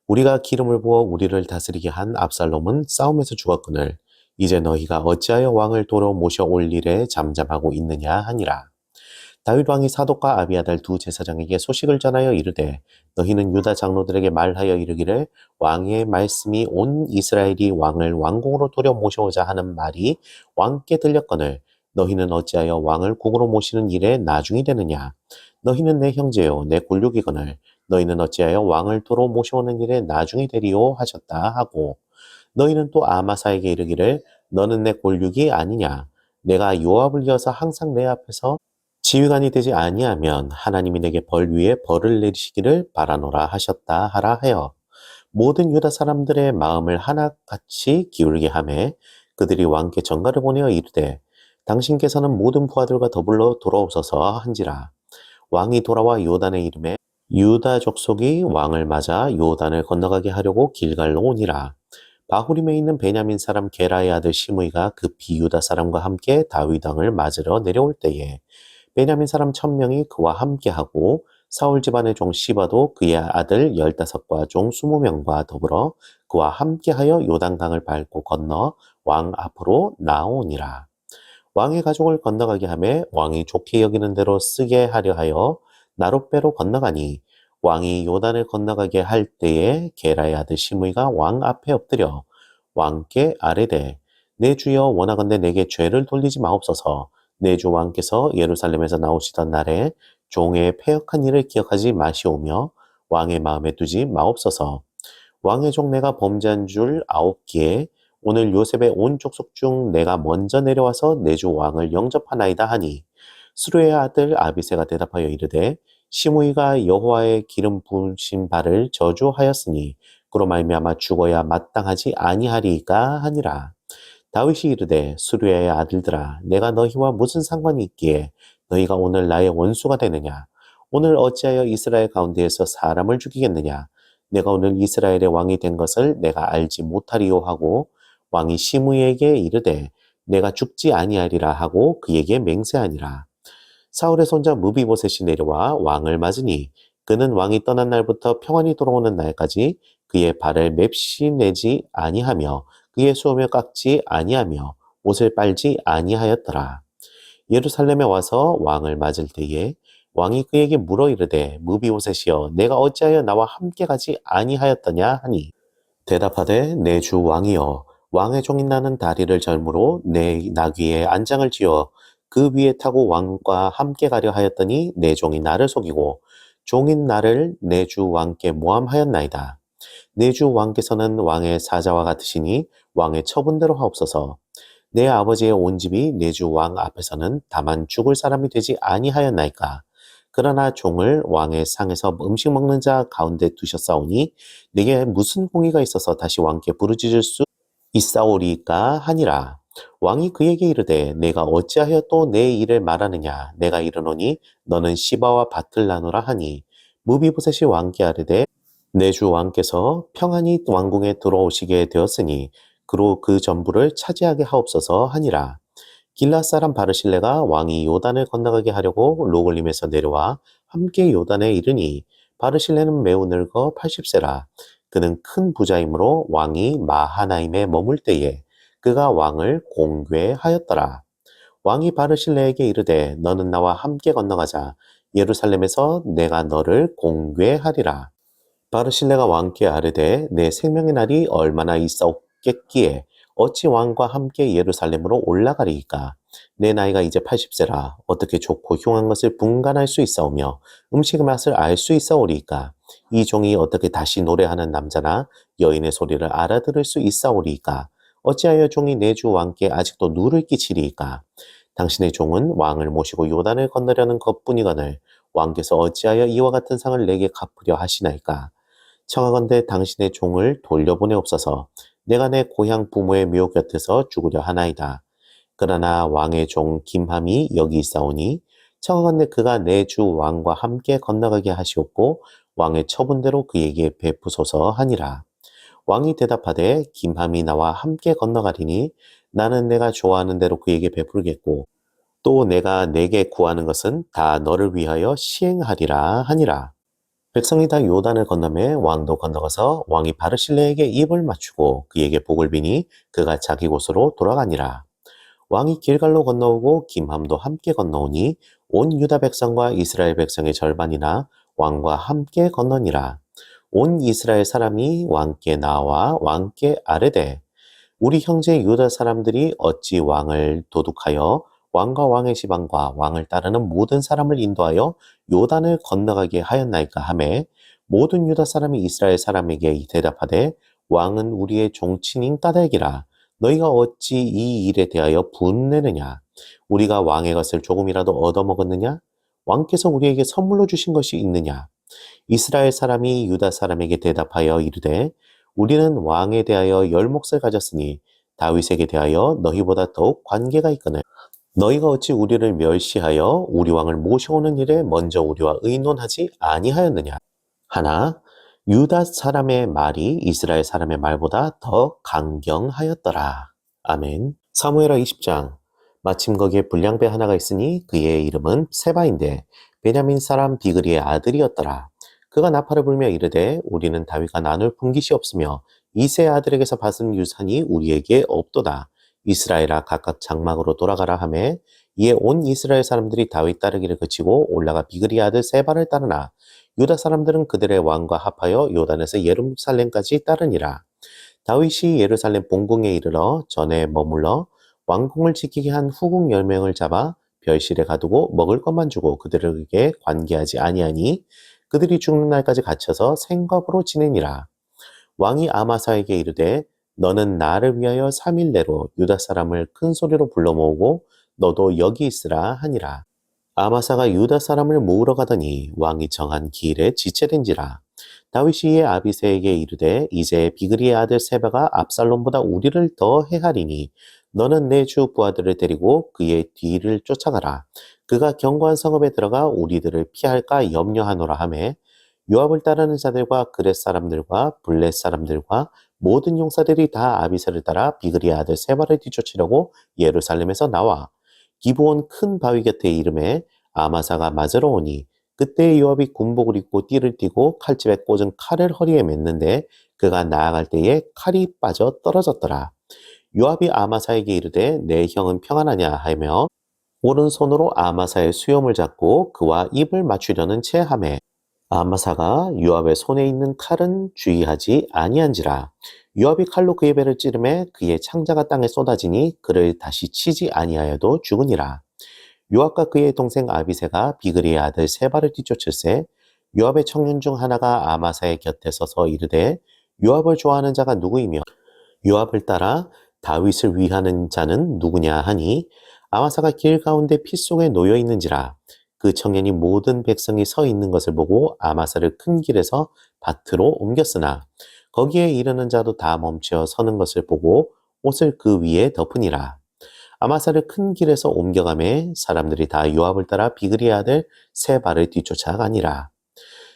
우리가 기름을 부어 우리를 다스리게 한 압살롬은 싸움에서 죽었거늘 이제 너희가 어찌하여 왕을 도로 모셔올 일에 잠잠하고 있느냐 하니라. 다윗 왕이 사독과 아비아달 두 제사장에게 소식을 전하여 이르되 너희는 유다 장로들에게 말하여 이르기를 왕의 말씀이 온 이스라엘이 왕을 왕궁으로 도려 모셔오자 하는 말이 왕께 들렸거늘 너희는 어찌하여 왕을 궁으로 모시는 일에 나중이 되느냐. 너희는 내 형제요 내 골육이거늘 너희는 어찌하여 왕을 도로 모셔오는 일에 나중이 되리요 하셨다 하고 너희는 또 아마사에게 이르기를 너는 내 골육이 아니냐. 내가 요압을 이어서 항상 내 앞에서 지휘관이 되지 아니하면 하나님이 내게 벌 위에 벌을 내리시기를 바라노라 하셨다 하라 하여 모든 유다 사람들의 마음을 하나같이 기울게 하매 그들이 왕께 전가를 보내어 이르되 당신께서는 모든 부하들과 더불어 돌아오소서 한지라. 왕이 돌아와 요단의 이름에 유다 족속이 왕을 맞아 요단을 건너가게 하려고 길갈로 오니라. 바후림에 있는 베냐민 사람 게라의 아들 시므이가 급히 유다 사람과 함께 다윗 왕을 맞으러 내려올 때에 베냐민 사람 1000명이 그와 함께하고 사울 집안의 종 시바도 그의 아들 15과 종 20명과 더불어 그와 함께하여 요단강을 밟고 건너 왕 앞으로 나오니라. 왕의 가족을 건너가게 하매 왕이 좋게 여기는 대로 쓰게 하려 하여 나룻배로 건너가니 왕이 요단을 건너가게 할 때에 게라의 아들 시므이가 왕 앞에 엎드려 왕께 아뢰되 내 주여 원하건대 내게 죄를 돌리지 마옵소서. 내 주 왕께서 예루살렘에서 나오시던 날에 종의 패역한 일을 기억하지 마시오며 왕의 마음에 두지 마옵소서. 왕의 종 내가 범죄한 줄 아옵기에 오늘 요셉의 온 족속 중 내가 먼저 내려와서 내 주 왕을 영접하나이다 하니 수르의 아들 아비새가 대답하여 이르되 시므이가 여호와의 기름 부으신 바를 저주하였으니 그로 말미암아 죽어야 마땅하지 아니하리이까 하니라. 다윗이 이르되 수르야의 아들들아 내가 너희와 무슨 상관이 있기에 너희가 오늘 나의 원수가 되느냐. 오늘 어찌하여 이스라엘 가운데에서 사람을 죽이겠느냐. 내가 오늘 이스라엘의 왕이 된 것을 내가 알지 못하리요 하고 왕이 시므이에게 이르되 내가 죽지 아니하리라 하고 그에게 맹세하니라. 사울의 손자 무비보셋이 내려와 왕을 맞으니 그는 왕이 떠난 날부터 평안히 돌아오는 날까지 그의 발을 맵시 내지 아니하며 그의 수염을 깎지 아니하며 옷을 빨지 아니하였더라. 예루살렘에 와서 왕을 맞을 때에 왕이 그에게 물어 이르되 무비보셋이여 내가 어찌하여 나와 함께 가지 아니하였더냐 하니 대답하되 내 주 왕이여 왕의 종인 나는 다리를 절므로 내 나귀에 안장을 지어 그 위에 타고 왕과 함께 가려 하였더니 내 종이 나를 속이고 종인 나를 내 주 왕께 모함하였나이다. 내 주 왕께서는 왕의 사자와 같으시니 왕의 처분대로 하옵소서. 내 아버지의 온 집이 내 주 왕 앞에서는 다만 죽을 사람이 되지 아니하였나이까. 그러나 종을 왕의 상에서 음식 먹는 자 가운데 두셨사오니 내게 무슨 공의가 있어서 다시 왕께 부르짖을 수 있사오리까 하니라. 왕이 그에게 이르되 내가 어찌하여 또 내 일을 말하느냐. 내가 이르노니 너는 시바와 밭을 나누라 하니 무비보셋이 왕께 아뢰되 내 주 왕께서 평안히 왕궁에 들어오시게 되었으니 그로 그 전부를 차지하게 하옵소서 하니라. 길앗 사람 바르실레가 왕이 요단을 건너가게 하려고 로글림에서 내려와 함께 요단에 이르니 바르실레는 매우 늙어 80세라. 그는 큰 부자이므로 왕이 마하나임에 머물 때에 그가 왕을 공궤하였더라. 왕이 바르실레에게 이르되 너는 나와 함께 건너가자. 예루살렘에서 내가 너를 공궤하리라. 바르실레가 왕께 아뢰되 내 생명의 날이 얼마나 있사옵겠기에 어찌 왕과 함께 예루살렘으로 올라가리이까. 내 나이가 이제 80세라 어떻게 좋고 흉한 것을 분간할 수 있사오며 음식의 맛을 알 수 있사오리이까. 이 종이 어떻게 다시 노래하는 남자나 여인의 소리를 알아들을 수 있사오리이까. 어찌하여 종이 내 주 왕께 아직도 누를 끼치리이까. 당신의 종은 왕을 모시고 요단을 건너려는 것뿐이거늘 왕께서 어찌하여 이와 같은 상을 내게 갚으려 하시나이까. 청하건대 당신의 종을 돌려보내옵소서. 내가 내 고향 부모의 묘 곁에서 죽으려 하나이다. 그러나 왕의 종 김함이 여기 있사오니 청하건대 그가 내 주 왕과 함께 건너가게 하시옵고 왕의 처분대로 그에게 베푸소서 하니라. 왕이 대답하되 김함이 나와 함께 건너가리니 나는 내가 좋아하는 대로 그에게 베풀겠고 또 내가 내게 구하는 것은 다 너를 위하여 시행하리라 하니라. 백성이 다 요단을 건너매 왕도 건너가서 왕이 바르실레에게 입을 맞추고 그에게 복을 비니 그가 자기 곳으로 돌아가니라. 왕이 길갈로 건너오고 김함도 함께 건너오니 온 유다 백성과 이스라엘 백성의 절반이나 왕과 함께 건너니라. 온 이스라엘 사람이 왕께 나와 왕께 아뢰되 우리 형제 유다 사람들이 어찌 왕을 도둑하여 왕과 왕의 지방과 왕을 따르는 모든 사람을 인도하여 요단을 건너가게 하였나이까 하매 모든 유다 사람이 이스라엘 사람에게 대답하되 왕은 우리의 종친인 까닭이라. 너희가 어찌 이 일에 대하여 분내느냐. 우리가 왕의 것을 조금이라도 얻어먹었느냐. 왕께서 우리에게 선물로 주신 것이 있느냐. 이스라엘 사람이 유다 사람에게 대답하여 이르되 우리는 왕에 대하여 열 몫을 가졌으니 다윗에게 대하여 너희보다 더욱 관계가 있거늘 너희가 어찌 우리를 멸시하여 우리 왕을 모셔오는 일에 먼저 우리와 의논하지 아니하였느냐. 하나 유다 사람의 말이 이스라엘 사람의 말보다 더 강경하였더라. 아멘. 사무엘하 20장. 마침 거기에 불량배 하나가 있으니 그의 이름은 세바인데 베냐민 사람 비그리의 아들이었더라. 그가 나팔을 불며 이르되 우리는 다윗과 나눌 분깃이 없으며 이세 아들에게서 받은 유산이 우리에게 없도다. 이스라엘아 각각 장막으로 돌아가라 하매 이에 온 이스라엘 사람들이 다윗 따르기를 그치고 올라가 비그리 아들 세바를 따르나 유다 사람들은 그들의 왕과 합하여 요단에서 예루살렘까지 따르니라. 다윗이 예루살렘 본궁에 이르러 전에 머물러 왕궁을 지키게 한 후궁 10명을 잡아 별실에 가두고 먹을 것만 주고 그들에게 관계하지 아니하니 그들이 죽는 날까지 갇혀서 생겁으로 지내니라. 왕이 아마사에게 이르되 너는 나를 위하여 3일 내로 유다 사람을 큰 소리로 불러 모으고 너도 여기 있으라 하니라. 아마사가 유다 사람을 모으러 가더니 왕이 정한 기일에 지체된지라. 다윗이 이에 아비새에게 이르되 이제 비그리의 아들 세바가 압살롬보다 우리를 더 해하리니 너는 내 주 부하들을 데리고 그의 뒤를 쫓아가라. 그가 견고한 성읍에 들어가 우리들을 피할까 염려하노라 하매 요압을 따르는 자들과 그렛 사람들과 블렛 사람들과 모든 용사들이 다 아비새를 따라 비그리의 아들 세바를 뒤쫓으려고 예루살렘에서 나와 기브온 큰 바위 곁에 이름에 아마사가 맞으러 오니 그때 요압이 군복을 입고 띠를 띠고 칼집에 꽂은 칼을 허리에 맸는데 그가 나아갈 때에 칼이 빠져 떨어졌더라. 요압이 아마사에게 이르되 내 형은 평안하냐 하며 오른손으로 아마사의 수염을 잡고 그와 입을 맞추려는 채 하매 아마사가 요압의 손에 있는 칼은 주의하지 아니한지라. 요압이 칼로 그의 배를 찌르매 그의 창자가 땅에 쏟아지니 그를 다시 치지 아니하여도 죽으니라. 요압과 그의 동생 아비새가 비그리의 아들 세바를 뒤쫓을세 요압의 청년 중 하나가 아마사의 곁에 서서 이르되 요압을 좋아하는 자가 누구이며 요압을 따라 다윗을 위하는 자는 누구냐 하니 아마사가 길 가운데 피 속에 놓여 있는지라. 그 청년이 모든 백성이 서 있는 것을 보고 아마사를 큰 길에서 밭으로 옮겼으나 거기에 이르는 자도 다 멈춰 서는 것을 보고 옷을 그 위에 덮으니라. 아마사를 큰 길에서 옮겨가매 사람들이 다 요압을 따라 비그리의 아들 세바를 뒤쫓아가니라.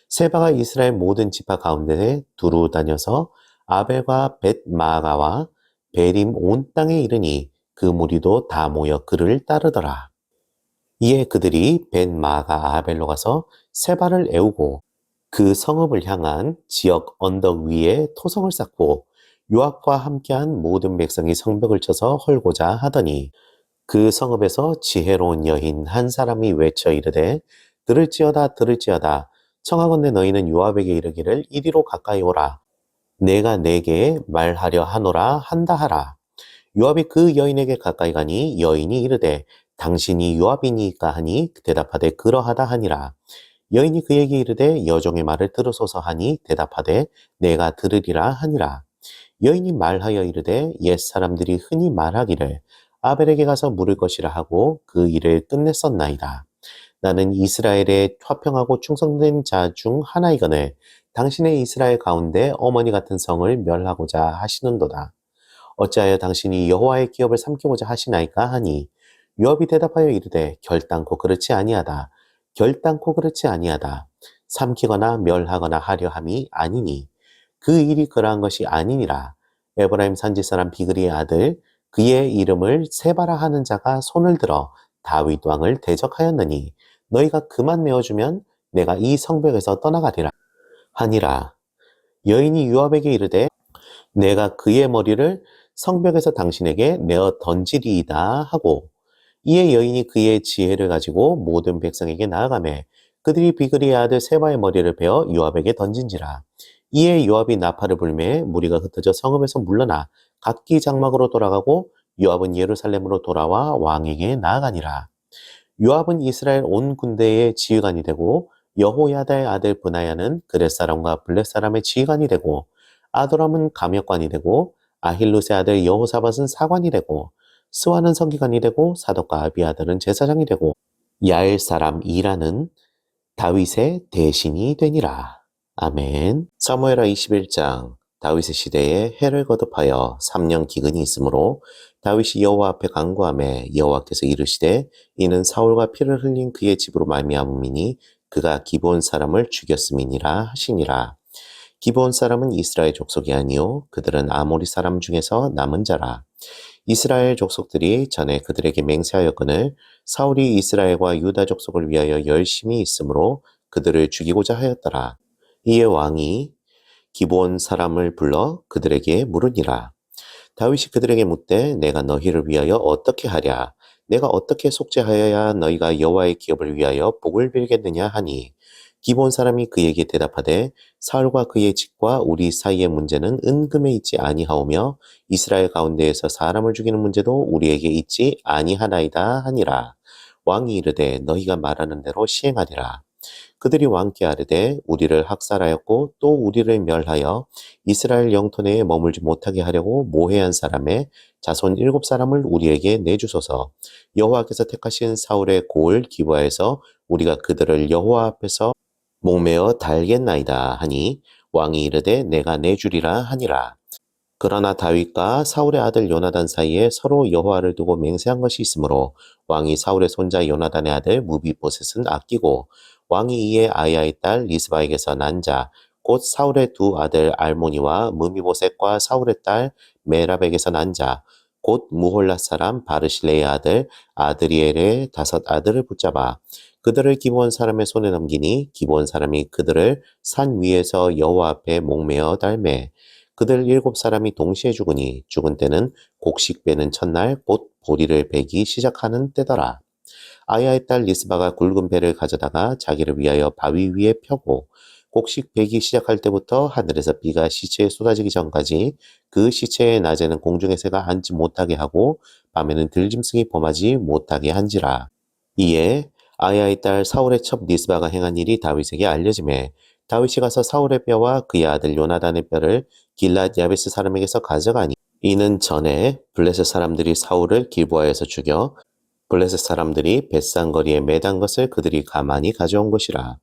세바가 이스라엘 모든 지파 가운데 두루 다녀서 아벨과 벳마가와 베림 온 땅에 이르니 그 무리도 다 모여 그를 따르더라. 이에 그들이 벳마가 아벨로 가서 세바를 애우고 그 성읍을 향한 지역 언덕 위에 토성을 쌓고 요압과 함께한 모든 백성이 성벽을 쳐서 헐고자 하더니 그 성읍에서 지혜로운 여인 한 사람이 외쳐 이르되 들을지어다 들을지어다 청하건대 너희는 요압에게 이르기를 이리로 가까이 오라. 내가 내게 말하려 하노라 한다 하라. 요압이 그 여인에게 가까이 가니 여인이 이르되 당신이 요압이니까 하니 대답하되 그러하다 하니라. 여인이 그에게 이르되 여종의 말을 들으소서 하니 대답하되 내가 들으리라 하니라. 여인이 말하여 이르되 옛사람들이 흔히 말하기를 아벨에게 가서 물을 것이라 하고 그 일을 끝냈었나이다. 나는 이스라엘의 화평하고 충성된 자 중 하나이거늘 당신의 이스라엘 가운데 어머니 같은 성을 멸하고자 하시는도다. 어찌하여 당신이 여호와의 기업을 삼키고자 하시나이까 하니 요압이 대답하여 이르되 결단코 그렇지 아니하다. 결단코 그렇지 아니하다. 삼키거나 멸하거나 하려 함이 아니니 그 일이 그러한 것이 아니니라. 에브라임 산지 사람 비그리의 아들 그의 이름을 세바라 하는 자가 손을 들어 다윗 왕을 대적하였느니 너희가 그만 내어주면 내가 이 성벽에서 떠나가리라 하니라. 여인이 요압에게 이르되 내가 그의 머리를 성벽에서 당신에게 내어 던지리이다 하고 이에 여인이 그의 지혜를 가지고 모든 백성에게 나아가매 그들이 비그리의 아들 세바의 머리를 베어 요압에게 던진지라. 이에 요압이 나팔을 불매 무리가 흩어져 성읍에서 물러나 각기 장막으로 돌아가고 요압은 예루살렘으로 돌아와 왕에게 나아가니라. 요압은 이스라엘 온 군대의 지휘관이 되고 여호야다의 아들 브나야는 그렛 사람과 블렛 사람의 지휘관이 되고 아도람은 감역관이 되고 아힐루스의 아들 여호사밧은 사관이 되고 스와는 서기관이 되고 사독과 아비아들은 제사장이 되고 야엘 사람 이라는 다윗의 대신이 되니라. 아멘. 사무엘하 21장. 다윗의 시대에 해를 거듭하여 3년 기근이 있으므로 다윗이 여호와 앞에 간구하매 여호와께서 이르시되 이는 사울과 피를 흘린 그의 집으로 말미암음이니 그가 기브온 사람을 죽였음이니라 하시니라. 기브온 사람은 이스라엘 족속이 아니요 그들은 아모리 사람 중에서 남은 자라. 이스라엘 족속들이 전에 그들에게 맹세하였거늘 사울이 이스라엘과 유다 족속을 위하여 열심히 있으므로 그들을 죽이고자 하였더라. 이에 왕이 기브온 사람을 불러 그들에게 물으니라. 다윗이 그들에게 묻되 내가 너희를 위하여 어떻게 하랴? 내가 어떻게 속죄하여야 너희가 여호와의 기업을 위하여 복을 빌겠느냐 하니 기브온 사람이 그에게 대답하되 사울과 그의 집과 우리 사이의 문제는 은금에 있지 아니하오며 이스라엘 가운데에서 사람을 죽이는 문제도 우리에게 있지 아니하나이다 하니라. 왕이 이르되 너희가 말하는 대로 시행하리라. 그들이 왕께 아뢰되 우리를 학살하였고 또 우리를 멸하여 이스라엘 영토 내에 머물지 못하게 하려고 모해한 사람의 자손 7사람을 우리에게 내주소서. 여호와께서 택하신 사울의 고을 기브아에서 우리가 그들을 여호와 앞에서 목매어 달겠나이다 하니 왕이 이르되 내가 내주리라 하니라. 그러나 다윗과 사울의 아들 요나단 사이에 서로 여호와를 두고 맹세한 것이 있으므로 왕이 사울의 손자 요나단의 아들 무비보셋은 아끼고 왕이 이에 아야의 딸 리스바에게서 난 자 곧 사울의 두 아들 알모니와 무비보셋과 사울의 딸 메랍에게서 난 자 곧 무홀라 사람 바르실레의 아들 아드리엘의 5 아들을 붙잡아 그들을 기브온 사람의 손에 넘기니 기브온 사람이 그들을 산 위에서 여호와 앞에 목매어 달매 그들 7사람이 동시에 죽으니 죽은 때는 곡식 베는 첫날 곧 보리를 베기 시작하는 때더라. 아야의 딸 리스바가 굵은 배를 가져다가 자기를 위하여 바위 위에 펴고 곡식 베기 시작할 때부터 하늘에서 비가 시체에 쏟아지기 전까지 그 시체의 낮에는 공중의 새가 앉지 못하게 하고 밤에는 들짐승이 범하지 못하게 한지라. 이에 아야의 딸 사울의 첩 리스바가 행한 일이 다윗에게 알려지매 다윗이 가서 사울의 뼈와 그의 아들 요나단의 뼈를 길랏 야베스 사람에게서 가져가니 이는 전에 블레셋 사람들이 사울을 길보아에서 죽여 블레셋 사람들이 벳산 거리에 매단 것을 그들이 가만히 가져온 것이라.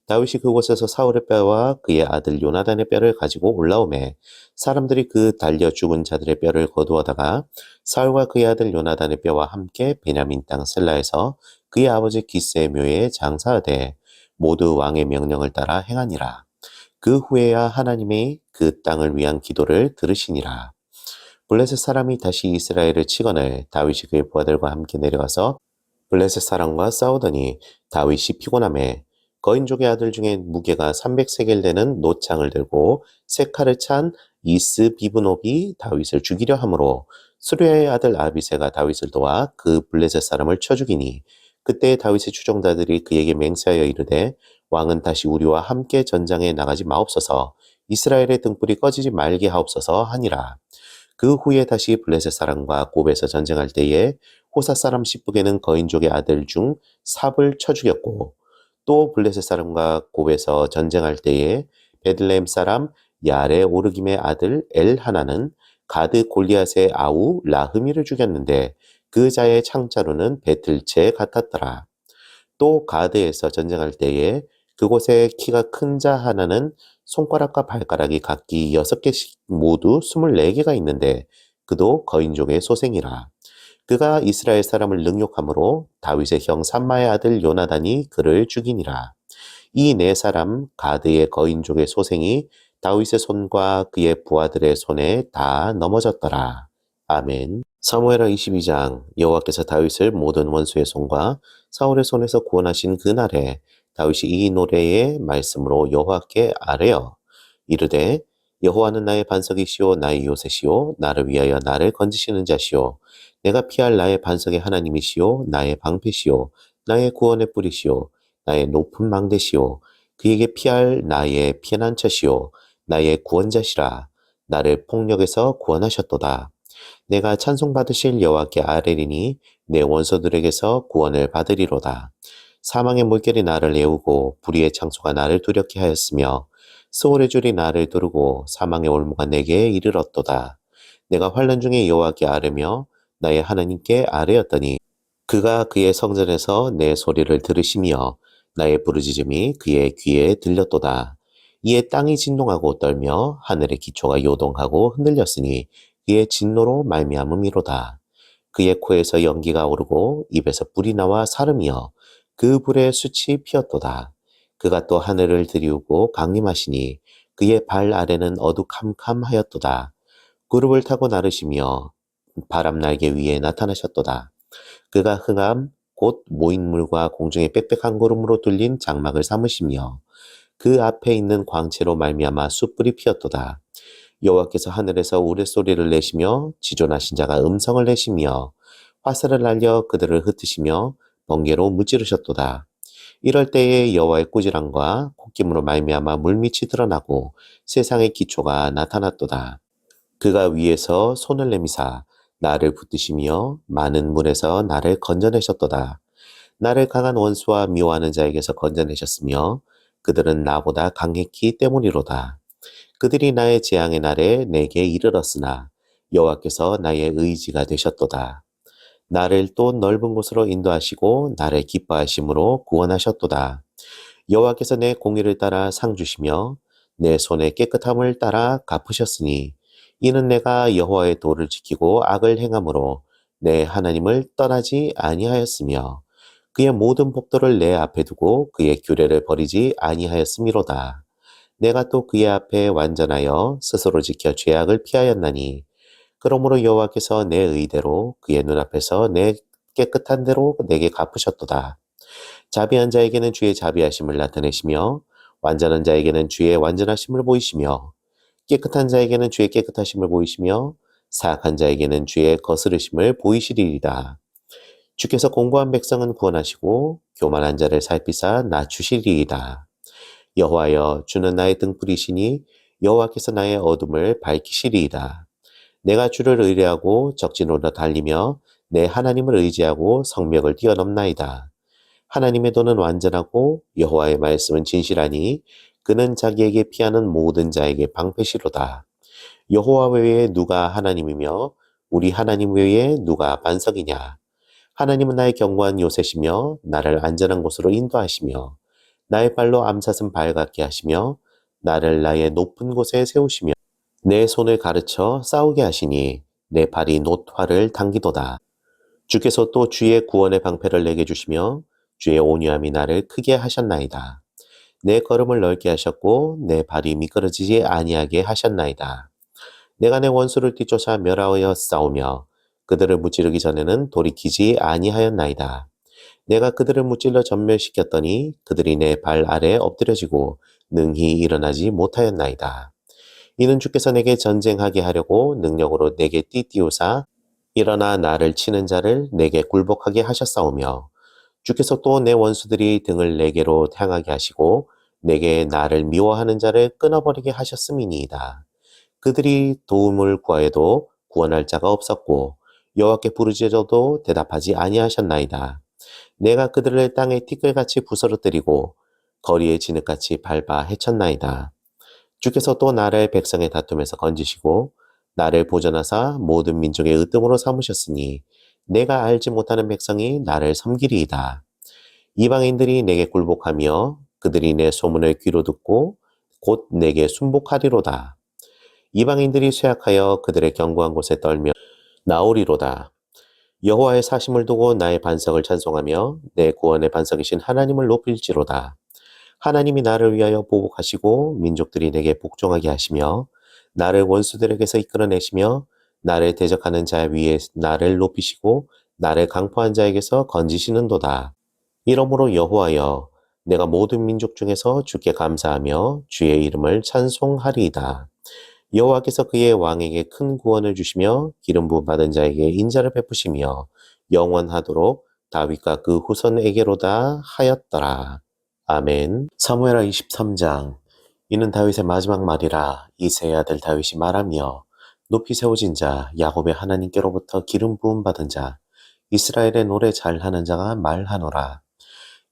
다윗이 그곳에서 사울의 뼈와 그의 아들 요나단의 뼈를 가지고 올라오매 사람들이 그 달려 죽은 자들의 뼈를 거두어다가 사울과 그의 아들 요나단의 뼈와 함께 베냐민 땅 셀라에서 그의 아버지 기스의 묘에 장사하되 모두 왕의 명령을 따라 행하니라. 그 후에야 하나님의 그 땅을 위한 기도를 들으시니라. 블레셋 사람이 다시 이스라엘을 치거늘 다윗이 그의 부하들과 함께 내려가서 블레셋 사람과 싸우더니 다윗이 피곤하매 거인족의 아들 중에 무게가 300세겔 되는 노창을 들고 세 칼을 찬 이스 비브노비 다윗을 죽이려 하므로 수르야의 아들 아비새가 다윗을 도와 그 블레셋 사람을 쳐 죽이니 그때 다윗의 추종자들이 그에게 맹세하여 이르되 왕은 다시 우리와 함께 전장에 나가지 마옵소서 이스라엘의 등불이 꺼지지 말게 하옵소서 하니라. 그 후에 다시 블레셋 사람과 곱에서 전쟁할 때에 호사 사람 시브게는 거인족의 아들 중 삽을 쳐 죽였고 또 블레셋 사람과 곱에서 전쟁할 때에 베들레헴 사람 야레 오르김의 아들 엘하나는 가드 골리앗의 아우 라흐미를 죽였는데 그 자의 창자루는 배틀채 같았더라. 또 가드에서 전쟁할 때에 그곳에 키가 큰 자 하나는 손가락과 발가락이 각기 6개씩 모두 24개가 있는데 그도 거인족의 소생이라. 그가 이스라엘 사람을 능욕함으로 다윗의 형 삼마의 아들 요나단이 그를 죽이니라. 이 네 사람 가드의 거인족의 소생이 다윗의 손과 그의 부하들의 손에 다 넘어졌더라. 아멘. 사무엘하 22장 여호와께서 다윗을 모든 원수의 손과 사울의 손에서 구원하신 그날에 다윗이 이 노래의 말씀으로 여호와께 아뢰어 이르되 여호와는 나의 반석이시오 나의 요새시오 나를 위하여 나를 건지시는 자시오 내가 피할 나의 반석의 하나님이시오 나의 방패시오 나의 구원의 뿌리시오 나의 높은 망대시오 그에게 피할 나의 피난처시오 나의 구원자시라 나를 폭력에서 구원하셨도다. 내가 찬송받으실 여호와께 아뢰리니 내 원수들에게서 구원을 받으리로다. 사망의 물결이 나를 애우고 불의의 창소가 나를 두렵게 하였으며 스올의 줄이 나를 두르고 사망의 올무가 내게 이르렀도다. 내가 환난 중에 여호와께 아뢰며 나의 하나님께 아뢰었더니 그가 그의 성전에서 내 소리를 들으시며 나의 부르짖음이 그의 귀에 들렸도다. 이에 땅이 진동하고 떨며 하늘의 기초가 요동하고 흔들렸으니 그의 진노로 말미암음이로다. 그의 코에서 연기가 오르고 입에서 불이 나와 사름이여 그 불에 숯이 피었도다. 그가 또 하늘을 들이우고 강림하시니 그의 발 아래는 어두캄캄하였도다. 구름을 타고 나르시며 바람 날개 위에 나타나셨도다. 그가 흥함 곧 모인 물과 공중의 빽빽한 구름으로 뚫린 장막을 삼으시며 그 앞에 있는 광채로 말미암아 숯불이 피었도다. 여호와께서 하늘에서 우레소리를 내시며 지존하신 자가 음성을 내시며 화살을 날려 그들을 흩으시며 번개로 무찌르셨도다. 이럴 때에 여호와의 꾸지람과 콧김으로 말미암아 물밑이 드러나고 세상의 기초가 나타났도다. 그가 위에서 손을 내미사 나를 붙드시며 많은 물에서 나를 건져내셨도다. 나를 강한 원수와 미워하는 자에게서 건져내셨으며 그들은 나보다 강했기 때문이로다. 그들이 나의 재앙의 날에 내게 이르렀으나 여호와께서 나의 의지가 되셨도다. 나를 또 넓은 곳으로 인도하시고 나를 기뻐하심으로 구원하셨도다. 여호와께서 내 공의를 따라 상 주시며 내 손의 깨끗함을 따라 갚으셨으니 이는 내가 여호와의 도를 지키고 악을 행함으로 내 하나님을 떠나지 아니하였으며 그의 모든 법도를 내 앞에 두고 그의 규례를 버리지 아니하였음이로다. 내가 또 그의 앞에 완전하여 스스로 지켜 죄악을 피하였나니 그러므로 여호와께서 내 의대로 그의 눈앞에서 내 깨끗한 대로 내게 갚으셨도다. 자비한 자에게는 주의 자비하심을 나타내시며 완전한 자에게는 주의 완전하심을 보이시며 깨끗한 자에게는 주의 깨끗하심을 보이시며 사악한 자에게는 주의 거스르심을 보이시리이다. 주께서 공고한 백성은 구원하시고 교만한 자를 살피사 낮추시리이다. 여호와여 주는 나의 등불이시니 여호와께서 나의 어둠을 밝히시리이다. 내가 주를 의뢰하고 적진으로 달리며 내 하나님을 의지하고 성벽을 뛰어넘나이다. 하나님의 도는 완전하고 여호와의 말씀은 진실하니 그는 자기에게 피하는 모든 자에게 방패시로다. 여호와 외에 누가 하나님이며 우리 하나님 외에 누가 반석이냐. 하나님은 나의 견고한 요새시며 나를 안전한 곳으로 인도하시며 나의 발로 암사슴 발같게 하시며 나를 나의 높은 곳에 세우시며 내 손을 가르쳐 싸우게 하시니 내 발이 놋화를 당기도다. 주께서 또 주의 구원의 방패를 내게 주시며 주의 온유함이 나를 크게 하셨나이다. 내 걸음을 넓게 하셨고 내 발이 미끄러지지 아니하게 하셨나이다. 내가 내 원수를 뒤쫓아 멸하여 싸우며 그들을 무찌르기 전에는 돌이키지 아니하였나이다. 내가 그들을 무찔러 전멸시켰더니 그들이 내 발 아래 엎드려지고 능히 일어나지 못하였나이다. 이는 주께서 내게 전쟁하게 하려고 능력으로 내게 띠띠우사 일어나 나를 치는 자를 내게 굴복하게 하셨사오며 주께서 또 내 원수들이 등을 내게로 향하게 하시고 내게 나를 미워하는 자를 끊어버리게 하셨음이니이다. 그들이 도움을 구하여도 구원할 자가 없었고 여호와께 부르짖어도 대답하지 아니하셨나이다. 내가 그들을 땅에 티끌같이 부스러뜨리고 거리에 진흙같이 밟아 해쳤나이다. 주께서 또 나를 백성의 다툼에서 건지시고 나를 보전하사 모든 민족의 으뜸으로 삼으셨으니 내가 알지 못하는 백성이 나를 섬기리이다. 이방인들이 내게 굴복하며 그들이 내 소문을 귀로 듣고 곧 내게 순복하리로다. 이방인들이 쇠약하여 그들의 견고한 곳에 떨며 나오리로다. 여호와의 사심을 두고 나의 반석을 찬송하며 내 구원의 반석이신 하나님을 높일지로다. 하나님이 나를 위하여 보복하시고 민족들이 내게 복종하게 하시며 나를 원수들에게서 이끌어내시며 나를 대적하는 자 위에 나를 높이시고 나를 강포한 자에게서 건지시는도다. 이러므로 여호와여 내가 모든 민족 중에서 주께 감사하며 주의 이름을 찬송하리이다. 여호와께서 그의 왕에게 큰 구원을 주시며 기름 부음 받은 자에게 인자를 베푸시며 영원하도록 다윗과 그 후손에게로다 하였더라. 아멘. 사무엘하 23장. 이는 다윗의 마지막 말이라. 이새의 아들 다윗이 말하며 높이 세워진 자 야곱의 하나님께로부터 기름 부음 받은 자 이스라엘의 노래 잘하는 자가 말하노라.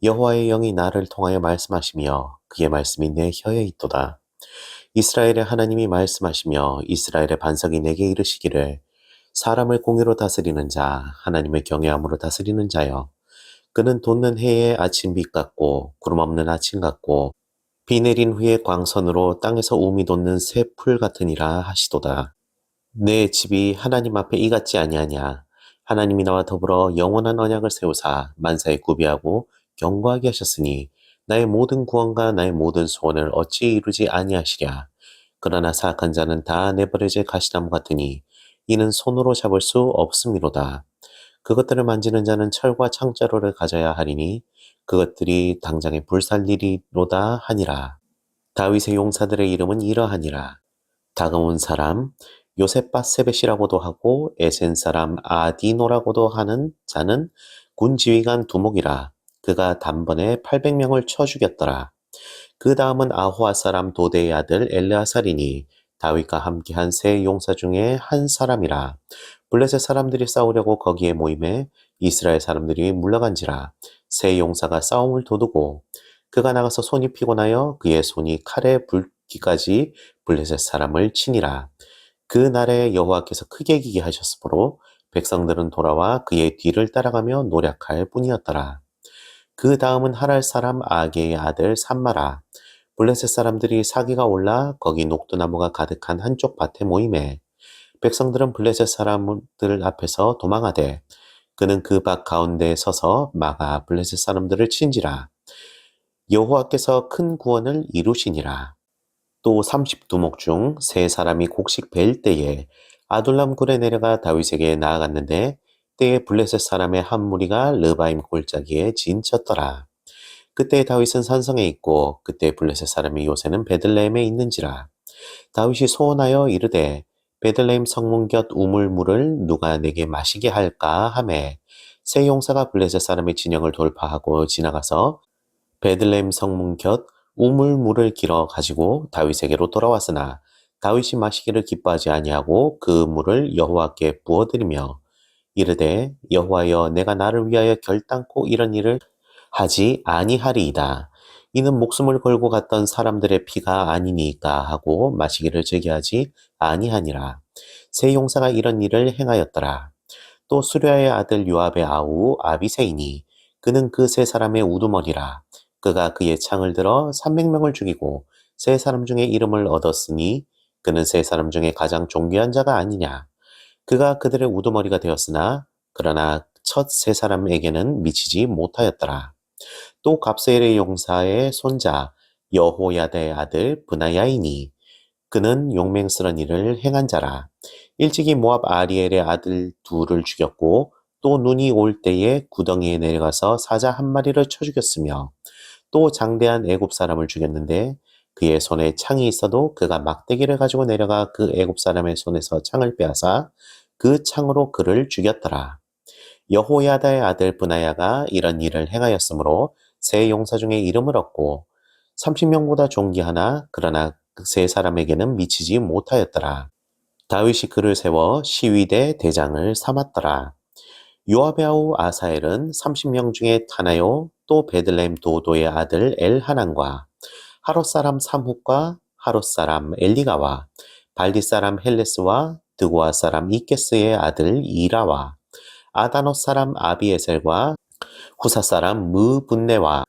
여호와의 영이 나를 통하여 말씀하시며 그의 말씀이 내 혀에 있도다. 이스라엘의 하나님이 말씀하시며 이스라엘의 반석이 내게 이르시기를 사람을 공의로 다스리는 자 하나님을 경외함으로 다스리는 자여 그는 돋는 해의 아침빛 같고 구름 없는 아침 같고 비 내린 후에 광선으로 땅에서 우미 돋는 새 풀 같으니라 하시도다. 내 집이 하나님 앞에 이같지 아니하냐. 하나님이 나와 더불어 영원한 언약을 세우사 만사에 구비하고 견고하게 하셨으니 나의 모든 구원과 나의 모든 소원을 어찌 이루지 아니하시랴. 그러나 사악한 자는 다 내버려질 가시나무 같으니 이는 손으로 잡을 수 없음이로다. 그것들을 만지는 자는 철과 창자로를 가져야 하리니 그것들이 당장에 불살리리로다 하니라. 다윗의 용사들의 이름은 이러하니라. 다가온 사람 요셋바세벳이라고도 하고 에센 사람 아디노라고도 하는 자는 군 지휘관 두목이라. 그가 단번에 800명을 쳐 죽였더라. 그 다음은 아호아 사람 도대의 아들 엘르아살이니 다윗과 함께한 세 용사 중에 한 사람이라. 블레셋 사람들이 싸우려고 거기에 모임에 이스라엘 사람들이 물러간지라. 세 용사가 싸움을 도두고 그가 나가서 손이 피곤하여 그의 손이 칼에 불기까지 블레셋 사람을 치니라. 그 날에 여호와께서 크게 이기게 하셨으므로 백성들은 돌아와 그의 뒤를 따라가며 노력할 뿐이었더라. 그 다음은 하랄 사람 아게의 아들 삼마라. 블레셋 사람들이 사기가 올라 거기 녹두나무가 가득한 한쪽 밭에 모임에 백성들은 블레셋 사람들 앞에서 도망하되 그는 그 밭 가운데에 서서 막아 블레셋 사람들을 친지라. 여호와께서 큰 구원을 이루시니라. 또 30두목 중 세 사람이 곡식 벨 때에 아둘람 굴에 내려가 다윗에게 나아갔는데 때에 블레셋 사람의 한 무리가 르바임 골짜기에 진쳤더라. 그때 다윗은 산성에 있고 그때 블레셋 사람의 요새는 베들레헴에 있는지라. 다윗이 소원하여 이르되 베들레헴 성문 곁 우물물을 누가 내게 마시게 할까 하매 세 용사가 블레셋 사람의 진영을 돌파하고 지나가서 베들레헴 성문 곁 우물물을 길어 가지고 다윗에게로 돌아왔으나 다윗이 마시기를 기뻐하지 아니하고 그 물을 여호와께 부어드리며 이르되 여호와여 내가 나를 위하여 결단코 이런 일을 하지 아니하리이다. 이는 목숨을 걸고 갔던 사람들의 피가 아니니까 하고 마시기를 즐겨하지 아니하니라. 세 용사가 이런 일을 행하였더라. 또 수랴의 아들 요압의 아우 아비새이니 그는 그 세 사람의 우두머리라. 그가 그의 창을 들어 300명을 죽이고 세 사람 중에 이름을 얻었으니 그는 세 사람 중에 가장 존귀한 자가 아니냐. 그가 그들의 우두머리가 되었으나 그러나 첫 세 사람에게는 미치지 못하였더라. 또 갑세엘의 용사의 손자 여호야다의 아들 브나야이니 그는 용맹스런 일을 행한 자라. 일찍이 모압 아리엘의 아들 둘을 죽였고 또 눈이 올 때에 구덩이에 내려가서 사자 한 마리를 쳐 죽였으며 또 장대한 애굽 사람을 죽였는데 그의 손에 창이 있어도 그가 막대기를 가지고 내려가 그 애굽 사람의 손에서 창을 빼앗아 그 창으로 그를 죽였더라. 여호야다의 아들 브나야가 이런 일을 행하였으므로 세 용사 중에 이름을 얻고 30명보다 존귀하나 그러나 그 세 사람에게는 미치지 못하였더라. 다윗이 그를 세워 시위대 대장을 삼았더라. 요압의 아우 아사엘은 30명 중에 타나요 또 베들레헴 도도의 아들 엘하난과 하롯 사람 삼훅과 하롯 사람 엘리가와 발디 사람 헬레스와 드고아 사람 이케스의 아들 이라와 아다노 사람 아비에셀과 후사 사람 무분네와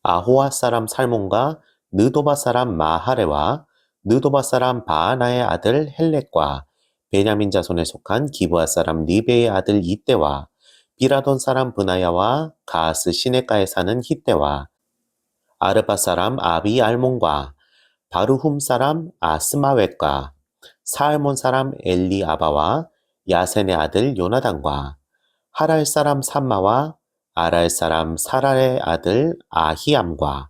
아호와 사람 살몬과 느도바 사람 마하레와 느도바 사람 바하나의 아들 헬렉과 베냐민 자손에 속한 기브아 사람 리베의 아들 이때와 비라돈 사람 브나야와 가스 시내가에 사는 히때와 아르바 사람 아비 알몬과 바르훔 사람 아스마웻과 사알몬 사람 엘리아바와 야센의 아들 요나단과 하랄 사람 삼마와 아랄 사람 사랄의 아들 아히암과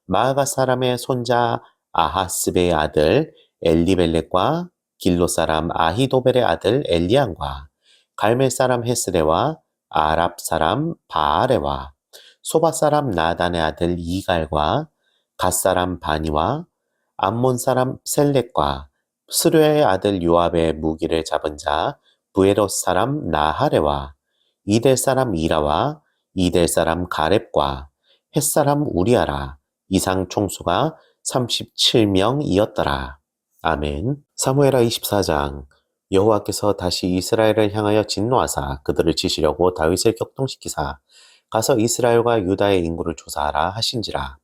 마아가 사람의 손자 아하스베의 아들 엘리벨렉과 길로 사람 아히도벨의 아들 엘리안과 갈멜 사람 헤스레와 아랍 사람 바아레와 소바 사람 나단의 아들 이갈과 갓 사람 바니와 암몬 사람 셀렉과 스루의 아들 요압의 무기를 잡은 자 부에롯 사람 나하레와 이델 사람 이라와 이델 사람 가렙과 헷 사람 우리아라 이상 총수가 37명이었더라. 아멘. 사무엘하 24장. 여호와께서 다시 이스라엘을 향하여 진노하사 그들을 치시려고 다윗을 격동시키사 가서 이스라엘과 유다의 인구를 조사하라 하신지라.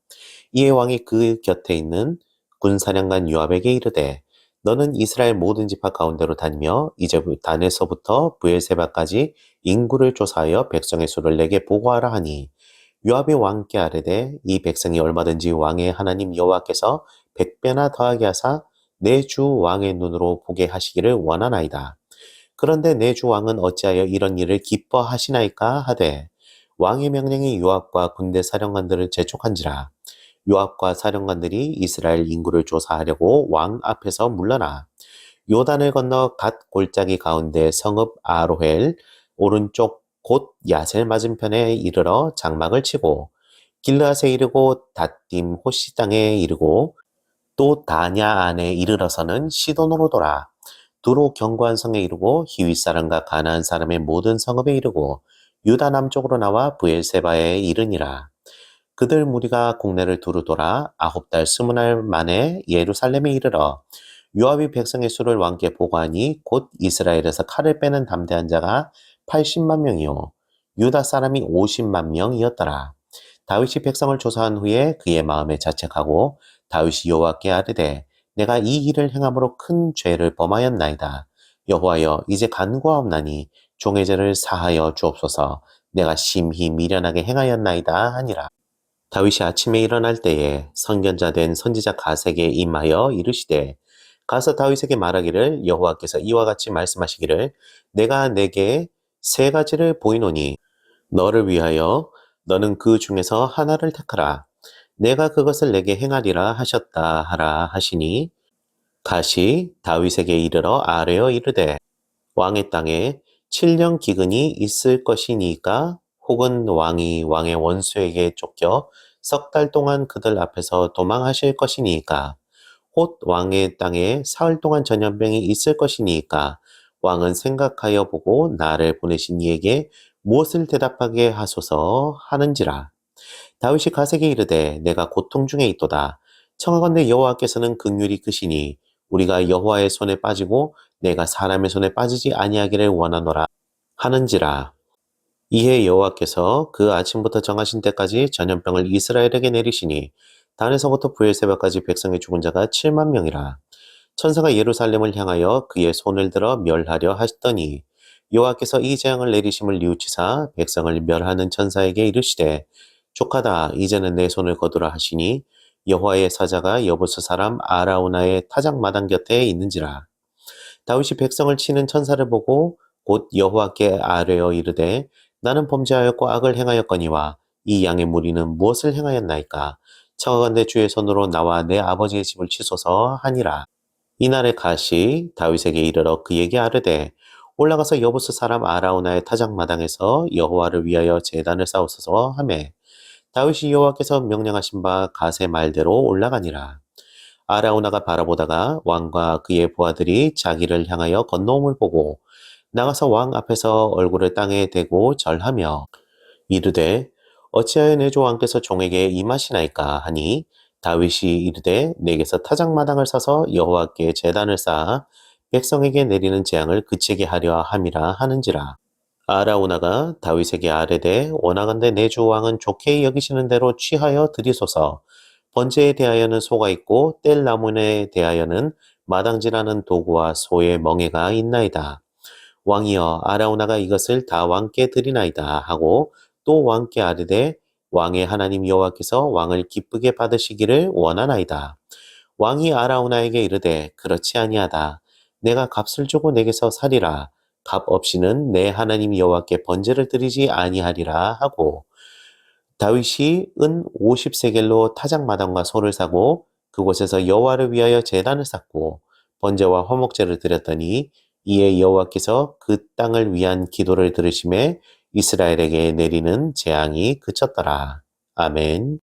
이에 왕이 그 곁에 있는 군사령관 요압에게 이르되 너는 이스라엘 모든 지파 가운데로 다니며 이제 단에서부터 브엘세바까지 인구를 조사하여 백성의 수를 내게 보고하라 하니 요압이 왕께 아뢰되 이 백성이 얼마든지 왕의 하나님 여호와께서 100배나 더하게 하사 내 주 왕의 눈으로 보게 하시기를 원하나이다. 그런데 내 주 왕은 어찌하여 이런 일을 기뻐하시나이까 하되 왕의 명령이 요압과 군대 사령관들을 재촉한지라. 요압과 사령관들이 이스라엘 인구를 조사하려고 왕 앞에서 물러나 요단을 건너 갓 골짜기 가운데 성읍 아로헬 오른쪽 곧 야셀 맞은편에 이르러 장막을 치고 길르앗에 이르고 닷딤 호시 땅에 이르고 또 다냐 안에 이르러서는 시돈으로 돌아 두로 견고한 성에 이르고 히윗 사람과 가나안 사람의 모든 성읍에 이르고 유다 남쪽으로 나와 브엘세바에 이르니라. 그들 무리가 국내를 두루 돌아 9달 20날 만에 예루살렘에 이르러 요압이 백성의 수를 왕께 보고하니 곧 이스라엘에서 칼을 빼는 담대한 자가 80만 명이요 유다 사람이 50만 명이었더라. 다윗이 백성을 조사한 후에 그의 마음에 자책하고 다윗이 여호와께 아뢰되 내가 이 일을 행함으로 큰 죄를 범하였나이다. 여호와여 이제 간구하옵나니 종의 죄를 사하여 주옵소서. 내가 심히 미련하게 행하였나이다 하니라. 다윗이 아침에 일어날 때에 선견자 된 선지자 갓에게 임하여 이르시되 가서 다윗에게 말하기를 여호와께서 이와 같이 말씀하시기를 내가 내게 세 가지를 보이노니 너를 위하여 너는 그 중에서 하나를 택하라. 내가 그것을 내게 행하리라 하셨다 하라 하시니 갓이 다윗에게 이르러 아뢰어 이르되 왕의 땅에 7년 기근이 있을 것이니까 혹은 왕이 왕의 원수에게 쫓겨 석 달 동안 그들 앞에서 도망하실 것이니까 혹 왕의 땅에 사흘 동안 전염병이 있을 것이니까 왕은 생각하여 보고 나를 보내신 이에게 무엇을 대답하게 하소서 하는지라. 다윗이 갓에게 이르되 내가 고통 중에 있도다. 청하건대 여호와께서는 긍휼이 크시니 우리가 여호와의 손에 빠지고 내가 사람의 손에 빠지지 아니하기를 원하노라 하는지라. 이에 여호와께서 그 아침부터 정하신 때까지 전염병을 이스라엘에게 내리시니 단에서부터 브엘세바까지 백성의 죽은 자가 7만 명이라. 천사가 예루살렘을 향하여 그의 손을 들어 멸하려 하시더니 여호와께서 이 재앙을 내리심을 뉘우치사 백성을 멸하는 천사에게 이르시되 족하다 이제는 내 손을 거두라 하시니 여호와의 사자가 여부스 사람 아라우나의 타작마당 곁에 있는지라. 다윗이 백성을 치는 천사를 보고 곧 여호와께 아뢰어 이르되 나는 범죄하였고 악을 행하였거니와 이 양의 무리는 무엇을 행하였나이까. 청하건대 주의 손으로 나와 내 아버지의 집을 치소서 하니라. 이날에 갓이 다윗에게 이르러 그에게 아뢰되 올라가서 여부스 사람 아라우나의 타작마당에서 여호와를 위하여 제단을 쌓으소서 하매 다윗이 여호와께서 명령하신 바 가세 말대로 올라가니라. 아라우나가 바라보다가 왕과 그의 부하들이 자기를 향하여 건너옴을 보고 나가서 왕 앞에서 얼굴을 땅에 대고 절하며 이르되 어찌하여 내 주 왕께서 종에게 임하시나이까 하니 다윗이 이르되 내게서 타작마당을 사서 여호와께 제단을 쌓아 백성에게 내리는 재앙을 그치게 하려 함이라 하는지라. 아라우나가 다윗에게 아뢰되 원하건대 내 주 왕은 좋게 여기시는 대로 취하여 드리소서. 번제에 대하여는 소가 있고 뗄 나무에 대하여는 마당질하는 도구와 소의 멍에가 있나이다. 왕이여 아라우나가 이것을 다 왕께 드리나이다 하고 또 왕께 아뢰되 왕의 하나님 여호와께서 왕을 기쁘게 받으시기를 원하나이다. 왕이 아라우나에게 이르되 그렇지 아니하다. 내가 값을 주고 내게서 사리라. 값 없이는 내 하나님 여호와께 번제를 드리지 아니하리라 하고 다윗이 은 50세겔로 타작마당과 소를 사고 그곳에서 여호와를 위하여 제단을 쌓고 번제와 화목제를 드렸더니 이에 여호와께서 그 땅을 위한 기도를 들으심에 이스라엘에게 내리는 재앙이 그쳤더라. 아멘.